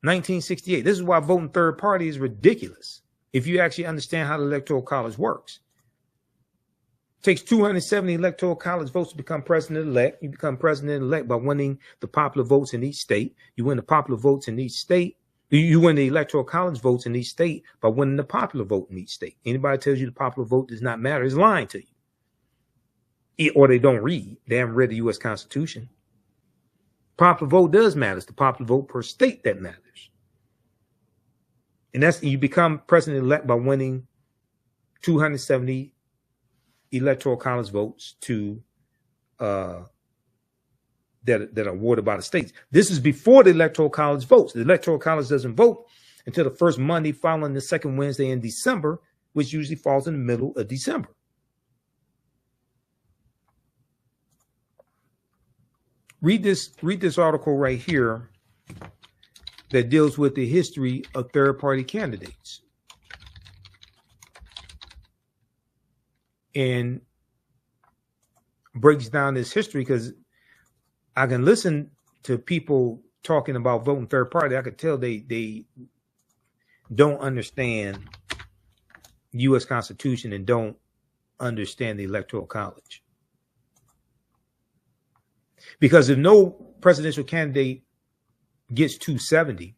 S1: 1968. This is why voting third party is ridiculous if you actually understand how the Electoral College works. It takes 270 Electoral College votes to become president-elect. You become president-elect by winning the popular votes in each state. You win the popular votes in each state. You win the Electoral College votes in each state by winning the popular vote in each state. Anybody tells you the popular vote does not matter is lying to you. Or they don't read. They haven't read the U.S. Constitution. Popular vote does matter. It's the popular vote per state that matters. And that's, you become president-elect by winning 270 Electoral College votes to that are awarded by the states. This is before the Electoral College votes. The Electoral College doesn't vote until the first Monday following the second Wednesday in December, which usually falls in the middle of December. Read this article right here that deals with the history of third-party candidates. And breaks down this history, because I can listen to people talking about voting third party. I could tell they don't understand U.S. Constitution and don't understand the Electoral College. Because if no presidential candidate gets 270,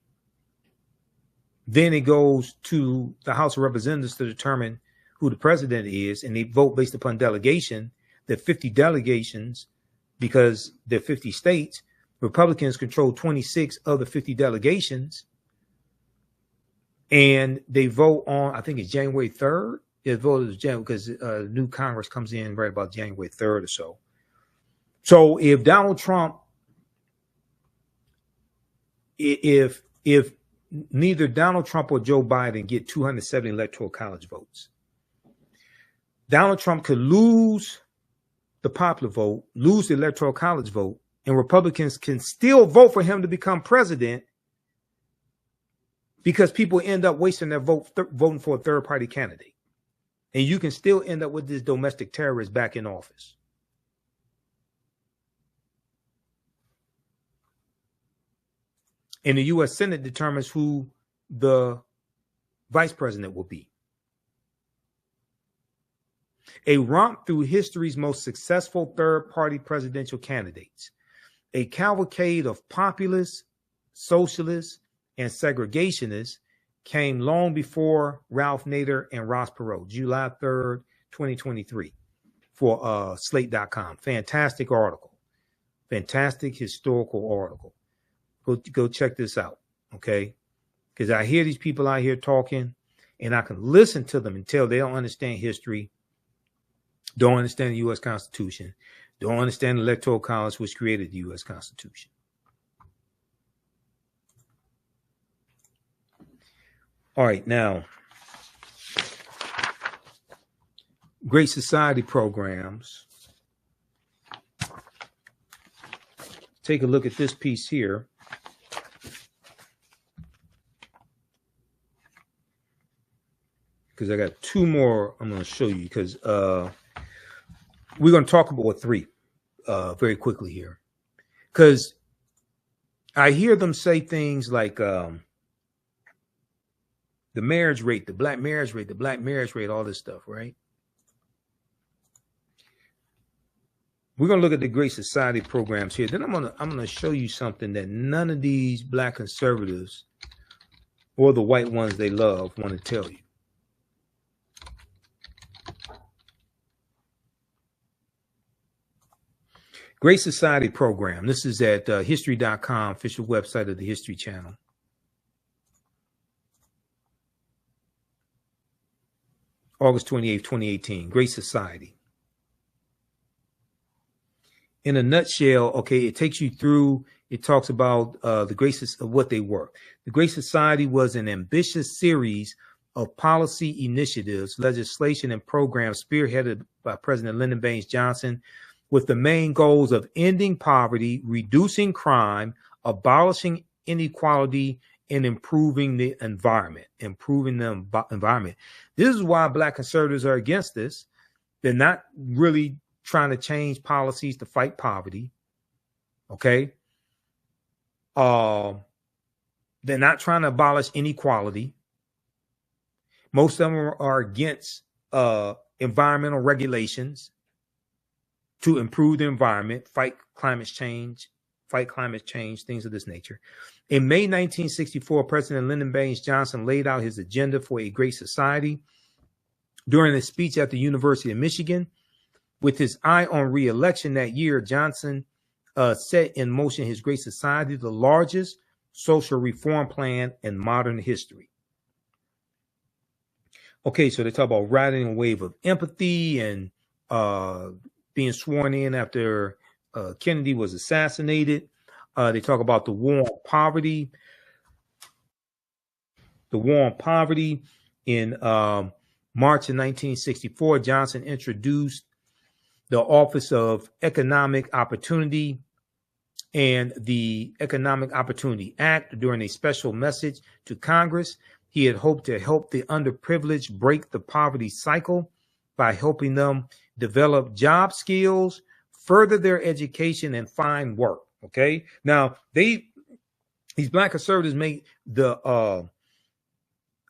S1: then it goes to the House of Representatives to determine who the president is, and they vote based upon delegation. There are 50 delegations because there are 50 states. Republicans control 26 of the 50 delegations, and they vote on, I think it's January 3rd. They voted January because new Congress comes in right about January 3rd or so. So if Donald Trump, if neither Donald Trump or Joe Biden get 270 Electoral College votes, Donald Trump could lose the popular vote, lose the Electoral College vote, and Republicans can still vote for him to become president because people end up wasting their vote voting for a third-party candidate. And you can still end up with this domestic terrorist back in office. And the U.S. Senate determines who the vice president will be. A romp through history's most successful third-party presidential candidates. A cavalcade of populists, socialists, and segregationists came long before Ralph Nader and Ross Perot, July 3rd, 2023, for Slate.com. Fantastic article. Fantastic historical article. Go check this out, okay? Because I hear these people out here talking, and I can listen to them and tell they don't understand history, don't understand the U.S. Constitution, don't understand the Electoral College, which created the U.S. Constitution. All right, now, Great Society programs take a look at this piece here. Because I got two more I'm going to show you, because we're going to talk about three very quickly here. Because I hear them say things like the marriage rate, the black marriage rate, all this stuff, right? We're going to look at the Great Society programs here. Then I'm going to show you something that none of these black conservatives or the white ones they love want to tell you. Great Society program. This is at history.com, official website of the History Channel. August 28th, 2018. Great Society. In a nutshell, okay, it takes you through, it talks about the Great of what they were. The Great Society was an ambitious series of policy initiatives, legislation, and programs spearheaded by President Lyndon Baines Johnson, with the main goals of ending poverty, reducing crime, abolishing inequality, and improving the environment. This is why black conservatives are against this. They're not really trying to change policies to fight poverty. Okay. They're not trying to abolish inequality. Most of them are against environmental regulations to improve the environment, fight climate change, things of this nature. In May 1964, President Lyndon Baines Johnson laid out his agenda for a great society. During a speech at the University of Michigan, with his eye on re-election that year, Johnson set in motion his Great Society, the largest social reform plan in modern history. Okay, so they talk about riding a wave of empathy and being sworn in after Kennedy was assassinated. They talk about the war on poverty. The war on poverty. In March of 1964, Johnson introduced the Office of Economic Opportunity and the Economic Opportunity Act. During a special message to Congress, he had hoped to help the underprivileged break the poverty cycle by helping them develop job skills, further their education, and find work. Okay. Now these black conservatives make the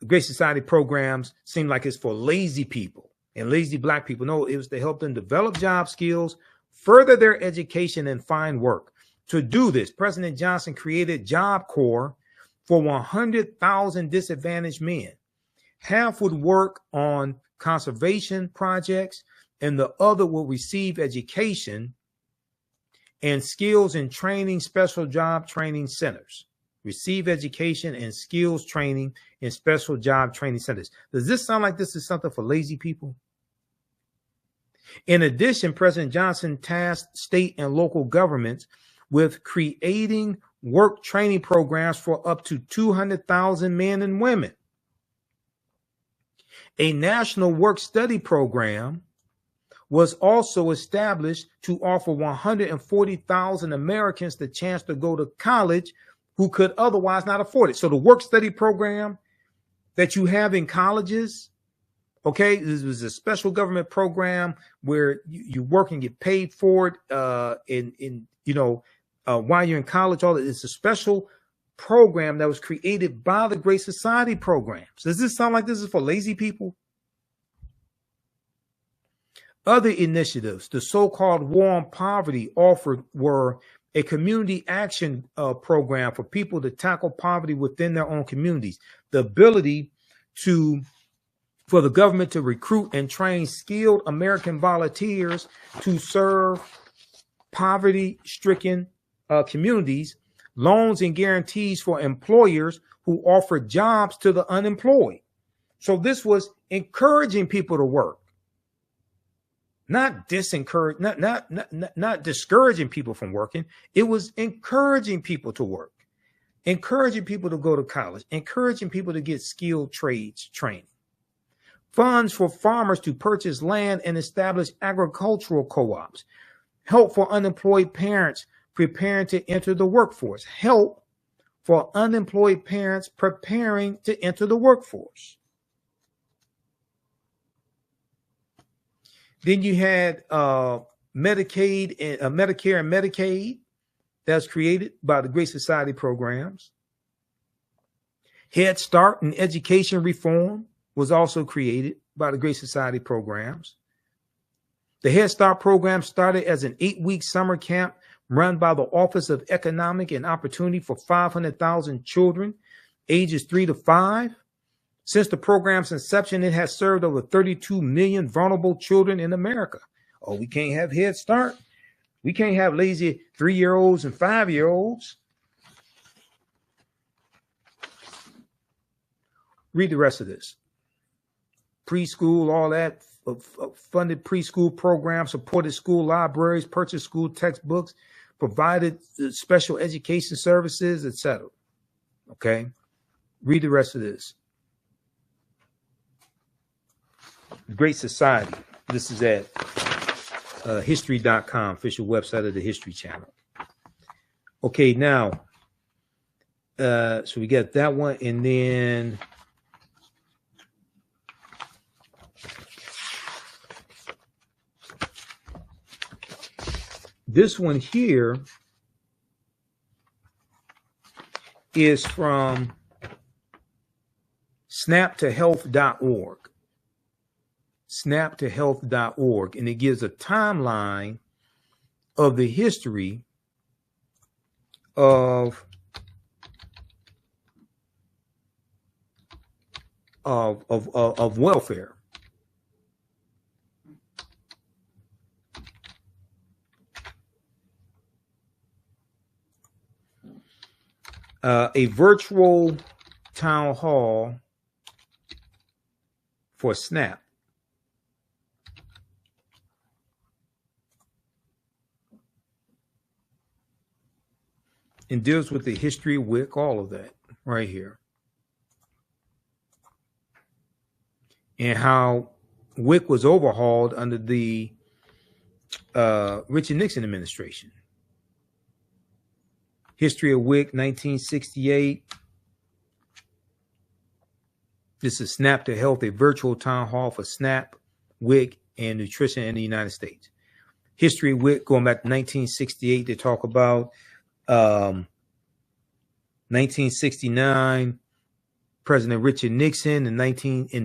S1: Great Society programs seem like it's for lazy people and lazy black people. No, it was to help them develop job skills, further their education, and find work. To do this, President Johnson created Job Corps for 100,000 disadvantaged men. Half would work on conservation projects, and the other will receive education and skills and training, special job training centers. Receive education and skills training in special job training centers. Does this sound like this is something for lazy people? In addition, President Johnson tasked state and local governments with creating work training programs for up to 200,000 men and women. A national work study program was also established to offer 140,000 Americans the chance to go to college who could otherwise not afford it. So the work study program that you have in colleges, okay, this was a special government program where you work and get paid for it while you're in college. All it's a special program that was created by the Great Society programs. Does this sound like this is for lazy people? Other initiatives, the so-called War on Poverty, offered were a community action program for people to tackle poverty within their own communities, the ability for the government to recruit and train skilled American volunteers to serve poverty-stricken communities, loans and guarantees for employers who offer jobs to the unemployed. So this was encouraging people to work. Not discouraging people from working. It was encouraging people to work, encouraging people to go to college, encouraging people to get skilled trades training. Funds for farmers to purchase land and establish agricultural co-ops. Help for unemployed parents preparing to enter the workforce. Help for unemployed parents preparing to enter the workforce. Then you had Medicaid and Medicare and Medicaid that's created by the Great Society programs. Head Start and education reform was also created by the Great Society programs. The Head Start program started as an 8-week summer camp run by the Office of Economic and Opportunity for 500,000 children ages 3 to 5. Since the program's inception, it has served over 32 million vulnerable children in America. Oh, we can't have Head Start. We can't have lazy 3-year-olds and 5-year-olds. Read the rest of this. Preschool, all that, funded preschool programs, supported school libraries, purchased school textbooks, provided special education services, etc. Okay? Read the rest of this. Great Society. This is at history.com, official website of the History Channel. Okay, now, so we got that one, and then this one here is from snaptohealth.org. Snaptohealth.org, and it gives a timeline of the history of welfare. A virtual town hall for SNAP. And deals with the history of WIC, all of that right here. And how WIC was overhauled under the Richard Nixon administration. History of WIC, 1968. This is SNAP to Health, a virtual town hall for SNAP, WIC, and nutrition in the United States. History of WIC, going back to 1968, they talk about 1969, President Richard Nixon in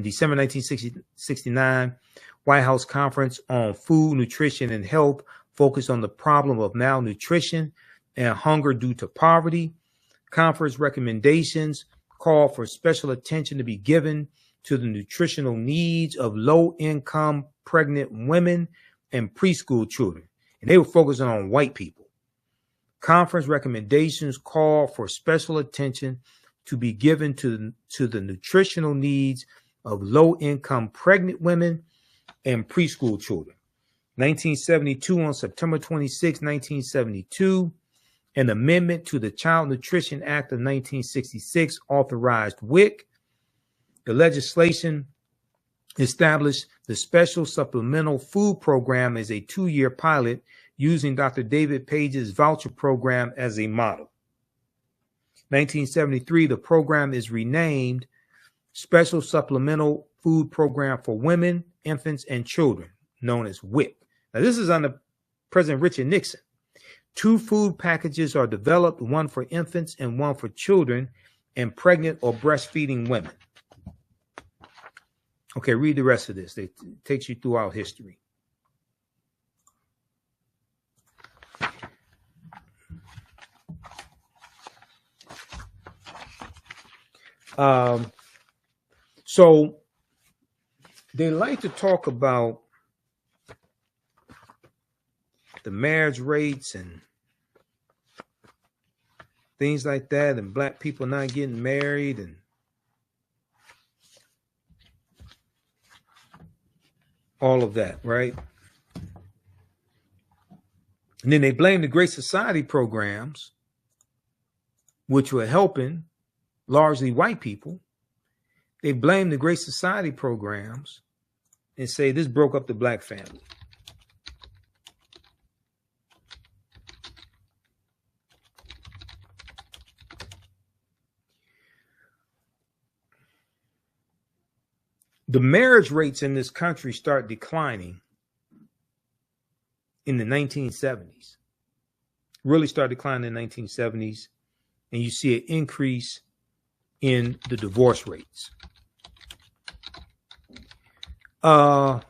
S1: December 1969, White House Conference on Food, Nutrition, and Health focused on the problem of malnutrition and hunger due to poverty. Conference recommendations call for special attention to be given to the nutritional needs of low-income pregnant women and preschool children. And they were focusing on white people. Conference recommendations call for special attention to be given to the nutritional needs of low-income pregnant women and preschool children. 1972, on September 26, 1972, an amendment to the Child Nutrition Act of 1966 authorized WIC. The legislation established the Special Supplemental Food Program as a 2-year pilot using Dr. David Page's voucher program as a model. 1973, the program is renamed Special Supplemental Food Program for Women, Infants, and Children, known as WIC. Now, this is under President Richard Nixon. 2 food packages are developed, one for infants and one for children and pregnant or breastfeeding women. Okay, read the rest of this. It takes you throughout history. So they like to talk about the marriage rates and things like that, and black people not getting married and all of that, right? And then they blame the Great Society programs, which were helping largely white people. They blame the Great Society programs and say this broke up the black family. The marriage rates in this country start declining in the 1970s. Really start declining in the 1970s, and you see an increase in the divorce rates. Do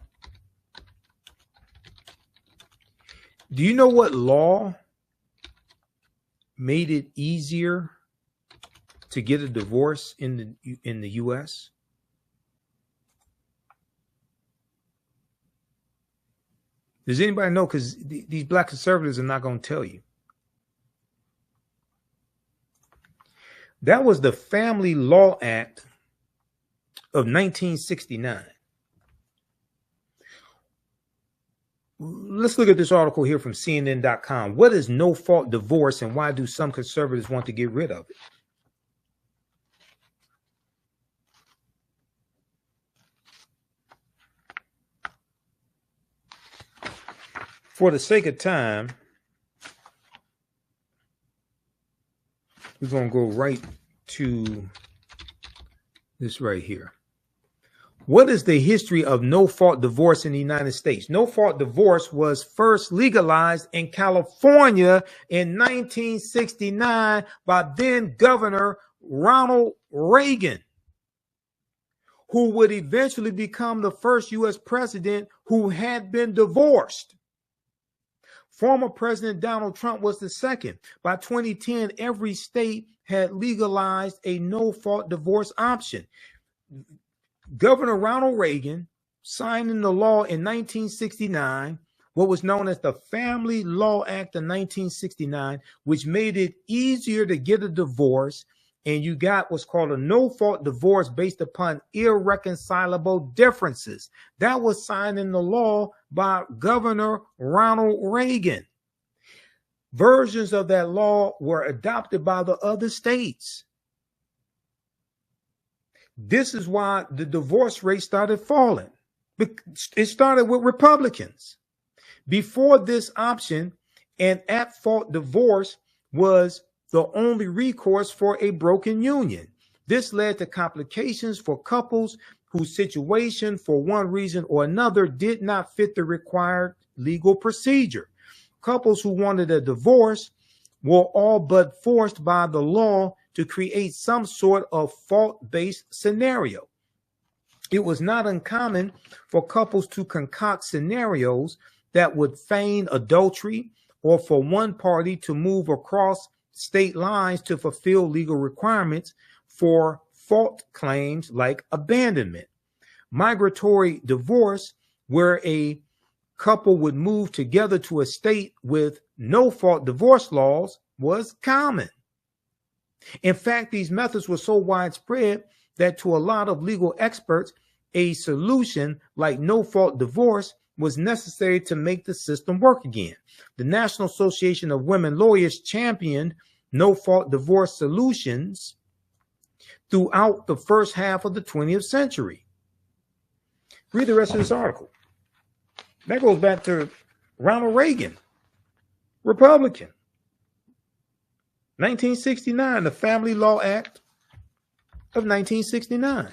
S1: you know what law made it easier to get a divorce in the U.S.? Does anybody know? Because these black conservatives are not going to tell you. That was the Family Law Act of 1969. Let's look at this article here from CNN.com. What is no-fault divorce, and why do some conservatives want to get rid of it? For the sake of time, we're going to go right to this right here. What is the history of no-fault divorce in the United States? No-fault divorce was first legalized in California in 1969 by then Governor Ronald Reagan, who would eventually become the first U.S. president who had been divorced. Former President Donald Trump was the second. By 2010, every state had legalized a no-fault divorce option. Governor Ronald Reagan signed into law in 1969 what was known as the Family Law Act of 1969, which made it easier to get a divorce, and you got what's called a no-fault divorce based upon irreconcilable differences. That was signed into law by Governor Ronald Reagan. Versions of that law were adopted by the other states. This is why the divorce rate started falling. It started with Republicans. Before this option, an at-fault divorce was the only recourse for a broken union. This led to complications for couples whose situation, for one reason or another, did not fit the required legal procedure. Couples who wanted a divorce were all but forced by the law to create some sort of fault-based scenario. It was not uncommon for couples to concoct scenarios that would feign adultery, or for one party to move across state lines to fulfill legal requirements for fault claims like abandonment. Migratory divorce, where a couple would move together to a state with no fault divorce laws, was common. In fact, these methods were so widespread that to a lot of legal experts, a solution like no-fault divorce was necessary to make the system work again. The National Association of Women Lawyers championed no-fault divorce solutions throughout the first half of the 20th century. Read the rest of this article. That goes back to Ronald Reagan, Republican. 1969, the Family Law Act of 1969.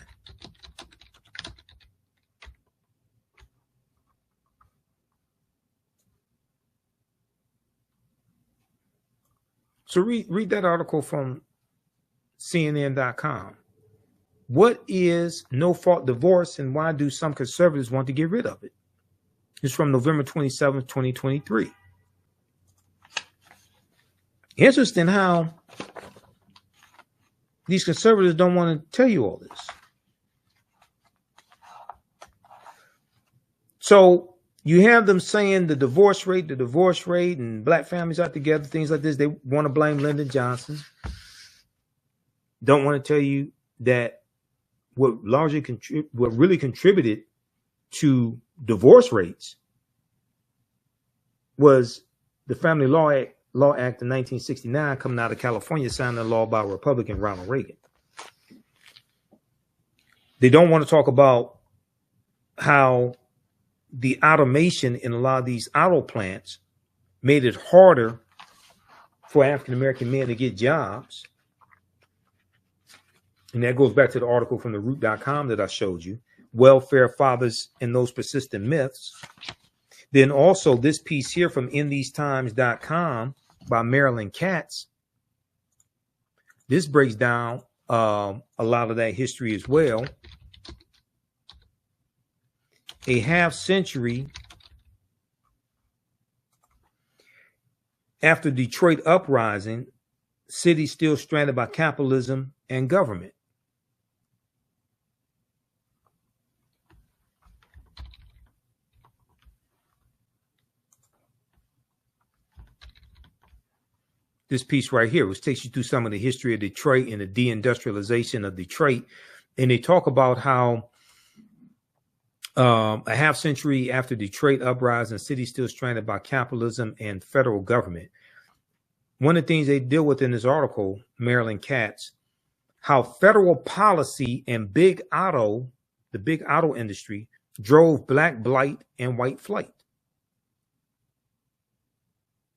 S1: So read that article from CNN.com. What is no-fault divorce, and why do some conservatives want to get rid of it? It's from November 27th, 2023. Interesting how these conservatives don't want to tell you all this. So you have them saying the divorce rate, and black families out together, things like this. They want to blame Lyndon Johnson. Don't want to tell you that what really contributed to divorce rates was the Family Law Act of 1969 coming out of California, signed into law by Republican Ronald Reagan. They don't want to talk about how the automation in a lot of these auto plants made it harder for African-American men to get jobs. And that goes back to the article from theroot.com that I showed you, welfare fathers and those persistent myths. Then also this piece here from InTheseTimes.com by Marilyn Katz. This breaks down a lot of that history as well. A half century after Detroit uprising, city still stranded by capitalism and government. This piece right here, which takes you through some of the history of Detroit and the deindustrialization of Detroit. And they talk about how a half century after Detroit uprising, city still stranded by capitalism and federal government. One of the things they deal with in this article, Marilyn Katz, how federal policy and the big auto industry drove black blight and white flight.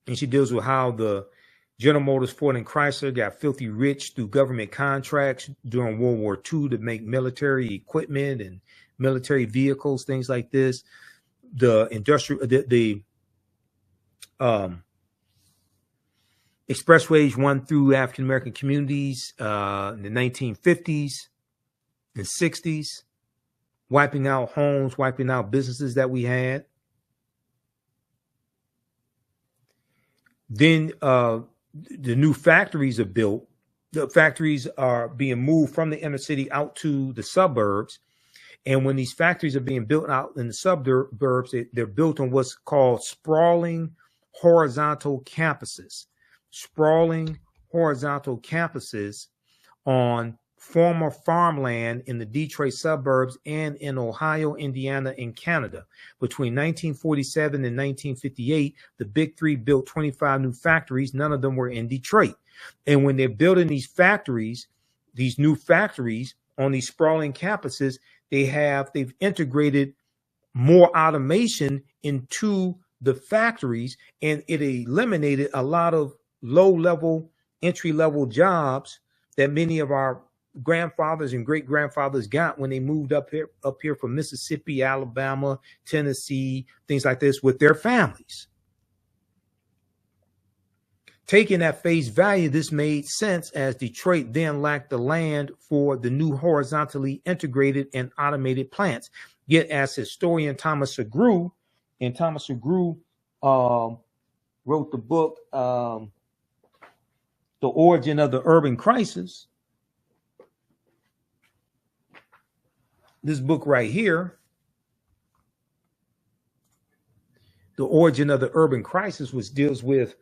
S1: And she deals with how the General Motors, Ford, and Chrysler got filthy rich through government contracts during World War II to make military equipment and military vehicles, things like this. The expressways run through African American communities in the 1950s and 60s, wiping out homes, wiping out businesses that we had. Then the new factories are built. The factories are being moved from the inner city out to the suburbs. And when these factories are being built out in the suburbs, they're built on what's called sprawling horizontal campuses. Sprawling horizontal campuses on former farmland in the Detroit suburbs and in Ohio, Indiana, and Canada. Between 1947 and 1958, the Big Three built 25 new factories. None of them were in Detroit. And when they're building these factories, these new factories on these sprawling campuses, they've integrated more automation into the factories, and it eliminated a lot of low-level, entry-level jobs that many of our grandfathers and great-grandfathers got when they moved up here from Mississippi, Alabama, Tennessee, things like this with their families. Taking at face value, this made sense as Detroit then lacked the land for the new horizontally integrated and automated plants. Yet as historian Thomas Segru, and Thomas Segru wrote the book, The Origin of the Urban Crisis. This book right here, The Origin of the Urban Crisis, which deals with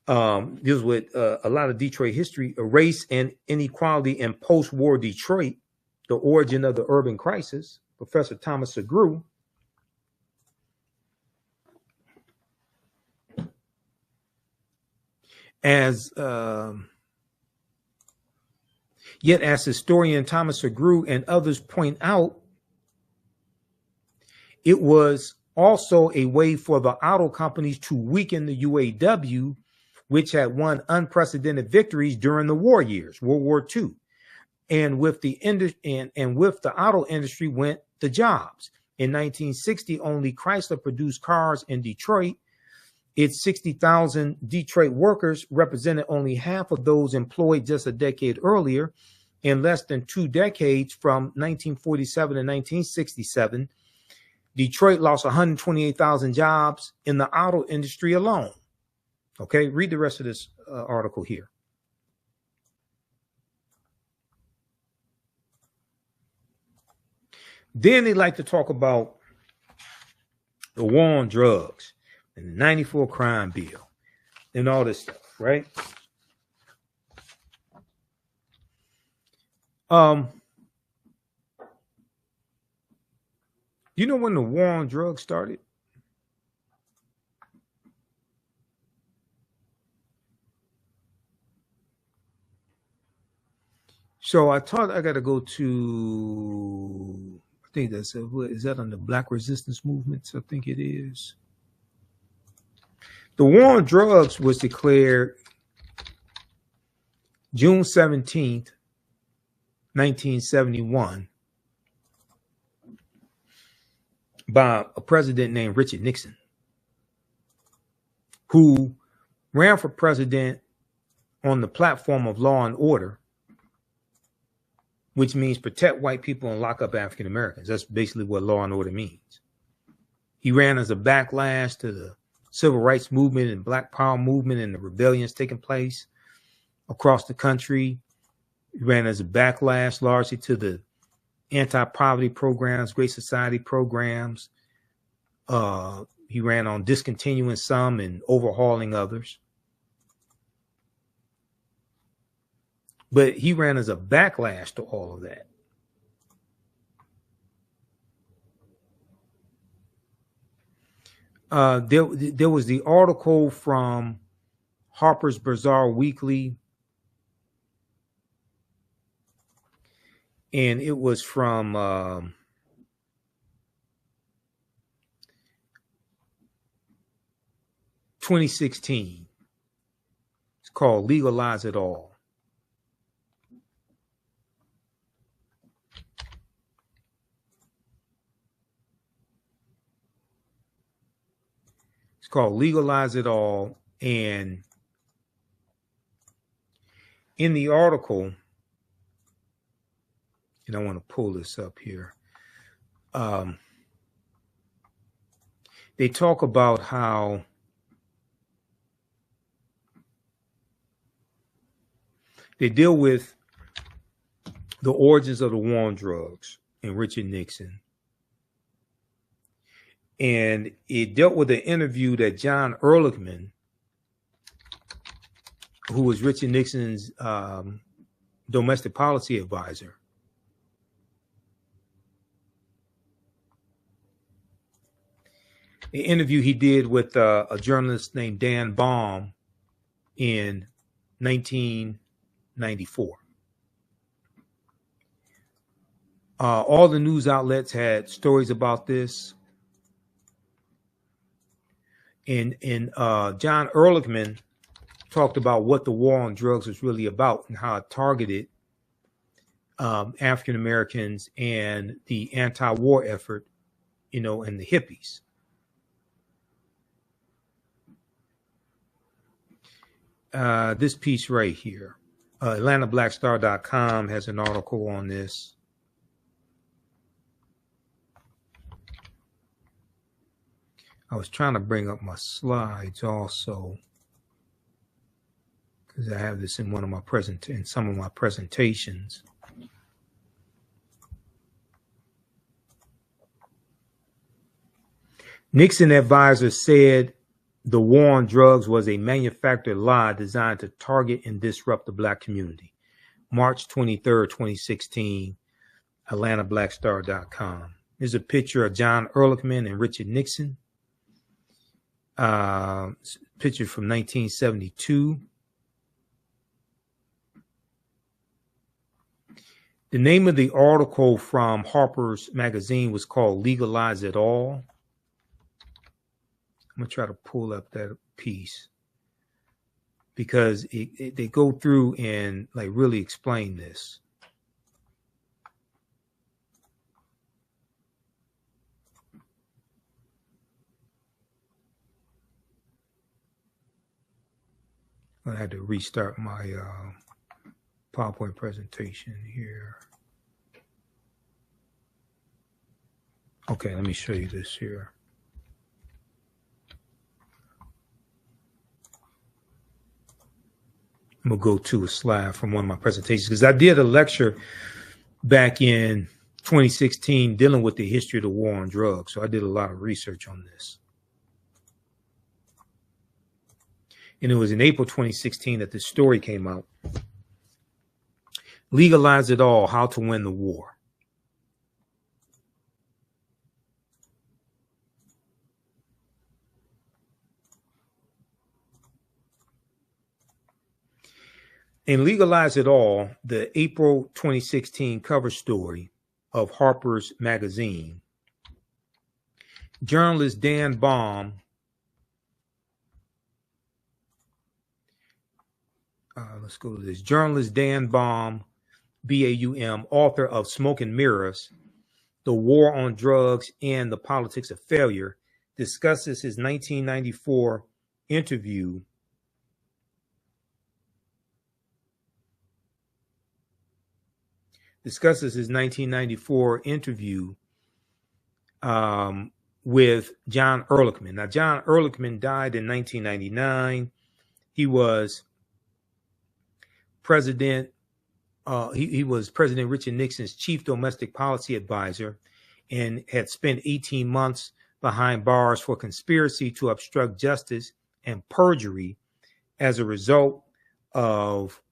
S1: a lot of Detroit history, race and inequality in post-war Detroit, The Origin of the Urban Crisis, Professor Thomas Segru. Yet as historian Thomas Segru and others point out, it was also a way for the auto companies to weaken the UAW, which had won unprecedented victories during the war years, World War II. And with the auto industry went the jobs. In 1960, only Chrysler produced cars in Detroit. Its 60,000 Detroit workers represented only half of those employed just a decade earlier. In less than 2 decades, from 1947 to 1967, Detroit lost 128,000 jobs in the auto industry alone. Okay, read the rest of this article here. Then they like to talk about the war on drugs and the 94 crime bill and all this stuff, right? You know when the war on drugs started? So I thought I got to go to, I think that's, is that on the Black resistance movements? I think it is. The war on drugs was declared June 17th, 1971. by a president named Richard Nixon, who ran for president on the platform of law and order, which means protect white people and lock up African Americans. That's basically what law and order means. He ran as a backlash to the civil rights movement and Black Power movement and the rebellions taking place across the country. He ran as a backlash largely to the anti-poverty programs, Great Society programs. He ran on discontinuing some and overhauling others. But he ran as a backlash to all of that. There was the article from Harper's Bazaar Weekly, and it was from 2016. It's called Legalize It All. It's called Legalize It All. And in the article, and I want to pull this up here, they talk about how they deal with the origins of the war on drugs and Richard Nixon. And it dealt with an interview that John Ehrlichman, who was Richard Nixon's domestic policy advisor, an interview he did with a journalist named Dan Baum in 1994. All the news outlets had stories about this. And John Ehrlichman talked about what the war on drugs was really about and how it targeted African Americans and the anti-war effort, and the hippies. This piece right here, AtlantaBlackStar.com has an article on this. I was trying to bring up my slides also, because I have this in some of my presentations. Nixon advisors said the war on drugs was a manufactured lie designed to target and disrupt the Black community. March 23rd, 2016, AtlantaBlackStar.com. There's a picture of John Ehrlichman and Richard Nixon. Picture from 1972. The name of the article from Harper's Magazine was called Legalize It All. I'm going to try to pull up that piece because they go through and really explain this. I had to restart my PowerPoint presentation here. Okay, let me show you this here. I'm going to go to a slide from one of my presentations because I did a lecture back in 2016 dealing with the history of the war on drugs. So I did a lot of research on this. And it was in April 2016 that this story came out. Legalize It All, How to Win the War. In Legalize It All, the April 2016 cover story of Harper's Magazine, journalist Dan Baum let's go to this. Journalist Dan Baum, B-A-U-M, author of Smoke and Mirrors, The War on Drugs and the Politics of Failure, discusses his 1994 interview with John Ehrlichman. Now, John Ehrlichman died in 1999. He was President Richard Nixon's chief domestic policy advisor and had spent 18 months behind bars for conspiracy to obstruct justice and perjury as a result of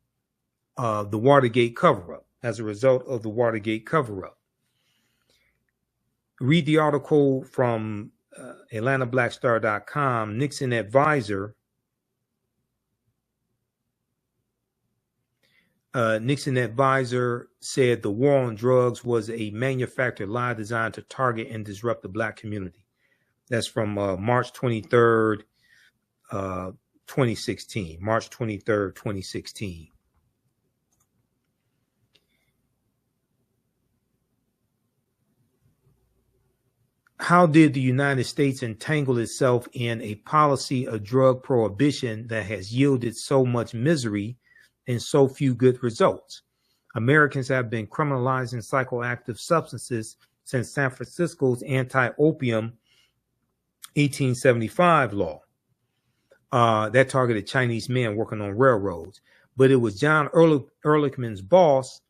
S1: the Watergate cover-up. Read the article from AtlantaBlackStar.com. Nixon advisor said the war on drugs was a manufactured lie designed to target and disrupt the Black community. That's from March 23rd, 2016. March 23rd, 2016. How did the United States entangle itself in a policy of drug prohibition that has yielded so much misery and so few good results? Americans have been criminalizing psychoactive substances since San Francisco's anti-opium 1875 law that targeted Chinese men working on railroads. But it was John Ehrlichman's boss,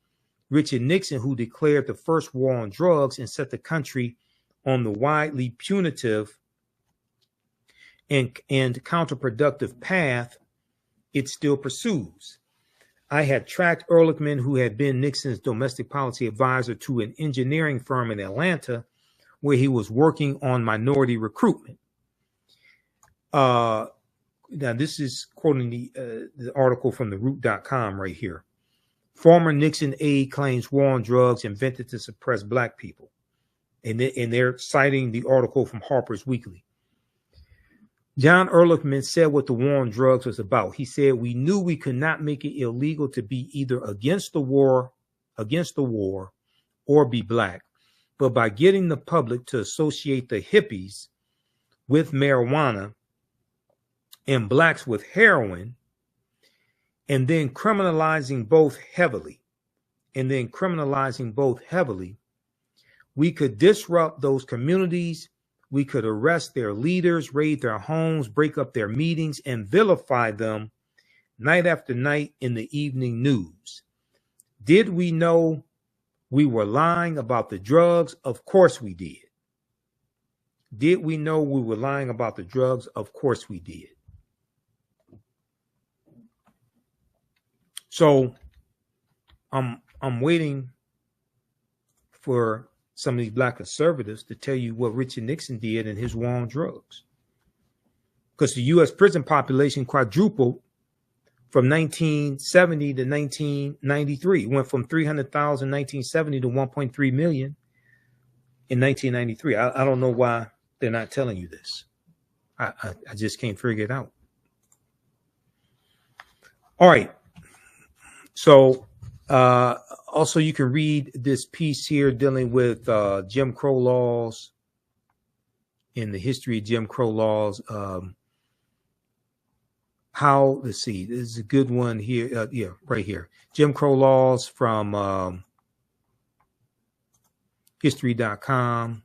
S1: Richard Nixon, who declared the first war on drugs and set the country on the widely punitive and counterproductive path it still pursues. I had tracked Ehrlichman, who had been Nixon's domestic policy advisor, to an engineering firm in Atlanta where he was working on minority recruitment. Now, this is quoting the article from theroot.com right here. Former Nixon aide claims war on drugs invented to suppress Black people. And they're citing the article from Harper's Weekly. John Ehrlichman said what the war on drugs was about. He said, "We knew we could not make it illegal to be either against the war, or be Black. But by getting the public to associate the hippies with marijuana and Blacks with heroin, and then criminalizing both heavily, we could disrupt those communities. We could arrest their leaders, raid their homes, break up their meetings, and vilify them night after night in the evening news. Did we know we were lying about the drugs? Of course we did. Did we know we were lying about the drugs? Of course we did." So I'm waiting for some of these Black conservatives to tell you what Richard Nixon did in his war on drugs. Because the U.S. prison population quadrupled from 1970 to 1993. It went from 300,000 in 1970 to 1.3 million in 1993. I don't know why they're not telling you this. I just can't figure it out. All right. So, also, you can read this piece here dealing with Jim Crow laws, in the history of Jim Crow laws. Let's see, this is a good one here. Yeah, right here. Jim Crow laws from history.com.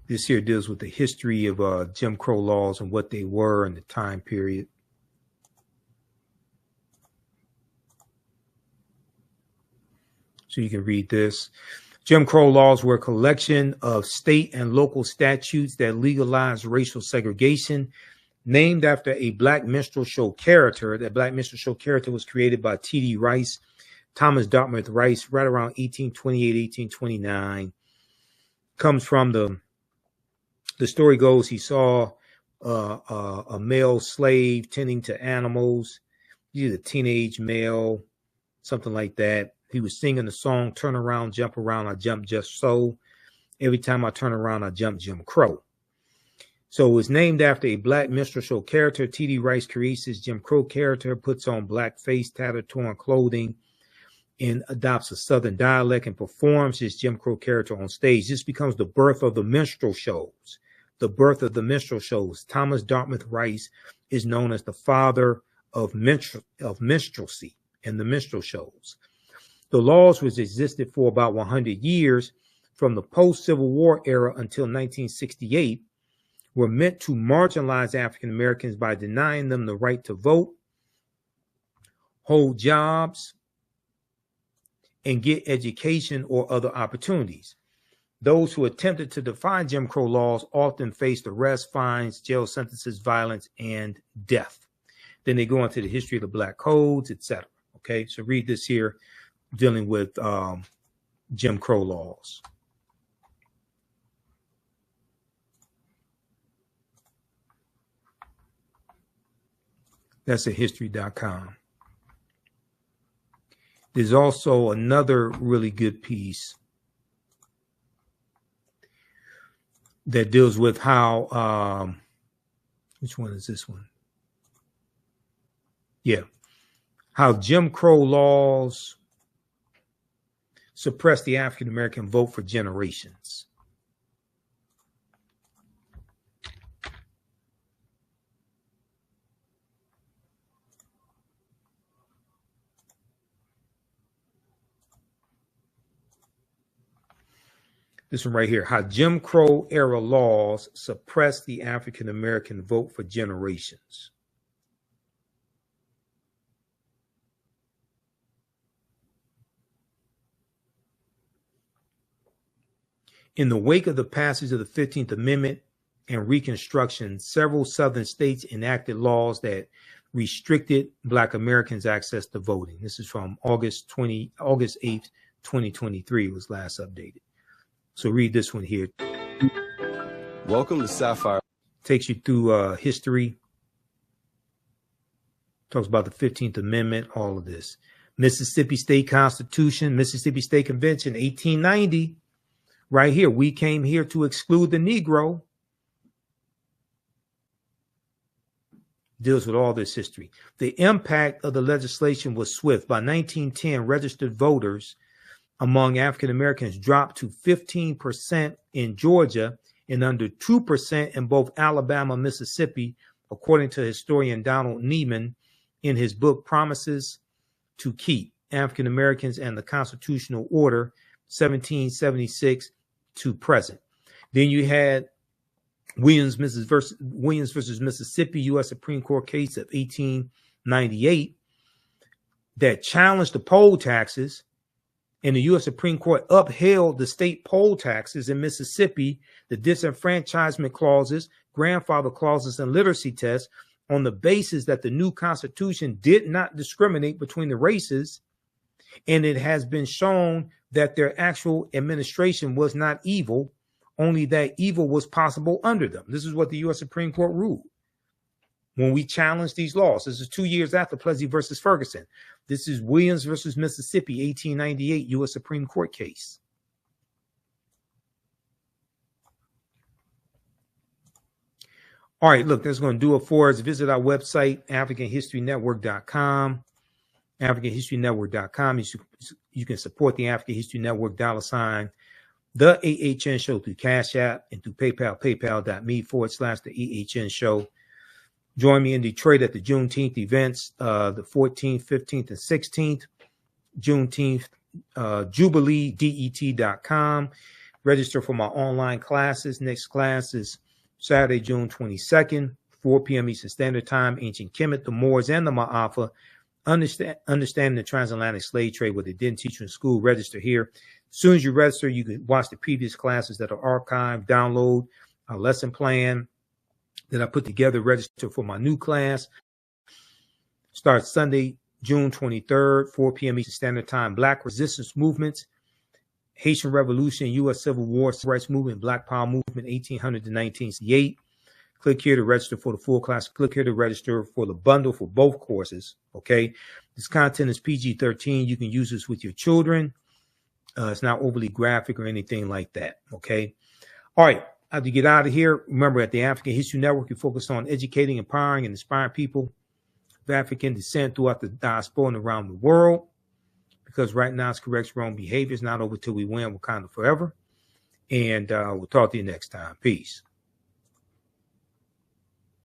S1: This here deals with the history of Jim Crow laws and what they were in the time period. So you can read this. Jim Crow laws were a collection of state and local statutes that legalized racial segregation, named after a Black minstrel show character. That Black minstrel show character was created by T.D. Rice, Thomas Dartmouth Rice, right around 1828, 1829. Comes from the story goes, he saw a male slave tending to animals. He's a teenage male, something like that. He was singing the song, "Turn around, jump around, I jump just so. Every time I turn around, I jump Jim Crow." So it was named after a black minstrel character. T.D. Rice creates his Jim Crow character, puts on black face, tattered-torn clothing, and adopts a Southern dialect and performs his Jim Crow character on stage. This becomes the birth of the minstrel shows. The birth of the minstrel shows. Thomas Dartmouth Rice is known as the father of minstrelsy and the minstrel shows. The laws, which existed for about 100 years from the post-Civil War era until 1968, were meant to marginalize African Americans by denying them the right to vote, hold jobs, and get education or other opportunities. Those who attempted to defy Jim Crow laws often faced arrest, fines, jail sentences, violence, and death. Then they go into the history of the black codes, etc. Okay, so read this here, dealing with Jim Crow laws. That's at history.com. There's also another really good piece that deals with how, which one is this one? Yeah. How Jim Crow laws suppressed the African American vote for generations. This one right here, how Jim Crow era laws suppressed the African American vote for generations. In the wake of the passage of the 15th Amendment and Reconstruction, several Southern states enacted laws that restricted Black Americans' access to voting. This is from August 8th, 2023, was last updated. So read this one here.
S8: Welcome to Sapphire.
S1: Takes you through history. Talks about the 15th Amendment, all of this. Mississippi State Constitution, Mississippi State Convention, 1890. Right here, we came here to exclude the Negro. Deals with all this history. The impact of the legislation was swift. By 1910, registered voters among African Americans dropped to 15% in Georgia and under 2% in both Alabama and Mississippi, according to historian Donald Neiman in his book Promises to Keep, African Americans and the Constitutional Order, 1776 to present. Then you had Williams versus Mississippi, U.S. Supreme Court case of 1898 that challenged the poll taxes, and the U.S. Supreme Court upheld the state poll taxes in Mississippi, the disenfranchisement clauses, grandfather clauses, and literacy tests on the basis that the new Constitution did not discriminate between the races, and it has been shown that their actual administration was not evil, only that evil was possible under them. This is what the U.S. Supreme Court ruled when we challenged these laws. This is 2 years after Plessy versus Ferguson. This is Williams versus Mississippi, 1898 U.S. Supreme Court case. All right, look, that's going to do it for us. Visit our website, AfricanHistoryNetwork.com. AfricanHistoryNetwork.com. You can support the African History Network $, the AHN Show through Cash App and through PayPal, paypal.me/the AHN Show. Join me in Detroit at the Juneteenth events, the 14th, 15th, and 16th. Juneteenth, JubileeDET.com. Register for my online classes. Next class is Saturday, June 22nd, 4 p.m. Eastern Standard Time. Ancient Kemet, the Moors, and the Ma'afa. Understanding the transatlantic slave trade, what they didn't teach you in school. Register here. As soon as you register, you can watch the previous classes that are archived, download a lesson plan that I put together, register for my new class. Starts Sunday, June 23rd, 4 p.m. Eastern Standard Time. Black resistance movements, Haitian Revolution, U.S. Civil War, Civil Rights Movement, Black Power Movement, 1800 to 1968. Click here to register for the full class. Click here to register for the bundle for both courses. Okay. This content is PG-13. You can use this with your children. It's not overly graphic or anything like that. Okay. All right. As you get out of here, remember at the African History Network, we focus on educating, empowering, and inspiring people of African descent throughout the diaspora and around the world. Because right now it's correct wrong behavior. It's not over till we win Wakanda forever. And we'll talk to you next time. Peace.